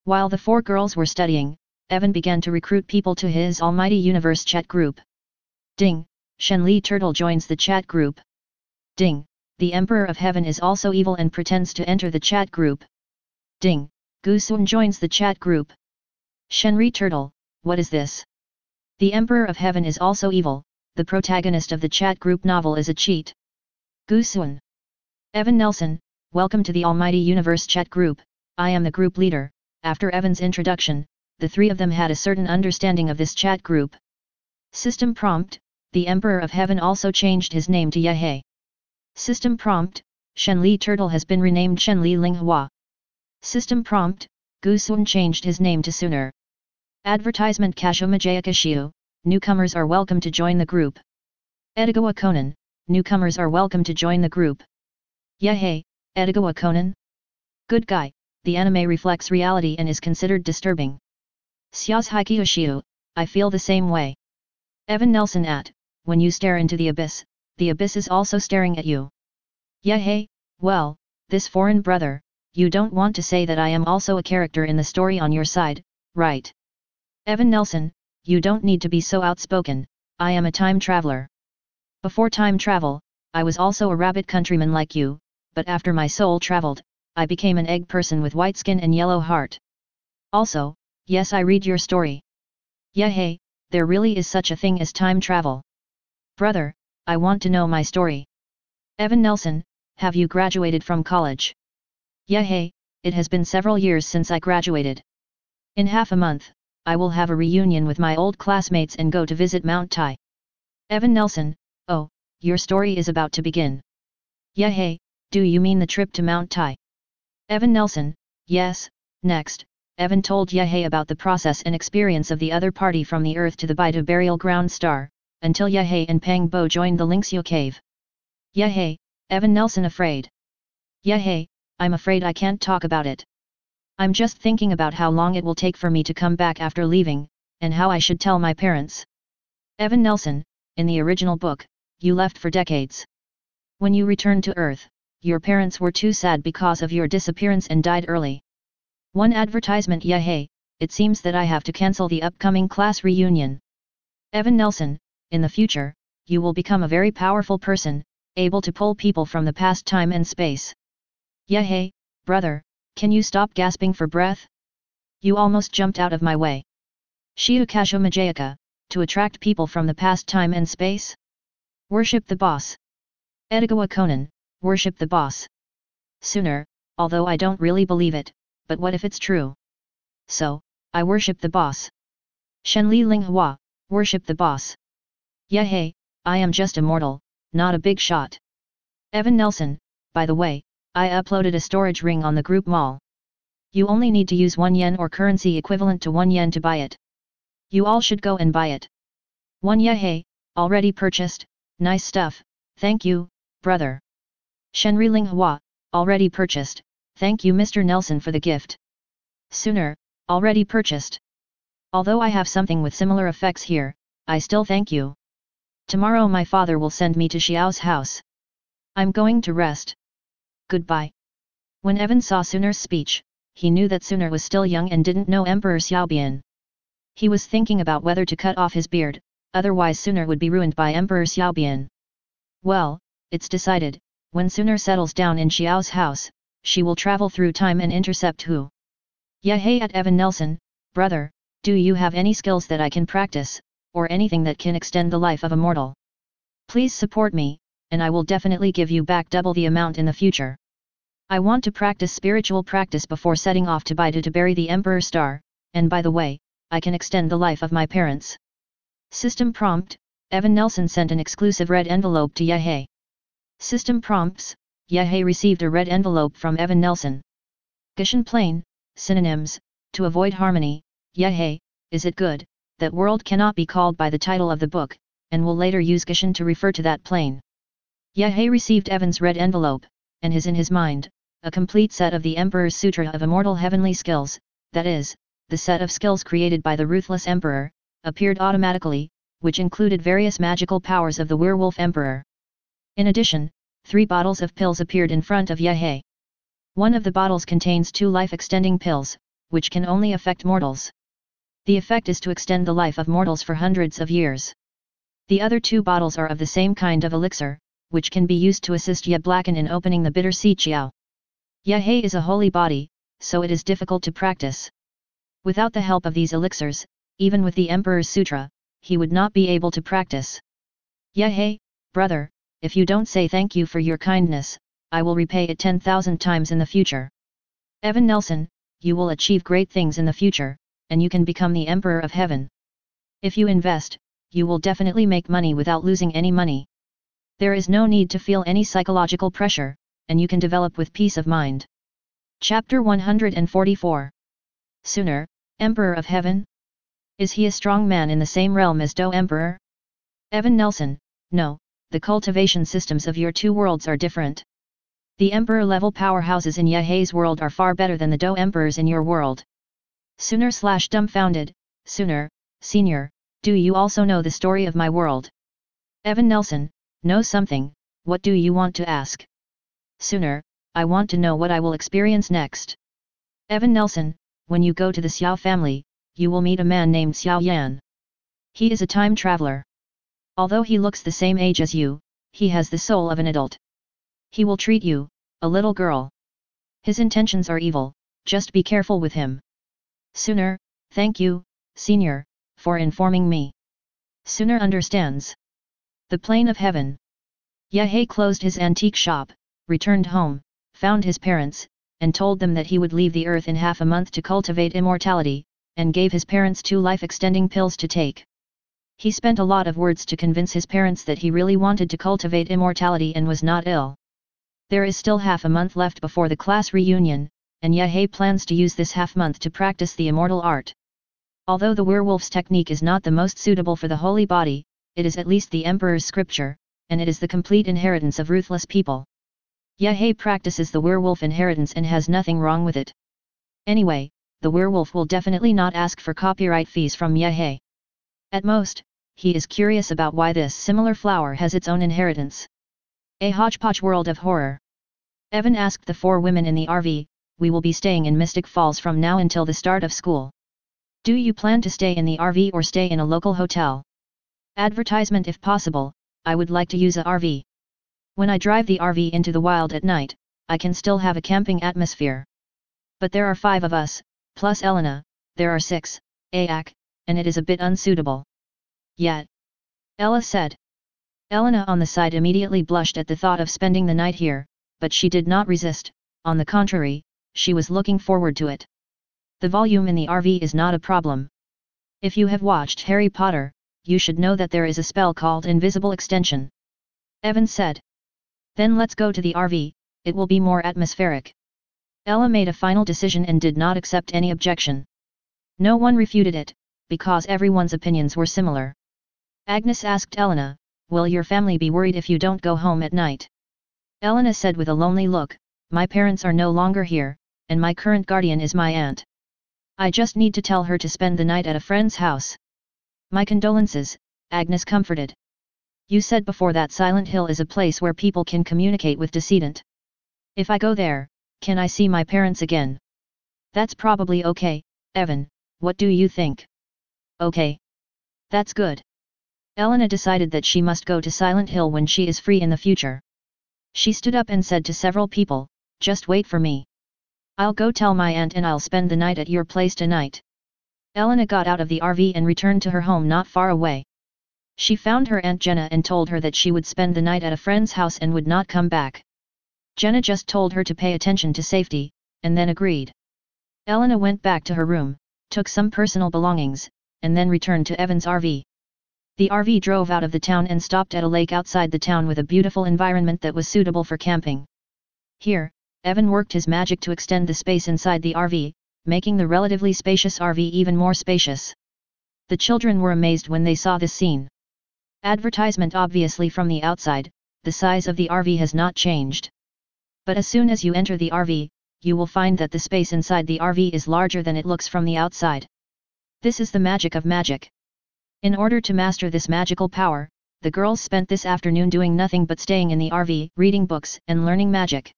While the 4 girls were studying, Evan began to recruit people to his Almighty Universe chat group. Ding! Shen-Li Turtle joins the chat group. Ding! The Emperor of Heaven is also evil and pretends to enter the chat group. Ding! Coulson joins the chat group. Shen-Li Turtle, what is this? The Emperor of Heaven is also evil, the protagonist of the chat group novel is a cheat. Coulson. Evan Nelson, welcome to the Almighty Universe chat group, I am the group leader. After Evan's introduction, the 3 of them had a certain understanding of this chat group. System prompt, the Emperor of Heaven also changed his name to Yehei. System prompt, Shen-Li Turtle has been renamed Shen-Li Linghua. System prompt, Coulson changed his name to Sooner. Advertisement Kashomajayaka Shiu, newcomers are welcome to join the group. Edigawa Conan, newcomers are welcome to join the group. Yehei, Edigawa Conan? Good guy, the anime reflects reality and is considered disturbing. S.H.I.E.L.D Shiu, I feel the same way. Evan Nelson when you stare into the abyss is also staring at you. Yehei, well, this foreign brother, you don't want to say that I am also a character in the story on your side, right? Evan Nelson, you don't need to be so outspoken, I am a time traveler. Before time travel, I was also a rabbit countryman like you, but after my soul traveled, I became an egg person with white skin and yellow heart. Also, yes, I read your story. Yehei, there really is such a thing as time travel. Brother, I want to know my story. Evan Nelson, have you graduated from college? Yehei, it has been several years since I graduated. In half a month, I will have a reunion with my old classmates and go to visit Mount Tai. Evan Nelson, oh, your story is about to begin. Yehei, do you mean the trip to Mount Tai? Evan Nelson, yes. Next, Evan told Yehei about the process and experience of the other party from the Earth to the Baidu burial ground star, until Yehei and Pang Bo joined the Lingxiu cave. Yehei, Evan Nelson afraid. Yehei, I'm afraid I can't talk about it. I'm just thinking about how long it will take for me to come back after leaving, and how I should tell my parents. Evan Nelson, in the original book, you left for decades. When you returned to Earth, your parents were too sad because of your disappearance and died early. One advertisement. Yehei, it seems that I have to cancel the upcoming class reunion. Evan Nelson, in the future, you will become a very powerful person, able to pull people from the past time and space. Yehei, brother, can you stop gasping for breath? You almost jumped out of my way. Shiu Kashomajayaka, to attract people from the past time and space? Worship the boss. Edigawa Conan, worship the boss. Sooner, although I don't really believe it, but what if it's true? So, I worship the boss. Shen-Li Linghua, worship the boss. Yehei, I am just a mortal, not a big shot. Evan Nelson, by the way, I uploaded a storage ring on the group mall. You only need to use 1 yen or currency equivalent to 1 yen to buy it. You all should go and buy it. 1 Yehei, already purchased, nice stuff, thank you, brother. Shen-Li Linghua, already purchased, thank you Mr. Nelson for the gift. Sooner, already purchased. Although I have something with similar effects here, I still thank you. Tomorrow my father will send me to Xiao's house. I'm going to rest. Goodbye. When Evan saw Sooner's speech, he knew that Sooner was still young and didn't know Emperor Xiaobian. He was thinking about whether to cut off his beard, otherwise Sooner would be ruined by Emperor Xiaobian. Well, it's decided, when Sooner settles down in Xiao's house, she will travel through time and intercept Hu. Yahey at Evan Nelson, brother, do you have any skills that I can practice, or anything that can extend the life of a mortal? Please support me, and I will definitely give you back double the amount in the future. I want to practice spiritual practice before setting off to Baidu to bury the Emperor Star, and by the way, I can extend the life of my parents. System prompt, Evan Nelson sent an exclusive red envelope to Yahey. System prompts, Yahey received a red envelope from Evan Nelson. Gishan plain, synonyms, to avoid harmony, Yahey, is it good, that world cannot be called by the title of the book, and will later use Gishan to refer to that plane. Yahey received Evan's red envelope, and is in his mind, a complete set of the Emperor's Sutra of Immortal Heavenly Skills, that is, the set of skills created by the ruthless Emperor, appeared automatically, which included various magical powers of the Werewolf Emperor. In addition, 3 bottles of pills appeared in front of Yahey. One of the bottles contains 2 life-extending pills, which can only affect mortals. The effect is to extend the life of mortals for hundreds of years. The other 2 bottles are of the same kind of elixir, which can be used to assist Yablakan in opening the bitter Xiqiao. Yahey is a holy body, so it is difficult to practice. Without the help of these elixirs, even with the Emperor's Sutra, he would not be able to practice. Yahey, brother, if you don't say thank you for your kindness, I will repay it 10,000 times in the future. Evan Nelson, you will achieve great things in the future, and you can become the Emperor of Heaven. If you invest, you will definitely make money without losing any money. There is no need to feel any psychological pressure, and you can develop with peace of mind. Chapter 144. Sooner, Emperor of Heaven? Is he a strong man in the same realm as Do Emperor? Evan Nelson, no, the cultivation systems of your 2 worlds are different. The Emperor-level powerhouses in Yahey's world are far better than the Do Emperors in your world. Sooner/dumbfounded, Sooner, Senior, do you also know the story of my world? Evan Nelson, know something, what do you want to ask? Sooner, I want to know what I will experience next. Evan Nelson, when you go to the Xiao family, you will meet a man named Xiao Yan. He is a time traveler. Although he looks the same age as you, he has the soul of an adult. He will treat you, a little girl. His intentions are evil, just be careful with him. Sooner, thank you, Senior, for informing me. Sooner understands. The Plane of Heaven. Yahey closed his antique shop, returned home, found his parents, and told them that he would leave the earth in half a month to cultivate immortality, and gave his parents 2 life-extending pills to take. He spent a lot of words to convince his parents that he really wanted to cultivate immortality and was not ill. There is still half a month left before the class reunion, and Yahey plans to use this half month to practice the immortal art. Although the werewolf's technique is not the most suitable for the holy body, it is at least the Emperor's scripture, and it is the complete inheritance of ruthless people. Yahey practices the werewolf inheritance and has nothing wrong with it. Anyway, the werewolf will definitely not ask for copyright fees from Yahey. At most, he is curious about why this similar flower has its own inheritance. A hodgepodge world of horror. Evan asked the 4 women in the RV, we will be staying in Mystic Falls from now until the start of school. Do you plan to stay in the RV or stay in a local hotel? Advertisement if possible, I would like to use a RV. When I drive the RV into the wild at night, I can still have a camping atmosphere. But there are 5 of us, plus Elena, there are 6, Aak, and it is a bit unsuitable. Yet. Ella said. Elena on the side immediately blushed at the thought of spending the night here, but she did not resist, on the contrary, she was looking forward to it. The volume in the RV is not a problem. If you have watched Harry Potter, you should know that there is a spell called Invisible Extension. Evan said. Then let's go to the RV, it will be more atmospheric. Ella made a final decision and did not accept any objection. No one refuted it, because everyone's opinions were similar. Agnes asked Elena, will your family be worried if you don't go home at night? Elena said with a lonely look, my parents are no longer here, and my current guardian is my aunt. I just need to tell her to spend the night at a friend's house. My condolences, Agnes comforted. You said before that Silent Hill is a place where people can communicate with decedent. If I go there, can I see my parents again? That's probably okay, Evan, what do you think? Okay. That's good. Elena decided that she must go to Silent Hill when she is free in the future. She stood up and said to several people, just wait for me. I'll go tell my aunt and I'll spend the night at your place tonight. Elena got out of the RV and returned to her home not far away. She found her Aunt Jenna and told her that she would spend the night at a friend's house and would not come back. Jenna just told her to pay attention to safety, and then agreed. Elena went back to her room, took some personal belongings, and then returned to Evan's RV. The RV drove out of the town and stopped at a lake outside the town with a beautiful environment that was suitable for camping. Here, Evan worked his magic to extend the space inside the RV, making the relatively spacious RV even more spacious. The children were amazed when they saw this scene. Advertisement obviously from the outside, the size of the RV has not changed. But as soon as you enter the RV, you will find that the space inside the RV is larger than it looks from the outside. This is the magic of magic. In order to master this magical power, the girls spent this afternoon doing nothing but staying in the RV, reading books, and learning magic.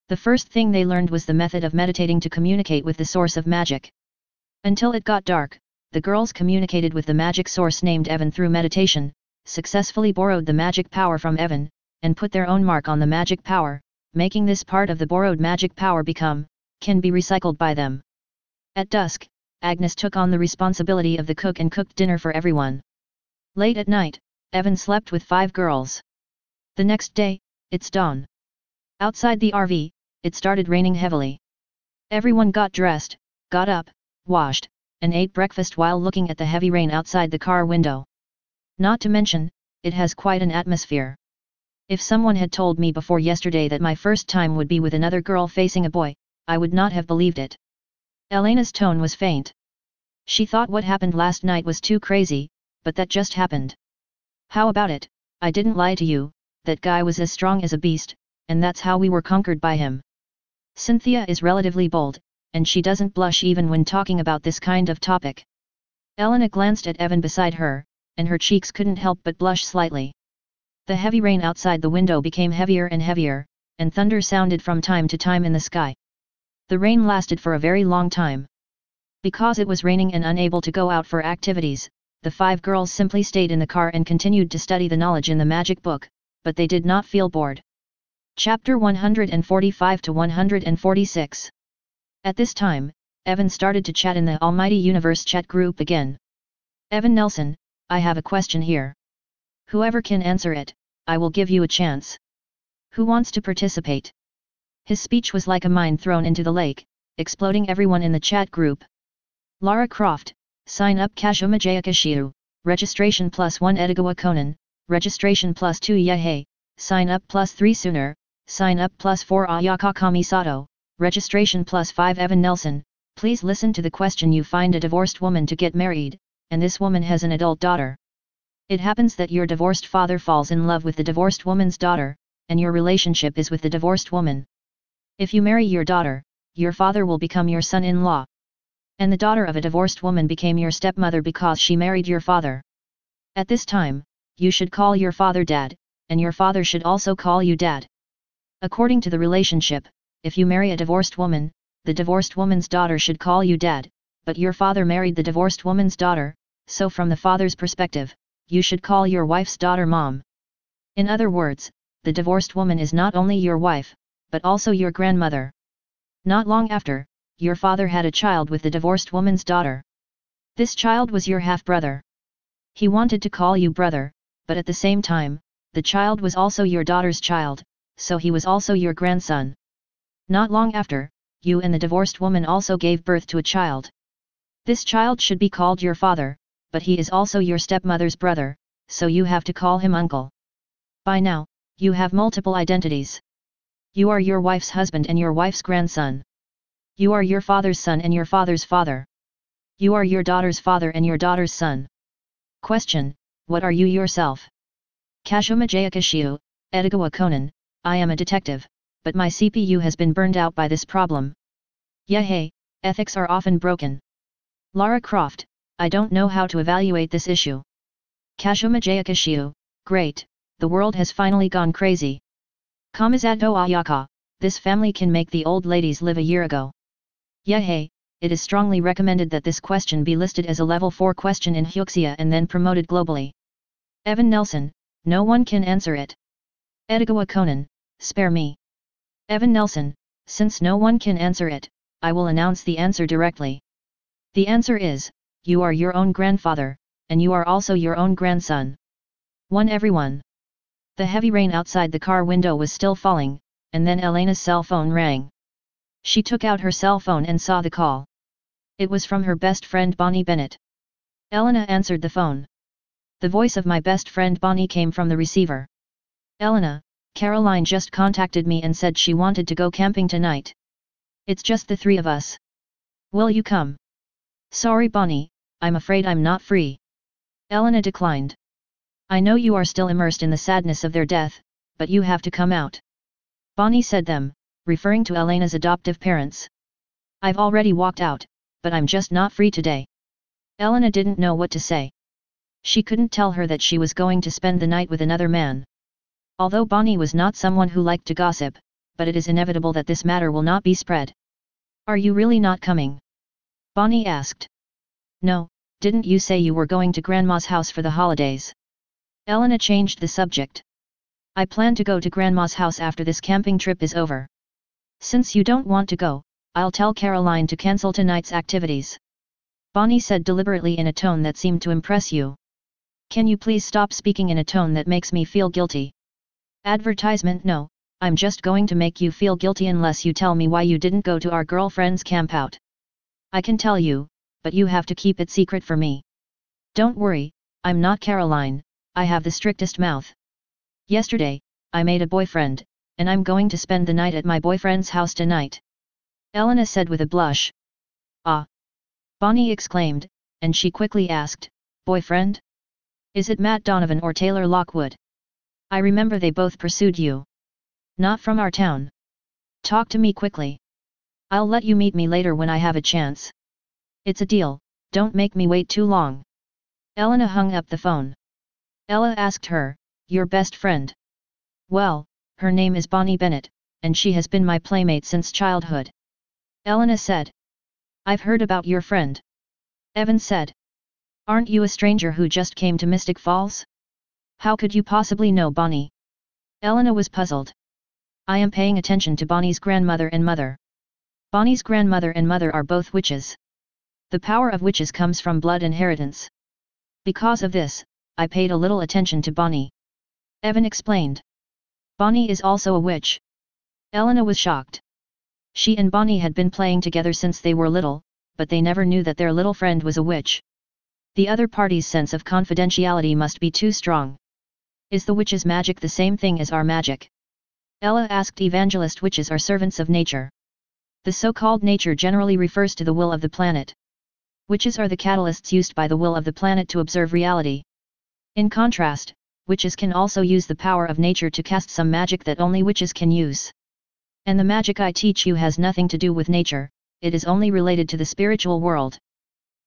The first thing they learned was the method of meditating to communicate with the source of magic. Until it got dark, the girls communicated with the magic source named Evan through meditation, successfully borrowed the magic power from Evan, and put their own mark on the magic power, making this part of the borrowed magic power can be recycled by them. At dusk, Agnes took on the responsibility of the cook and cooked dinner for everyone. Late at night, Evan slept with 5 girls. The next day, it's dawn. Outside the RV, it started raining heavily. Everyone got dressed, got up, washed, and ate breakfast while looking at the heavy rain outside the car window. Not to mention, it has quite an atmosphere. If someone had told me before yesterday that my first time would be with another girl facing a boy, I would not have believed it. Elena's tone was faint. She thought what happened last night was too crazy, but that just happened. How about it? I didn't lie to you, that guy was as strong as a beast, and that's how we were conquered by him. Cynthia is relatively bold, and she doesn't blush even when talking about this kind of topic. Elena glanced at Evan beside her, and her cheeks couldn't help but blush slightly. The heavy rain outside the window became heavier and heavier, and thunder sounded from time to time in the sky. The rain lasted for a very long time. Because it was raining and unable to go out for activities, the 5 girls simply stayed in the car and continued to study the knowledge in the magic book, but they did not feel bored. Chapter 145 to 146. At this time, Evan started to chat in the Almighty Universe chat group again. Evan Nelson, I have a question here. Whoever can answer it, I will give you a chance. Who wants to participate? His speech was like a mine thrown into the lake, exploding everyone in the chat group. Lara Croft, sign up Kazuma Jayakashiu, registration +1 Edigawa Conan, registration +2 Yehei, sign up +3 Sooner, sign up +4 Ayaka Kamisato, registration +5 Evan Nelson. Please listen to the question. You find a divorced woman to get married, and this woman has an adult daughter. It happens that your divorced father falls in love with the divorced woman's daughter, and your relationship is with the divorced woman. If you marry your daughter, your father will become your son-in-law. And the daughter of a divorced woman became your stepmother because she married your father. At this time, you should call your father dad, and your father should also call you dad. According to the relationship, if you marry a divorced woman, the divorced woman's daughter should call you dad, but your father married the divorced woman's daughter, so from the father's perspective, you should call your wife's daughter mom. In other words, the divorced woman is not only your wife, but also your grandmother. Not long after, your father had a child with the divorced woman's daughter. This child was your half-brother. He wanted to call you brother, but at the same time, the child was also your daughter's child, so he was also your grandson. Not long after, you and the divorced woman also gave birth to a child. This child should be called your father, but he is also your stepmother's brother, so you have to call him uncle. By now, you have multiple identities. You are your wife's husband and your wife's grandson. You are your father's son and your father's father. You are your daughter's father and your daughter's son. Question: what are you yourself? Kazuma Jayakashiu, Edigawa Conan, I am a detective, but my CPU has been burned out by this problem. Yehey, ethics are often broken. Lara Croft, I don't know how to evaluate this issue. Kazuma Jayakashiu, great, the world has finally gone crazy. Kamisato Ayaka, this family can make the old ladies live a year ago. Yehey, it is strongly recommended that this question be listed as a level 4 question in Hyuxia and then promoted globally. Evan Nelson, no one can answer it. Edigawa Conan, spare me. Evan Nelson, since no one can answer it, I will announce the answer directly. The answer is, you are your own grandfather, and you are also your own grandson. 1. Everyone. The heavy rain outside the car window was still falling, and then Elena's cell phone rang. She took out her cell phone and saw the call. It was from her best friend Bonnie Bennett. Elena answered the phone. The voice of my best friend Bonnie came from the receiver. Elena, Caroline just contacted me and said she wanted to go camping tonight. It's just the three of us. Will you come? Sorry Bonnie, I'm afraid I'm not free. Elena declined. I know you are still immersed in the sadness of their death, but you have to come out. Bonnie said them, referring to Elena's adoptive parents. I've already walked out, but I'm just not free today. Elena didn't know what to say. She couldn't tell her that she was going to spend the night with another man. Although Bonnie was not someone who liked to gossip, but it is inevitable that this matter will not be spread. Are you really not coming? Bonnie asked. No, didn't you say you were going to Grandma's house for the holidays? Elena changed the subject. I plan to go to Grandma's house after this camping trip is over. Since you don't want to go, I'll tell Caroline to cancel tonight's activities. Bonnie said deliberately in a tone that seemed to impress you. Can you please stop speaking in a tone that makes me feel guilty? Advertisement. No, I'm just going to make you feel guilty unless you tell me why you didn't go to our girlfriend's campout. I can tell you, but you have to keep it secret for me. Don't worry, I'm not Caroline, I have the strictest mouth. Yesterday, I made a boyfriend, and I'm going to spend the night at my boyfriend's house tonight. Elena said with a blush. Ah! Bonnie exclaimed, and she quickly asked, boyfriend? Is it Matt Donovan or Taylor Lockwood? I remember they both pursued you. Not from our town. Talk to me quickly. I'll let you meet me later when I have a chance. It's a deal, don't make me wait too long. Elena hung up the phone. Ella asked her, your best friend? Well, her name is Bonnie Bennett, and she has been my playmate since childhood. Elena said. I've heard about your friend. Evan said. Aren't you a stranger who just came to Mystic Falls? How could you possibly know Bonnie? Elena was puzzled. I am paying attention to Bonnie's grandmother and mother. Bonnie's grandmother and mother are both witches. The power of witches comes from blood inheritance. Because of this, I paid a little attention to Bonnie. Evan explained. Bonnie is also a witch. Elena was shocked. She and Bonnie had been playing together since they were little, but they never knew that their little friend was a witch. The other party's sense of confidentiality must be too strong. Is the witch's magic the same thing as our magic? Ella asked. Evangelist witches are servants of nature. The so-called nature generally refers to the will of the planet. Witches are the catalysts used by the will of the planet to observe reality. In contrast, witches can also use the power of nature to cast some magic that only witches can use. And the magic I teach you has nothing to do with nature, it is only related to the spiritual world.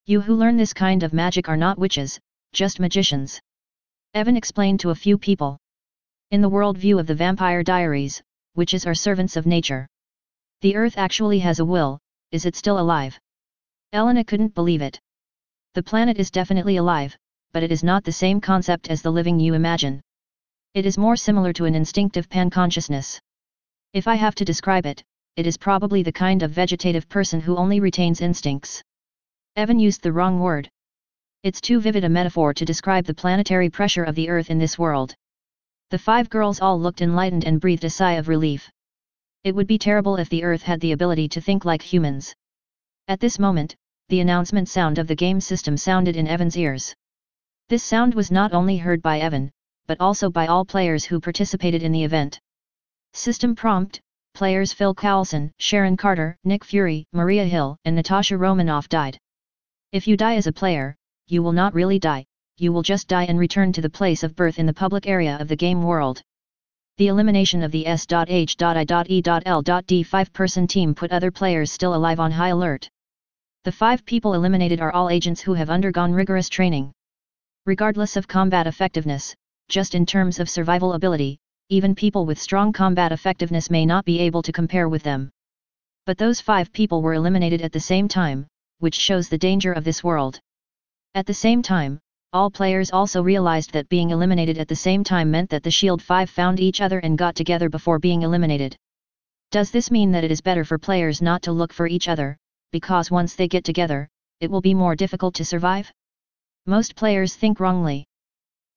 You who learn this kind of magic are not witches, just magicians. Evan explained to a few people. In the worldview of the Vampire Diaries, witches are servants of nature. The earth actually has a will, is it still alive? Elena couldn't believe it. The planet is definitely alive, but it is not the same concept as the living you imagine. It is more similar to an instinctive pan-consciousness. If I have to describe it, it is probably the kind of vegetative person who only retains instincts. Evan used the wrong word. It's too vivid a metaphor to describe the planetary pressure of the earth in this world. The five girls all looked enlightened and breathed a sigh of relief. It would be terrible if the earth had the ability to think like humans. At this moment, the announcement sound of the game system sounded in Evan's ears. This sound was not only heard by Evan, but also by all players who participated in the event. System prompt: players Phil Coulson, Sharon Carter, Nick Fury, Maria Hill, and Natasha Romanoff died. If you die as a player, you will not really die, you will just die and return to the place of birth in the public area of the game world. The elimination of the S.H.I.E.L.D 5-person team put other players still alive on high alert. The 5 people eliminated are all agents who have undergone rigorous training. Regardless of combat effectiveness, just in terms of survival ability, even people with strong combat effectiveness may not be able to compare with them. But those 5 people were eliminated at the same time, which shows the danger of this world. At the same time, all players also realized that being eliminated at the same time meant that the S.H.I.E.L.D 5 found each other and got together before being eliminated. Does this mean that it is better for players not to look for each other, because once they get together, it will be more difficult to survive? Most players think wrongly.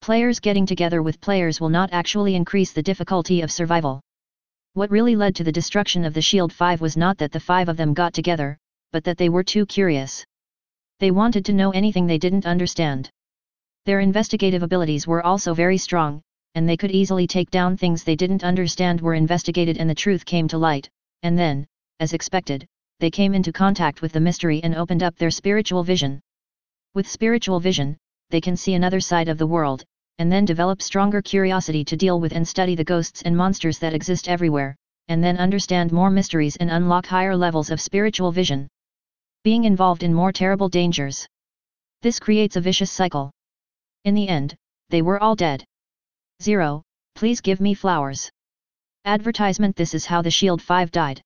Players getting together with players will not actually increase the difficulty of survival. What really led to the destruction of the S.H.I.E.L.D. 5 was not that the 5 of them got together, but that they were too curious. They wanted to know anything they didn't understand. Their investigative abilities were also very strong, and they could easily take down things they didn't understand were investigated and the truth came to light, and then, as expected, they came into contact with the mystery and opened up their spiritual vision. With spiritual vision, they can see another side of the world, and then develop stronger curiosity to deal with and study the ghosts and monsters that exist everywhere, and then understand more mysteries and unlock higher levels of spiritual vision. Being involved in more terrible dangers. This creates a vicious cycle. In the end, they were all dead. 0. Please give me flowers. Advertisement. This is how the S.H.I.E.L.D. 5 died.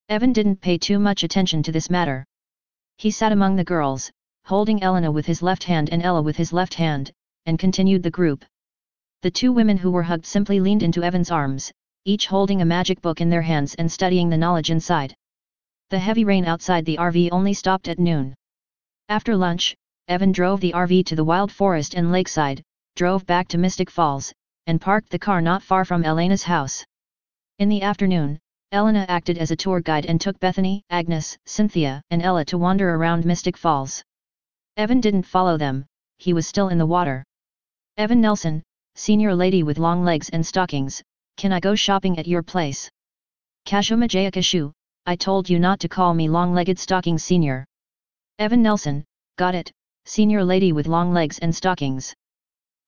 Evan didn't pay too much attention to this matter. He sat among the girls, holding Elena with his left hand and Ella with his left hand, and continued the group. The two women who were hugged simply leaned into Evan's arms, each holding a magic book in their hands and studying the knowledge inside. The heavy rain outside the RV only stopped at noon. After lunch, Evan drove the RV to the wild forest and lakeside, drove back to Mystic Falls, and parked the car not far from Elena's house. In the afternoon, Elena acted as a tour guide and took Bethany, Agnes, Cynthia, and Ella to wander around Mystic Falls. Evan didn't follow them, he was still in the water. Evan Nelson, senior lady with long legs and stockings, can I go shopping at your place? Kashu, I told you not to call me long-legged stockings senior. Evan Nelson, got it, senior lady with long legs and stockings.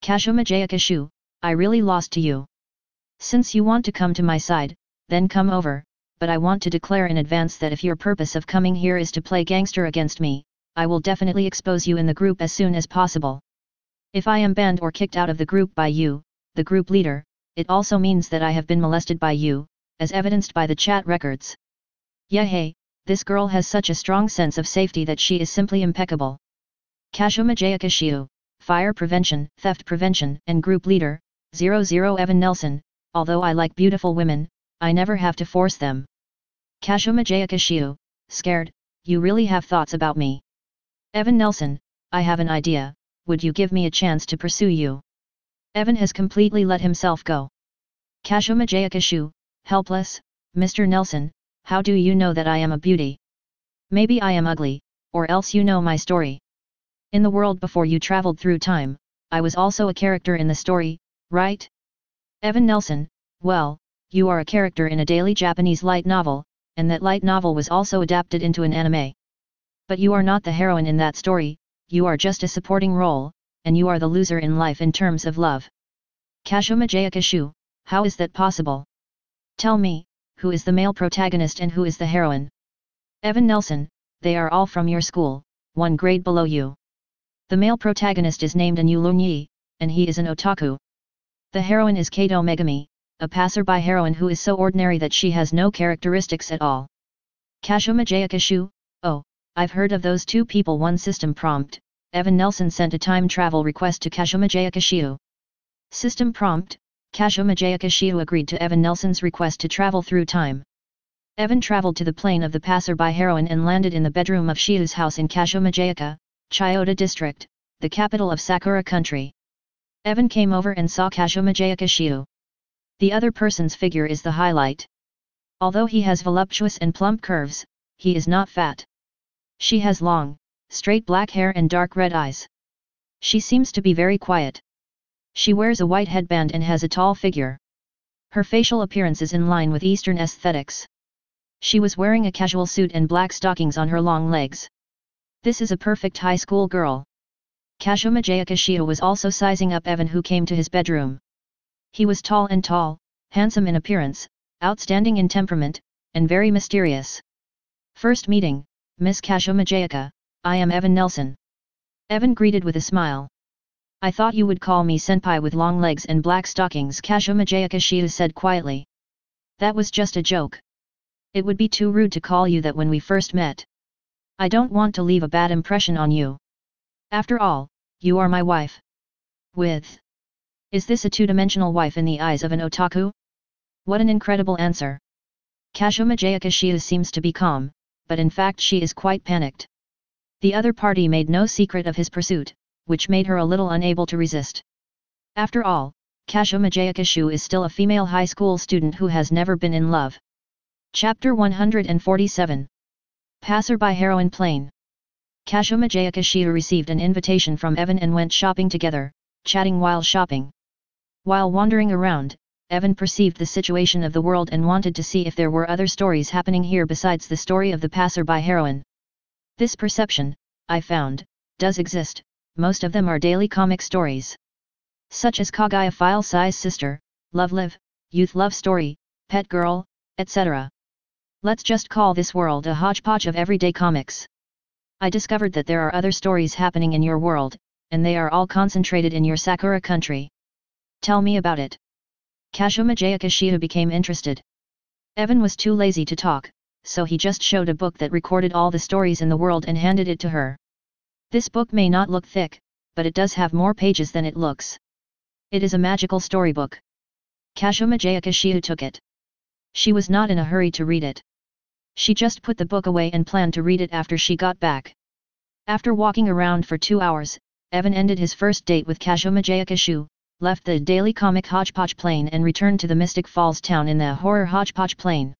Kashu, I really lost to you. Since you want to come to my side, then come over, but I want to declare in advance that if your purpose of coming here is to play gangster against me, I will definitely expose you in the group as soon as possible. If I am banned or kicked out of the group by you, the group leader, it also means that I have been molested by you, as evidenced by the chat records. Yehey, this girl has such a strong sense of safety that she is simply impeccable. Kashu, Fire Prevention, Theft Prevention, and Group Leader, 00 Evan Nelson, although I like beautiful women, I never have to force them. Kashu, scared, you really have thoughts about me. Evan Nelson, I have an idea, would you give me a chance to pursue you? Evan has completely let himself go. Kashu, helpless, Mr. Nelson, how do you know that I am a beauty? Maybe I am ugly, or else you know my story. In the world before you traveled through time, I was also a character in the story, right? Evan Nelson, well, you are a character in a daily Japanese light novel, and that light novel was also adapted into an anime. But you are not the heroine in that story, you are just a supporting role, and you are the loser in life in terms of love. Kashu, how is that possible? Tell me, who is the male protagonist and who is the heroine? Evan Nelson, they are all from your school, one grade below you. The male protagonist is named Anulunyi, and he is an otaku. The heroine is Kato Megami, a passerby heroine who is so ordinary that she has no characteristics at all. Kashu, oh, I've heard of those two people. One system prompt, Evan Nelson sent a time travel request to Kashu. System prompt, Kashu agreed to Evan Nelson's request to travel through time. Evan traveled to the plane of the passerby heroine and landed in the bedroom of Shiu's house in Kashu, Chiyoda District, the capital of Sakura Country. Evan came over and saw Kashu. The other person's figure is the highlight. Although he has voluptuous and plump curves, he is not fat. She has long, straight black hair and dark red eyes. She seems to be very quiet. She wears a white headband and has a tall figure. Her facial appearance is in line with Eastern aesthetics. She was wearing a casual suit and black stockings on her long legs. This is a perfect high school girl. Kashu was also sizing up Evan, who came to his bedroom. He was tall, handsome in appearance, outstanding in temperament, and very mysterious. First meeting, Miss Kashu, I am Evan Nelson. Evan greeted with a smile. I thought you would call me senpai with long legs and black stockings, Kashu said quietly. That was just a joke. It would be too rude to call you that when we first met. I don't want to leave a bad impression on you. After all, you are my wife. Is this a two-dimensional wife in the eyes of an otaku? What an incredible answer. Kashomajaakashiu seems to be calm, but in fact she is quite panicked. The other party made no secret of his pursuit, which made her a little unable to resist. After all, Kashomajaakashiu is still a female high school student who has never been in love. Chapter 147. Passerby Heroine Plane. Kashomajaakashiu received an invitation from Evan and went shopping together, chatting while shopping. While wandering around, Evan perceived the situation of the world and wanted to see if there were other stories happening here besides the story of the passerby heroine. This perception, I found, does exist. Most of them are daily comic stories. Such as Kaguya File Size Sister, Love Live, Youth Love Story, Pet Girl, etc. Let's just call this world a hodgepodge of everyday comics. I discovered that there are other stories happening in your world, and they are all concentrated in your Sakura country. Tell me about it. Kashomajaakashiu became interested. Evan was too lazy to talk, so he just showed a book that recorded all the stories in the world and handed it to her. This book may not look thick, but it does have more pages than it looks. It is a magical storybook. Kashomajaakashiu took it. She was not in a hurry to read it. She just put the book away and planned to read it after she got back. After walking around for 2 hours, Evan ended his first date with Kashomajaakashiu, left the daily comic hodgepodge plane and returned to the Mystic Falls town in the horror hodgepodge plane.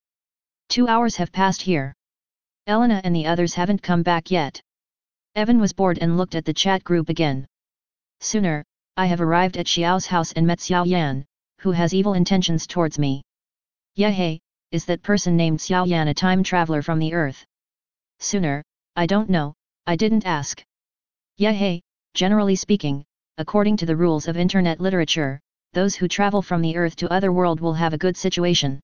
2 hours have passed here. Elena and the others haven't come back yet. Evan was bored and looked at the chat group again. Sooner, I have arrived at Xiao's house and met Xiao Yan, who has evil intentions towards me. Yehey, is that person named Xiao Yan a time traveler from the Earth? Sooner, I don't know, I didn't ask. Yehey, generally speaking, according to the rules of internet literature, those who travel from the Earth to other world will have a good situation.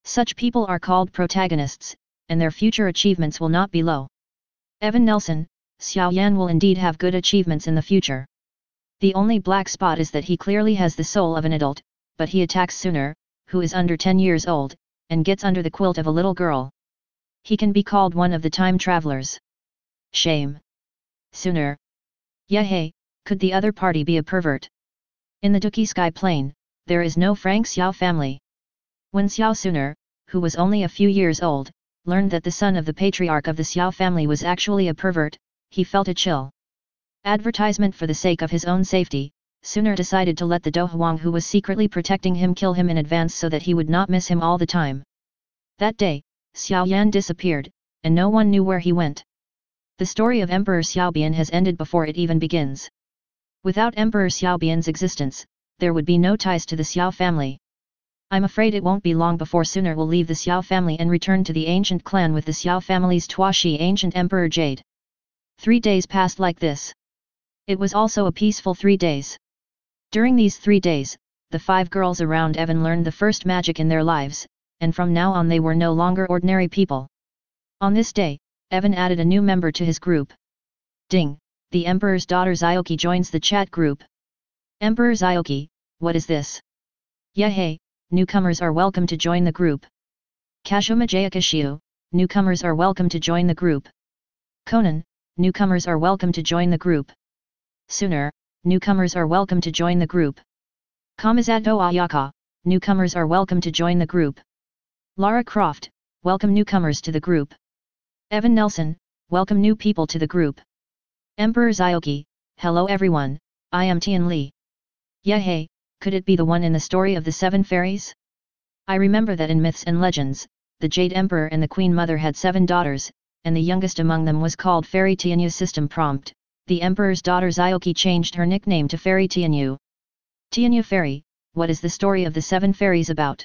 Such people are called protagonists, and their future achievements will not be low. Evan Nelson, Xiao Yan will indeed have good achievements in the future. The only black spot is that he clearly has the soul of an adult, but he attacks Sooner, who is under 10 years old, and gets under the quilt of a little girl. He can be called one of the time travelers. Shame. Sooner. Yehey, could the other party be a pervert? In the Duki Sky Plane, there is no Frank Xiao family. When Xiao Sooner, who was only a few years old, learned that the son of the patriarch of the Xiao family was actually a pervert, he felt a chill. Advertisement for the sake of his own safety, Sooner decided to let the Do Huang who was secretly protecting him kill him in advance so that he would not miss him all the time. That day, Xiao Yan disappeared, and no one knew where he went. The story of Emperor Xiaobian has ended before it even begins. Without Emperor Xiaobian's existence, there would be no ties to the Xiao family. I'm afraid it won't be long before Sooner will leave the Xiao family and return to the ancient clan with the Xiao family's Tuashi ancient Emperor Jade. 3 days passed like this. It was also a peaceful 3 days. During these 3 days, the 5 girls around Evan learned the first magic in their lives, and from now on they were no longer ordinary people. On this day, Evan added a new member to his group. Ding, the Emperor's daughter Zioki joins the chat group. Emperor Zioki, what is this? Yehey, newcomers are welcome to join the group. Kashomajaakashiu, newcomers are welcome to join the group. Conan, newcomers are welcome to join the group. Sooner, newcomers are welcome to join the group. Kamizato Ayaka, newcomers are welcome to join the group. Lara Croft, welcome newcomers to the group. Evan Nelson, welcome new people to the group. Emperor Zioki, hello everyone, I am Tian Li. Yehey, could it be the one in the story of the 7 fairies? I remember that in myths and legends, the Jade Emperor and the Queen Mother had 7 daughters, and the youngest among them was called Fairy Tianyu. System prompt, the Emperor's daughter Zioki changed her nickname to Fairy Tianyu. Tianyu Fairy, what is the story of the 7 fairies about?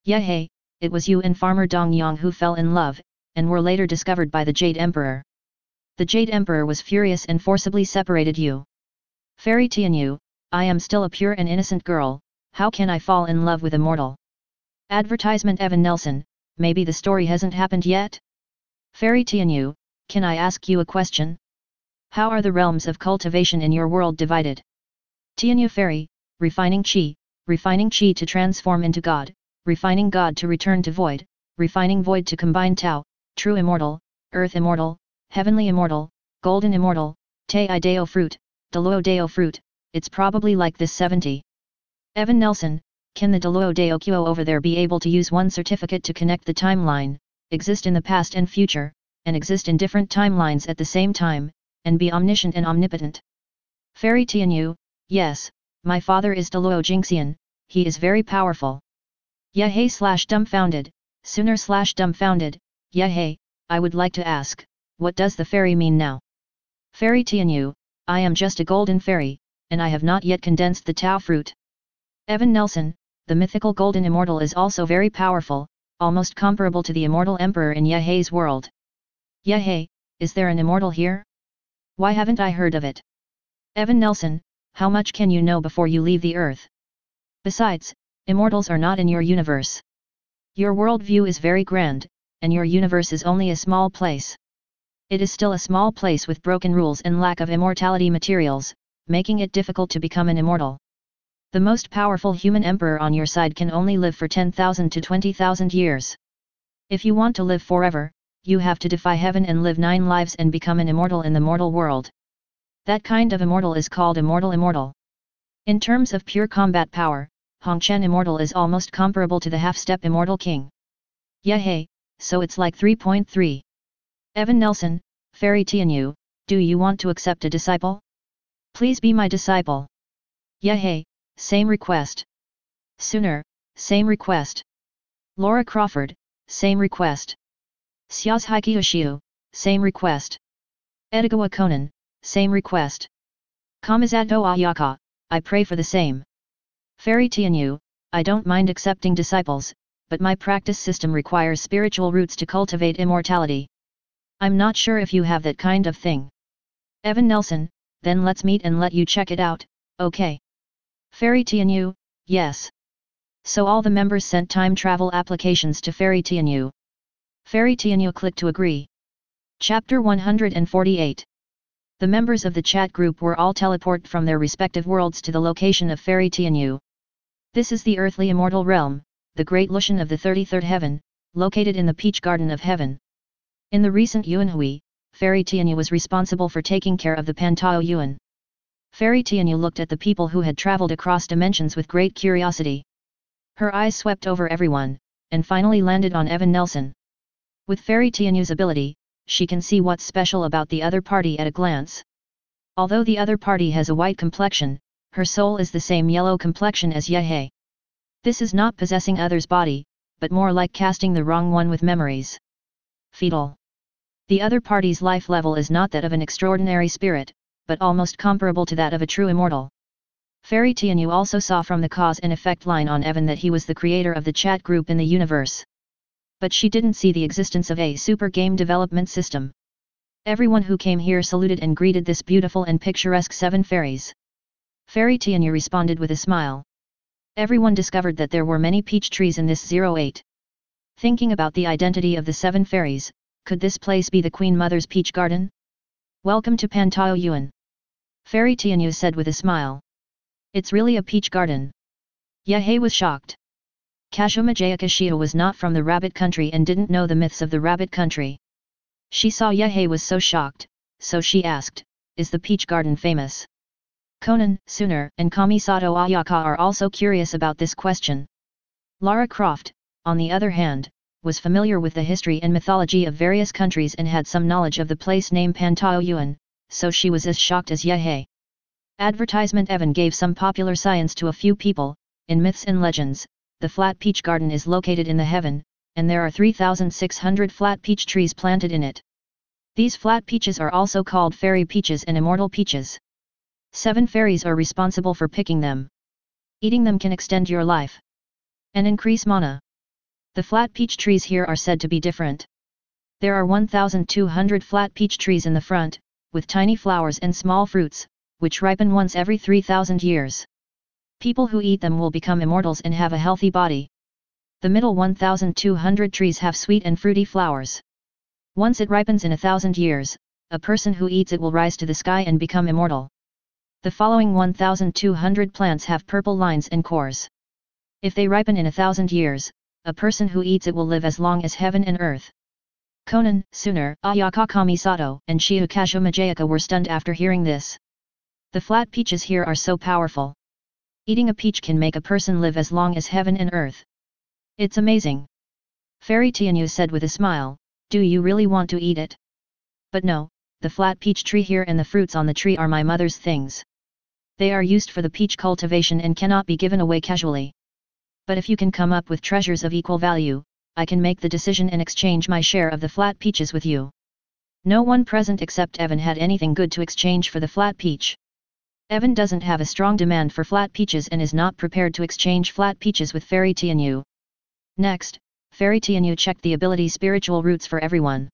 Yehey, it was you and Farmer Dong Yang who fell in love, and were later discovered by the Jade Emperor. The Jade Emperor was furious and forcibly separated you. Fairy Tianyu, I am still a pure and innocent girl, how can I fall in love with a mortal? Advertisement Evan Nelson, maybe the story hasn't happened yet? Fairy Tianyu, can I ask you a question? How are the realms of cultivation in your world divided? Tianyu Fairy, refining chi to transform into God, refining God to return to void, refining void to combine Tao, true immortal, earth immortal, heavenly immortal, golden immortal, Te Ideo fruit, Deluo Deo fruit, it's probably like this 70. Evan Nelson, Can the Deluo de Okuo over there be able to use one certificate to connect the timeline, exist in the past and future, and exist in different timelines at the same time, and be omniscient and omnipotent? Fairy Tianyu, yes, my father is Deluo Jingxian, he is very powerful. Yehei / dumbfounded, sooner / dumbfounded, Yehei, I would like to ask, what does the fairy mean now? Fairy Tianyu, I am just a golden fairy, and I have not yet condensed the Tao fruit. Evan Nelson, the mythical golden immortal is also very powerful, almost comparable to the immortal emperor in Yehei's world. Yehei, is there an immortal here? Why haven't I heard of it? Evan Nelson, how much can you know before you leave the earth? Besides, immortals are not in your universe. Your worldview is very grand, and your universe is only a small place. It is still a small place with broken rules and lack of immortality materials, making it difficult to become an immortal. The most powerful human emperor on your side can only live for 10,000 to 20,000 years. If you want to live forever, you have to defy heaven and live 9 lives and become an immortal in the mortal world. That kind of immortal is called immortal. In terms of pure combat power, Hongchen Immortal is almost comparable to the half-step Immortal King. Yehei, so it's like 3.3. Evan Nelson, Fairy Tianyu, do you want to accept a disciple? Please be my disciple. Yehei, same request. Sooner, same request. Laura Crawford, same request. Xiaoshiki Ushiu, same request. Edigawa Conan, same request. Kamizato Ayaka, I pray for the same. Fairy Tianyu, I don't mind accepting disciples, but my practice system requires spiritual roots to cultivate immortality. I'm not sure if you have that kind of thing. Evan Nelson, then let's meet and let you check it out, okay? Fairy Tianyu, yes. So all the members sent time travel applications to Fairy Tianyu. Fairy Tianyu clicked to agree. Chapter 148. The members of the chat group were all teleported from their respective worlds to the location of Fairy Tianyu. This is the earthly immortal realm, the great Lucian of the 33rd heaven, located in the Peach Garden of Heaven. In the recent Yuanhui, Fairy Tianyu was responsible for taking care of the Pantao Yuan. Fairy Tianyu looked at the people who had traveled across dimensions with great curiosity. Her eyes swept over everyone, and finally landed on Evan Nelson. With Fairy Tianyu's ability, she can see what's special about the other party at a glance. Although the other party has a white complexion, her soul is the same yellow complexion as Yehei. This is not possessing others' body, but more like casting the wrong one with memories. Fetal. The other party's life level is not that of an extraordinary spirit, but almost comparable to that of a true immortal. Fairy Tianyu also saw from the cause and effect line on Evan that he was the creator of the chat group in the universe. But she didn't see the existence of a super game development system. Everyone who came here saluted and greeted this beautiful and picturesque 7 fairies. Fairy Tianyu responded with a smile. Everyone discovered that there were many peach trees in this 08. Thinking about the identity of the 7 fairies, could this place be the Queen Mother's peach garden? Welcome to Pantao Yuan. Fairy Tianyu said with a smile. It's really a peach garden. Yehei was shocked. Kazuma Jayakashia was not from the rabbit country and didn't know the myths of the rabbit country. She saw Yehei was so shocked, so she asked, is the peach garden famous? Conan, Sooner, and Kamisato Ayaka are also curious about this question. Lara Croft, on the other hand, was familiar with the history and mythology of various countries and had some knowledge of the place name Pantao Yuan, so she was as shocked as Yehei. Advertisement Evan gave some popular science to a few people. In myths and legends, the flat peach garden is located in the heaven, and there are 3,600 flat peach trees planted in it. These flat peaches are also called fairy peaches and immortal peaches. 7 fairies are responsible for picking them. Eating them can extend your life and increase mana. The flat peach trees here are said to be different. There are 1,200 flat peach trees in the front, with tiny flowers and small fruits, which ripen once every 3,000 years. People who eat them will become immortals and have a healthy body. The middle 1,200 trees have sweet and fruity flowers. Once it ripens in 1,000 years, a person who eats it will rise to the sky and become immortal. The following 1,200 plants have purple lines and cores. If they ripen in 1,000 years, a person who eats it will live as long as heaven and earth. Conan, Sooner, Ayaka Kamisato, and Shiu Kazuma Jayaka were stunned after hearing this. The flat peaches here are so powerful. Eating a peach can make a person live as long as heaven and earth. It's amazing. Fairy Tianyu said with a smile, do you really want to eat it? But no, the flat peach tree here and the fruits on the tree are my mother's things. They are used for the peach cultivation and cannot be given away casually. But if you can come up with treasures of equal value, I can make the decision and exchange my share of the flat peaches with you. No one present except Evan had anything good to exchange for the flat peach. Evan doesn't have a strong demand for flat peaches and is not prepared to exchange flat peaches with Fairy Tianyu. Next, Fairy Tianyu checked the ability spiritual roots for everyone.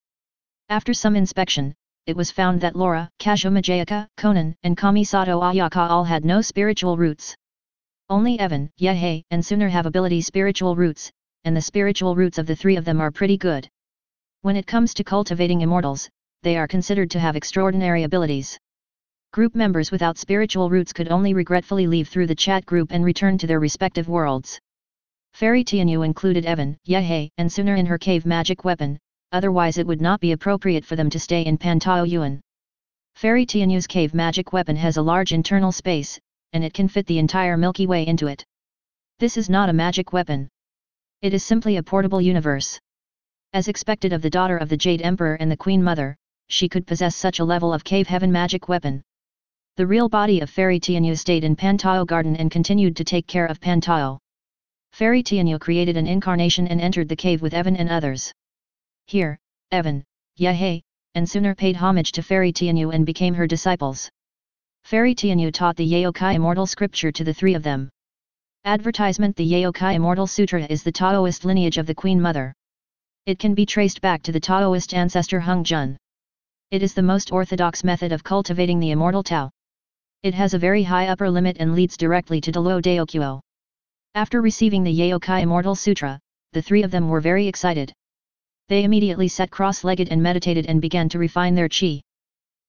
After some inspection, it was found that Laura, Kazuma Jayaka, Conan, and Kamisato Ayaka all had no spiritual roots. Only Evan, Yehei, and Sooner have ability spiritual roots, and the spiritual roots of the three of them are pretty good. When it comes to cultivating immortals, they are considered to have extraordinary abilities. Group members without spiritual roots could only regretfully leave through the chat group and return to their respective worlds. Fairy Tianyu included Evan, Yehei, and Sooner in her cave magic weapon, otherwise it would not be appropriate for them to stay in Pantao Yuan. Fairy Tianyu's cave magic weapon has a large internal space, and it can fit the entire Milky Way into it. This is not a magic weapon. It is simply a portable universe. As expected of the daughter of the Jade Emperor and the Queen Mother, she could possess such a level of cave heaven magic weapon. The real body of Fairy Tianyu stayed in Pantao Garden and continued to take care of Pantao. Fairy Tianyu created an incarnation and entered the cave with Evan and others. Here, Evan, Yehei, and Sooner paid homage to Fairy Tianyu and became her disciples. Fairy Tianyu taught the Yaokai Immortal Scripture to the three of them. Advertisement: the Yaokai Immortal Sutra is the Taoist lineage of the Queen Mother. It can be traced back to the Taoist ancestor Hung Jun. It is the most orthodox method of cultivating the immortal Tao. It has a very high upper limit and leads directly to Dalo Daokuo. After receiving the Yaokai Immortal Sutra, the three of them were very excited. They immediately sat cross-legged and meditated and began to refine their qi.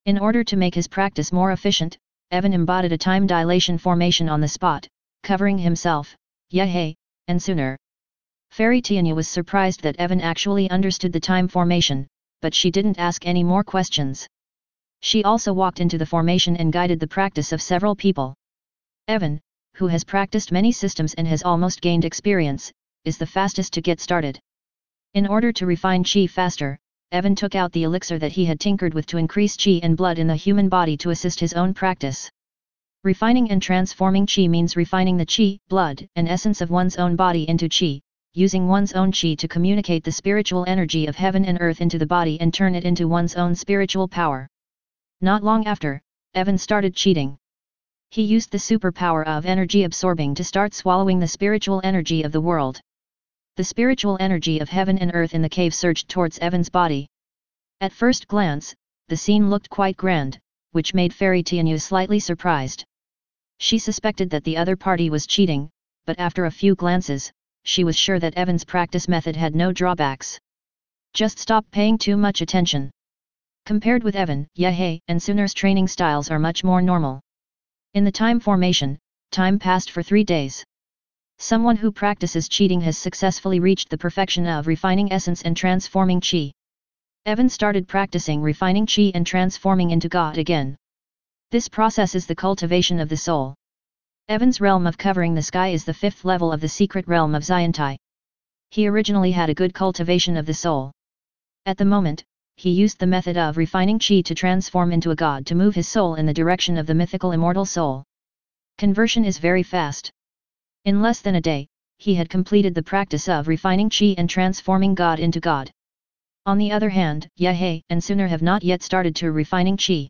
In order to make his practice more efficient, Evan embodied a time dilation formation on the spot, covering himself, Yehei, and Sooner. Fairy Tianyu was surprised that Evan actually understood the time formation, but she didn't ask any more questions. She also walked into the formation and guided the practice of several people. Evan, who has practiced many systems and has almost gained experience, is the fastest to get started. In order to refine qi faster, Evan took out the elixir that he had tinkered with to increase qi and blood in the human body to assist his own practice. Refining and transforming qi means refining the qi, blood, and essence of one's own body into qi, using one's own qi to communicate the spiritual energy of heaven and earth into the body and turn it into one's own spiritual power. Not long after, Evan started cheating. He used the superpower of energy absorbing to start swallowing the spiritual energy of the world. The spiritual energy of heaven and earth in the cave surged towards Evan's body. At first glance, the scene looked quite grand, which made Fairy Tianyu slightly surprised. She suspected that the other party was cheating, but after a few glances, she was sure that Evan's practice method had no drawbacks. Just stop paying too much attention. Compared with Evan, Yehei, and Sooner's training styles are much more normal. In the time formation, time passed for 3 days. Someone who practices cheating has successfully reached the perfection of refining essence and transforming qi. Evan started practicing refining qi and transforming into God again. This process is the cultivation of the soul. Evan's realm of covering the sky is the 5th level of the secret realm of Xiantai. He originally had a good cultivation of the soul. At the moment, he used the method of refining qi to transform into a god to move his soul in the direction of the mythical immortal soul. Conversion is very fast. In less than a day, he had completed the practice of refining qi and transforming God into God. On the other hand, Yehei and Sooner have not yet started to refining qi.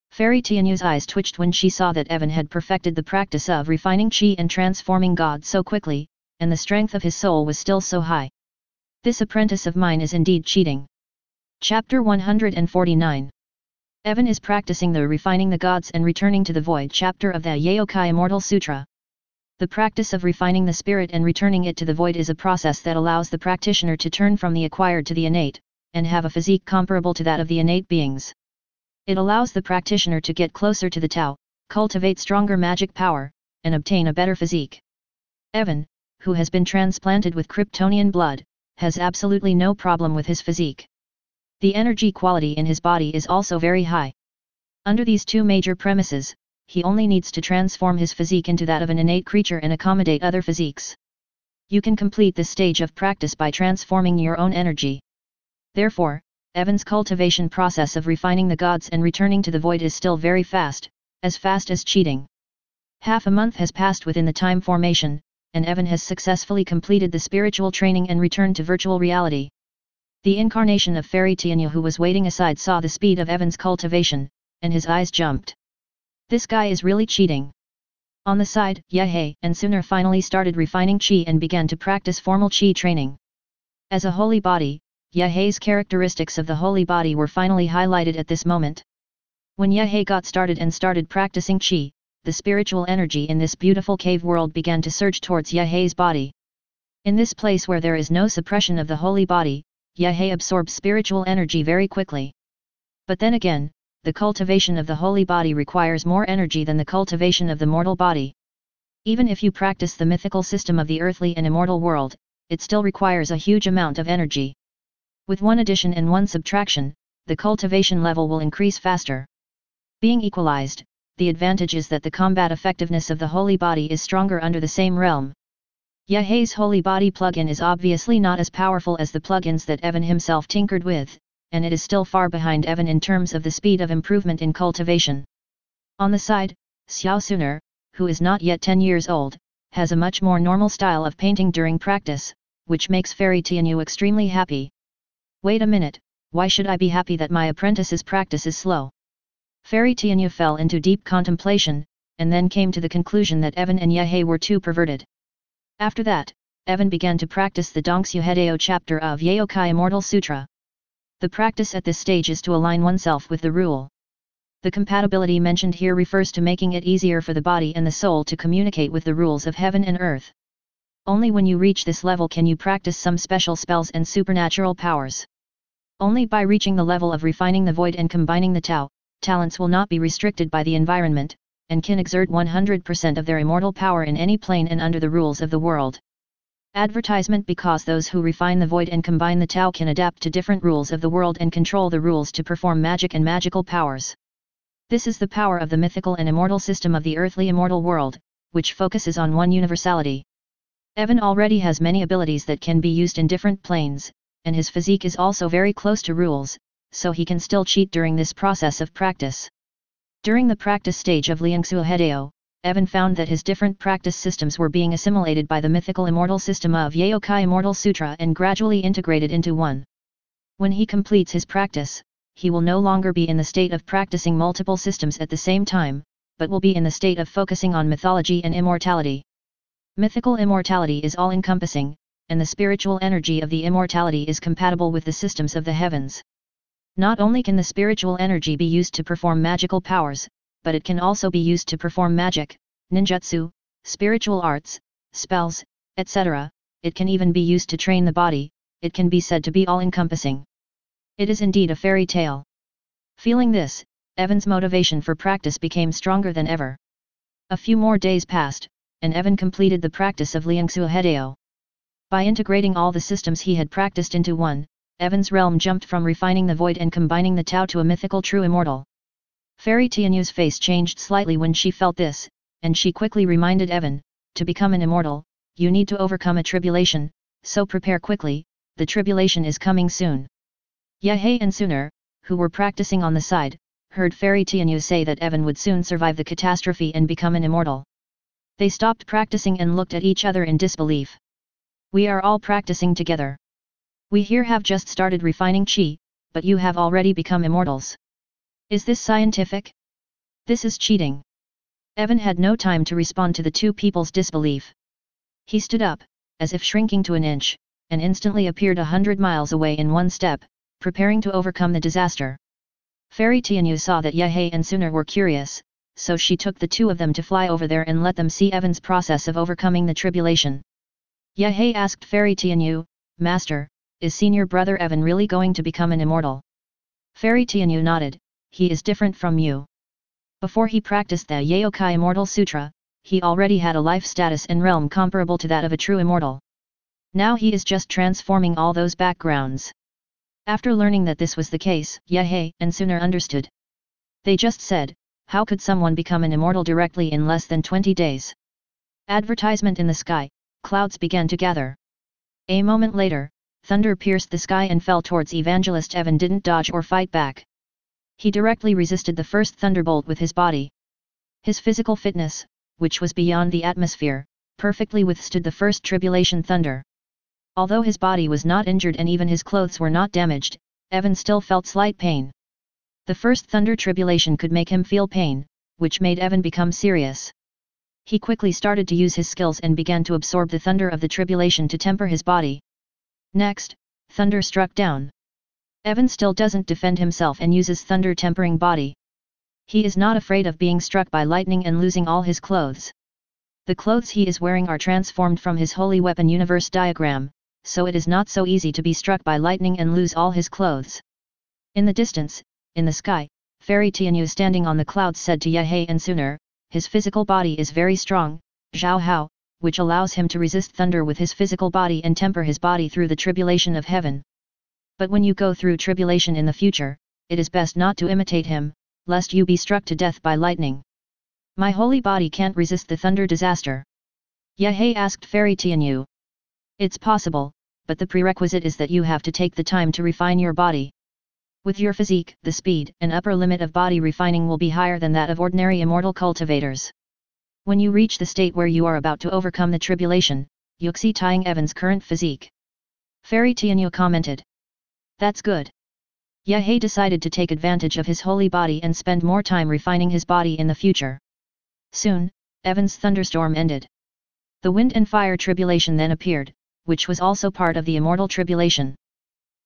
Fairy Tianyu's eyes twitched when she saw that Evan had perfected the practice of refining qi and transforming God so quickly, and the strength of his soul was still so high. This apprentice of mine is indeed cheating. Chapter 149. Evan is practicing the refining the gods and returning to the void chapter of the Yaokai Immortal Sutra. The practice of refining the spirit and returning it to the void is a process that allows the practitioner to turn from the acquired to the innate, and have a physique comparable to that of the innate beings. It allows the practitioner to get closer to the Tao, cultivate stronger magic power, and obtain a better physique. Evan, who has been transplanted with Kryptonian blood, has absolutely no problem with his physique. The energy quality in his body is also very high. Under these two major premises, he only needs to transform his physique into that of an innate creature and accommodate other physiques. You can complete this stage of practice by transforming your own energy. Therefore, Evan's cultivation process of refining the gods and returning to the void is still very fast as cheating. Half a month has passed within the time formation, and Evan has successfully completed the spiritual training and returned to virtual reality. The incarnation of Fairy Tianyu, who was waiting aside, saw the speed of Evan's cultivation, and his eyes jumped. This guy is really cheating. On the side, Ye and Suner finally started refining Qi and began to practice formal Qi training. As a holy body, Yehe's characteristics of the holy body were finally highlighted at this moment. When Ye got started and started practicing Qi, the spiritual energy in this beautiful cave world began to surge towards Yehe's body. In this place where there is no suppression of the holy body, Ye absorbs spiritual energy very quickly. But then again, the cultivation of the holy body requires more energy than the cultivation of the mortal body. Even if you practice the mythical system of the earthly and immortal world, it still requires a huge amount of energy. With one addition and one subtraction, the cultivation level will increase faster. Being equalized, the advantage is that the combat effectiveness of the holy body is stronger under the same realm. Yehe's holy body plugin is obviously not as powerful as the plugins that Evan himself tinkered with, and it is still far behind Evan in terms of the speed of improvement in cultivation. On the side, Xiao Suner, who is not yet 10 years old, has a much more normal style of painting during practice, which makes Fairy Tianyu extremely happy. Wait a minute, why should I be happy that my apprentice's practice is slow? Fairy Tianyu fell into deep contemplation, and then came to the conclusion that Evan and Yehe were too perverted. After that, Evan began to practice the Dongsu Hedeo chapter of Yeokai Immortal Sutra. The practice at this stage is to align oneself with the rule. The compatibility mentioned here refers to making it easier for the body and the soul to communicate with the rules of heaven and earth. Only when you reach this level can you practice some special spells and supernatural powers. Only by reaching the level of refining the void and combining the Tao, talents will not be restricted by the environment, and can exert 100% of their immortal power in any plane and under the rules of the world. Advertisement: because those who refine the void and combine the Tao can adapt to different rules of the world and control the rules to perform magic and magical powers. This is the power of the mythical and immortal system of the earthly immortal world, which focuses on one universality. Evan already has many abilities that can be used in different planes, and his physique is also very close to rules, so he can still cheat during this process of practice. During the practice stage of Liangsu Hedeo, Evan found that his different practice systems were being assimilated by the mythical immortal system of Yeokai Immortal Sutra and gradually integrated into one. When he completes his practice, he will no longer be in the state of practicing multiple systems at the same time, but will be in the state of focusing on mythology and immortality. Mythical immortality is all-encompassing, and the spiritual energy of the immortality is compatible with the systems of the heavens. Not only can the spiritual energy be used to perform magical powers, but it can also be used to perform magic, ninjutsu, spiritual arts, spells, etc. It can even be used to train the body. It can be said to be all-encompassing. It is indeed a fairy tale. Feeling this, Evan's motivation for practice became stronger than ever. A few more days passed, and Evan completed the practice of Liangsu Hedeo. By integrating all the systems he had practiced into one, Evan's realm jumped from refining the void and combining the Tao to a mythical true immortal. Fairy Tianyu's face changed slightly when she felt this, and she quickly reminded Evan, to become an immortal, you need to overcome a tribulation, so prepare quickly, the tribulation is coming soon. Yehe and Suner, who were practicing on the side, heard Fairy Tianyu say that Evan would soon survive the catastrophe and become an immortal. They stopped practicing and looked at each other in disbelief. We are all practicing together. We here have just started refining Qi, but you have already become immortals. Is this scientific? This is cheating. Evan had no time to respond to the two people's disbelief. He stood up, as if shrinking to an inch, and instantly appeared 100 miles away in one step, preparing to overcome the disaster. Fairy Tianyu saw that Yehe and Suner were curious, so she took the two of them to fly over there and let them see Evan's process of overcoming the tribulation. Yehe asked Fairy Tianyu, Master, is senior brother Evan really going to become an immortal? Fairy Tianyu nodded. He is different from you. Before he practiced the Yeokai Immortal Sutra, he already had a life status and realm comparable to that of a true immortal. Now he is just transforming all those backgrounds. After learning that this was the case, Yehe and Suner understood. They just said, How could someone become an immortal directly in less than 20 days? Advertisement in the sky, clouds began to gather. A moment later, thunder pierced the sky and fell towards Evangelist Evan. Didn't dodge or fight back. He directly resisted the first thunderbolt with his body. His physical fitness, which was beyond the atmosphere, perfectly withstood the first tribulation thunder. Although his body was not injured and even his clothes were not damaged, Evan still felt slight pain. The first thunder tribulation could make him feel pain, which made Evan become serious. He quickly started to use his skills and began to absorb the thunder of the tribulation to temper his body. Next, thunder struck down. Evan still doesn't defend himself and uses thunder tempering body. He is not afraid of being struck by lightning and losing all his clothes. The clothes he is wearing are transformed from his holy weapon universe diagram, so it is not so easy to be struck by lightning and lose all his clothes. In the distance, in the sky, Fairy Tianyu standing on the clouds said to Ye and Sooner, his physical body is very strong, Zhao Hao, which allows him to resist thunder with his physical body and temper his body through the tribulation of heaven. But when you go through tribulation in the future, it is best not to imitate him, lest you be struck to death by lightning. My holy body can't resist the thunder disaster. Ye asked Fairy Tianyu. It's possible, but the prerequisite is that you have to take the time to refine your body. With your physique, the speed and upper limit of body refining will be higher than that of ordinary immortal cultivators. When you reach the state where you are about to overcome the tribulation, you'll see tying Evan's current physique. Fairy Tianyu commented. That's good. Ye decided to take advantage of his holy body and spend more time refining his body in the future. Soon, Evan's thunderstorm ended. The wind and fire tribulation then appeared, which was also part of the immortal tribulation.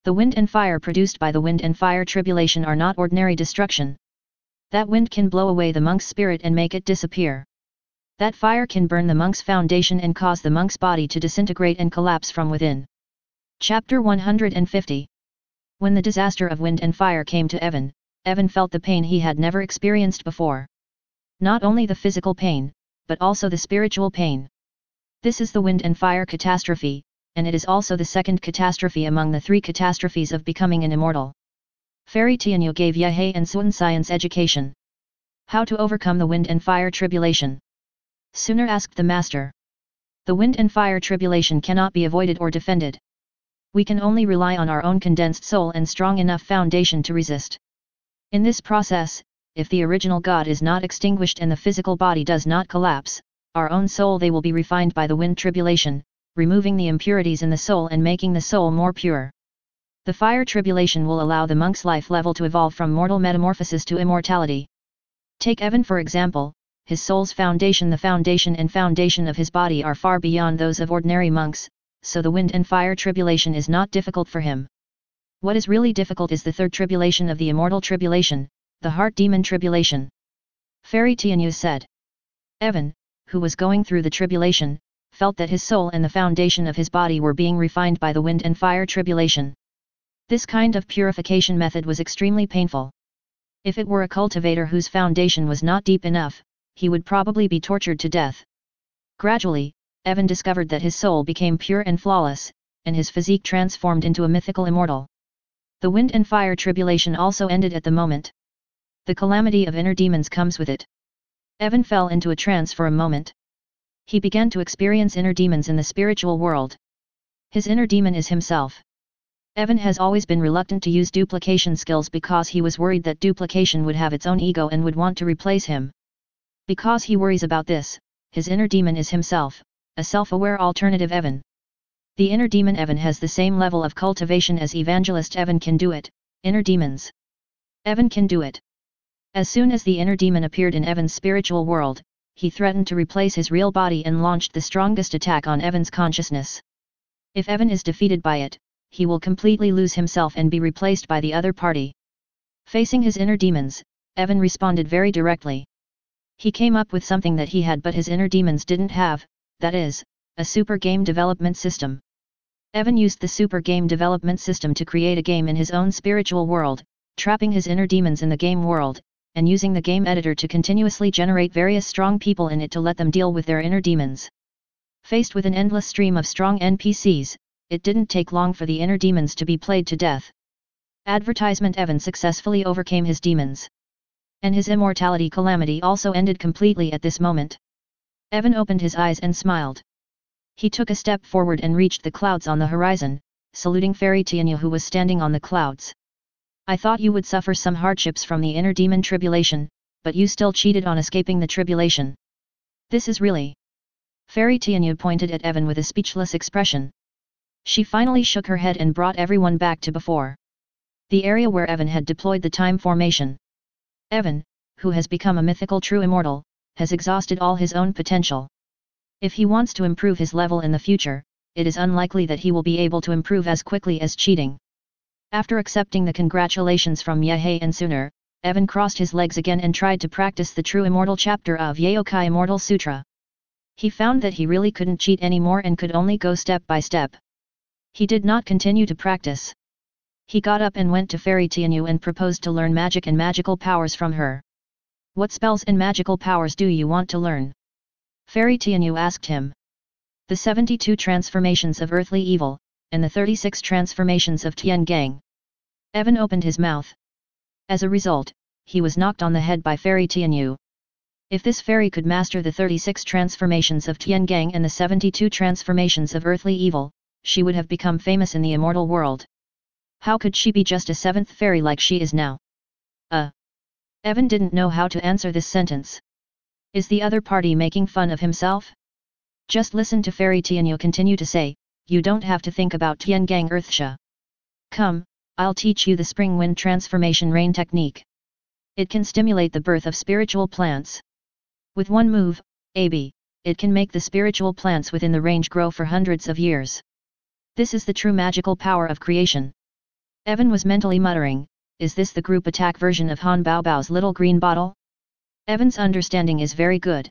The wind and fire produced by the wind and fire tribulation are not ordinary destruction. That wind can blow away the monk's spirit and make it disappear. That fire can burn the monk's foundation and cause the monk's body to disintegrate and collapse from within. Chapter 150. When the disaster of wind and fire came to Evan, Evan felt the pain he had never experienced before. Not only the physical pain, but also the spiritual pain. This is the wind and fire catastrophe, and it is also the second catastrophe among the 3 catastrophes of becoming an immortal. Fairy Tianyu gave Ye and Sun science education. How to overcome the wind and fire tribulation? Sooner asked the master. The wind and fire tribulation cannot be avoided or defended. We can only rely on our own condensed soul and strong enough foundation to resist. In this process, if the original God is not extinguished and the physical body does not collapse, our own soul they will be refined by the wind tribulation, removing the impurities in the soul and making the soul more pure. The fire tribulation will allow the monk's life level to evolve from mortal metamorphosis to immortality. Take Evan for example, his soul's foundation, the foundation and foundation of his body are far beyond those of ordinary monks, so the wind and fire tribulation is not difficult for him. What is really difficult is the third tribulation of the immortal tribulation, the heart demon tribulation. Fairy Tianyu said. Evan, who was going through the tribulation, felt that his soul and the foundation of his body were being refined by the wind and fire tribulation. This kind of purification method was extremely painful. If it were a cultivator whose foundation was not deep enough, he would probably be tortured to death. Gradually, Evan discovered that his soul became pure and flawless, and his physique transformed into a mythical immortal. The wind and fire tribulation also ended at the moment. The calamity of inner demons comes with it. Evan fell into a trance for a moment. He began to experience inner demons in the spiritual world. His inner demon is himself. Evan has always been reluctant to use duplication skills because he was worried that duplication would have its own ego and would want to replace him. Because he worries about this, his inner demon is himself, a self-aware alternative Evan. The inner demon Evan has the same level of cultivation as Evangelist Evan can do it, inner demons. Evan can do it. As soon as the inner demon appeared in Evan's spiritual world, he threatened to replace his real body and launched the strongest attack on Evan's consciousness. If Evan is defeated by it, he will completely lose himself and be replaced by the other party. Facing his inner demons, Evan responded very directly. He came up with something that he had but his inner demons didn't have, that is, a super game development system. Evan used the super game development system to create a game in his own spiritual world, trapping his inner demons in the game world, and using the game editor to continuously generate various strong people in it to let them deal with their inner demons. Faced with an endless stream of strong NPCs, it didn't take long for the inner demons to be played to death. Advertisement Evan successfully overcame his demons. And his immortality calamity also ended completely at this moment. Evan opened his eyes and smiled. He took a step forward and reached the clouds on the horizon, saluting Fairy Tianyu who was standing on the clouds. I thought you would suffer some hardships from the inner demon tribulation, but you still cheated on escaping the tribulation. This is really... Fairy Tianyu pointed at Evan with a speechless expression. She finally shook her head and brought everyone back to before. The area where Evan had deployed the time formation. Evan, who has become a mythical true immortal, has exhausted all his own potential. If he wants to improve his level in the future, it is unlikely that he will be able to improve as quickly as cheating. After accepting the congratulations from Yehei and Sooner, Evan crossed his legs again and tried to practice the true immortal chapter of Yaokai Immortal Sutra. He found that he really couldn't cheat anymore and could only go step by step. He did not continue to practice. He got up and went to Fairy Tianyu and proposed to learn magic and magical powers from her. What spells and magical powers do you want to learn? Fairy Tianyu asked him. The 72 transformations of earthly evil, and the 36 transformations of Tian Gang. Evan opened his mouth. As a result, he was knocked on the head by Fairy Tianyu. If this fairy could master the 36 transformations of Tian Gang and the 72 transformations of earthly evil, she would have become famous in the immortal world. How could she be just a seventh fairy like she is now? Evan didn't know how to answer this sentence. Is the other party making fun of himself? Just listen to Fairy Tianyu continue to say, you don't have to think about Tian Gang Earthsha. Come, I'll teach you the spring wind transformation rain technique. It can stimulate the birth of spiritual plants. With one move, AB, it can make the spiritual plants within the range grow for hundreds of years. This is the true magical power of creation. Evan was mentally muttering, is this the group attack version of Han Baobao's little green bottle? Evan's understanding is very good.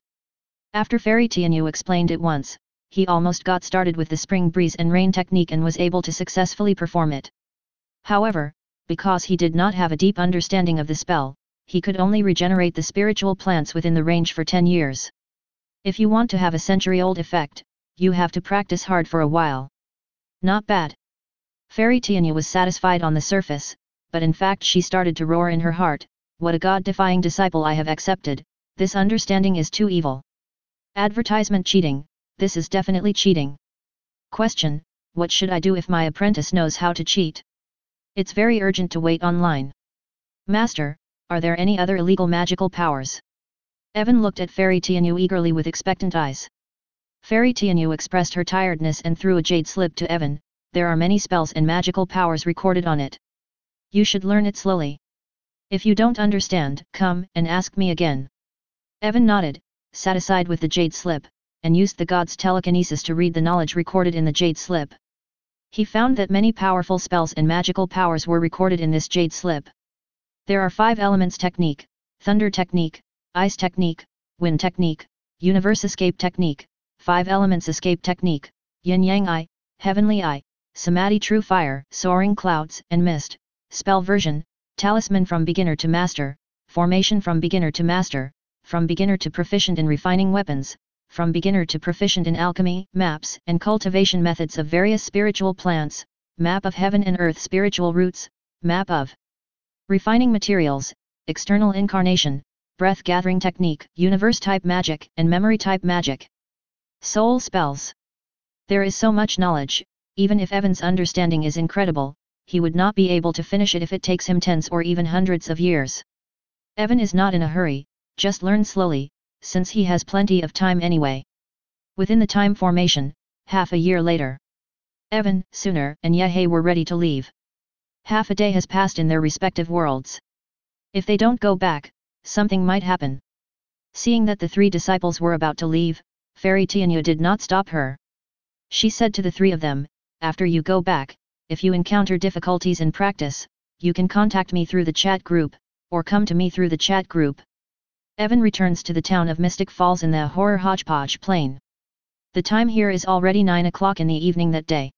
After Fairy Tianyu explained it once, he almost got started with the spring breeze and rain technique and was able to successfully perform it. However, because he did not have a deep understanding of the spell, he could only regenerate the spiritual plants within the range for 10 years. If you want to have a century-old effect, you have to practice hard for a while. Not bad. Fairy Tianyu was satisfied on the surface, but in fact she started to roar in her heart, what a god-defying disciple I have accepted, this understanding is too evil. Advertisement cheating, this is definitely cheating. Question, what should I do if my apprentice knows how to cheat? It's very urgent to wait online. Master, are there any other illegal magical powers? Evan looked at Fairy Tianyu eagerly with expectant eyes. Fairy Tianyu expressed her tiredness and threw a jade slip to Evan, there are many spells and magical powers recorded on it. You should learn it slowly. If you don't understand, come and ask me again. Evan nodded, satisfied with the jade slip, and used the god's telekinesis to read the knowledge recorded in the jade slip. He found that many powerful spells and magical powers were recorded in this jade slip. There are 5 elements technique, thunder technique, ice technique, wind technique, universe escape technique, 5 elements escape technique, yin yang eye, heavenly eye, samadhi true fire, soaring clouds and mist, spell version, talisman from beginner to master, formation from beginner to master, from beginner to proficient in refining weapons, from beginner to proficient in alchemy, maps and cultivation methods of various spiritual plants, map of heaven and earth spiritual roots, map of refining materials, external incarnation, breath gathering technique, universe type magic and memory type magic. Soul spells. There is so much knowledge, even if Evan's understanding is incredible, he would not be able to finish it if it takes him tens or even hundreds of years. Evan is not in a hurry, just learn slowly, since he has plenty of time anyway. Within the time formation, half a year later, Evan, Sooner and Yehei were ready to leave. Half a day has passed in their respective worlds. If they don't go back, something might happen. Seeing that the 3 disciples were about to leave, Fairy Tianyu did not stop her. She said to the 3 of them, after you go back, if you encounter difficulties in practice, you can contact me through the chat group, or come to me through the chat group. Evan returns to the town of Mystic Falls in the Horror Hodgepodge Plain. The time here is already 9 o'clock in the evening that day.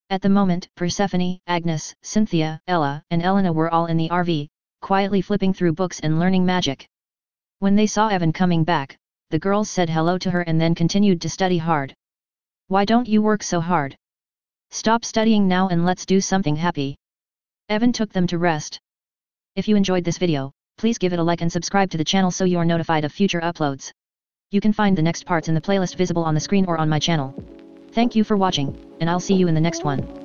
At the moment, Persephone, Agnes, Cynthia, Ella and Elena were all in the RV, quietly flipping through books and learning magic. When they saw Evan coming back, the girls said hello to her and then continued to study hard. Why don't you work so hard? Stop studying now and let's do something happy. Evan took them to rest. If you enjoyed this video, Please give it a like and subscribe to the channel so you are notified of future uploads. You can find the next parts in the playlist visible on the screen or on my channel. Thank you for watching, and I'll see you in the next one.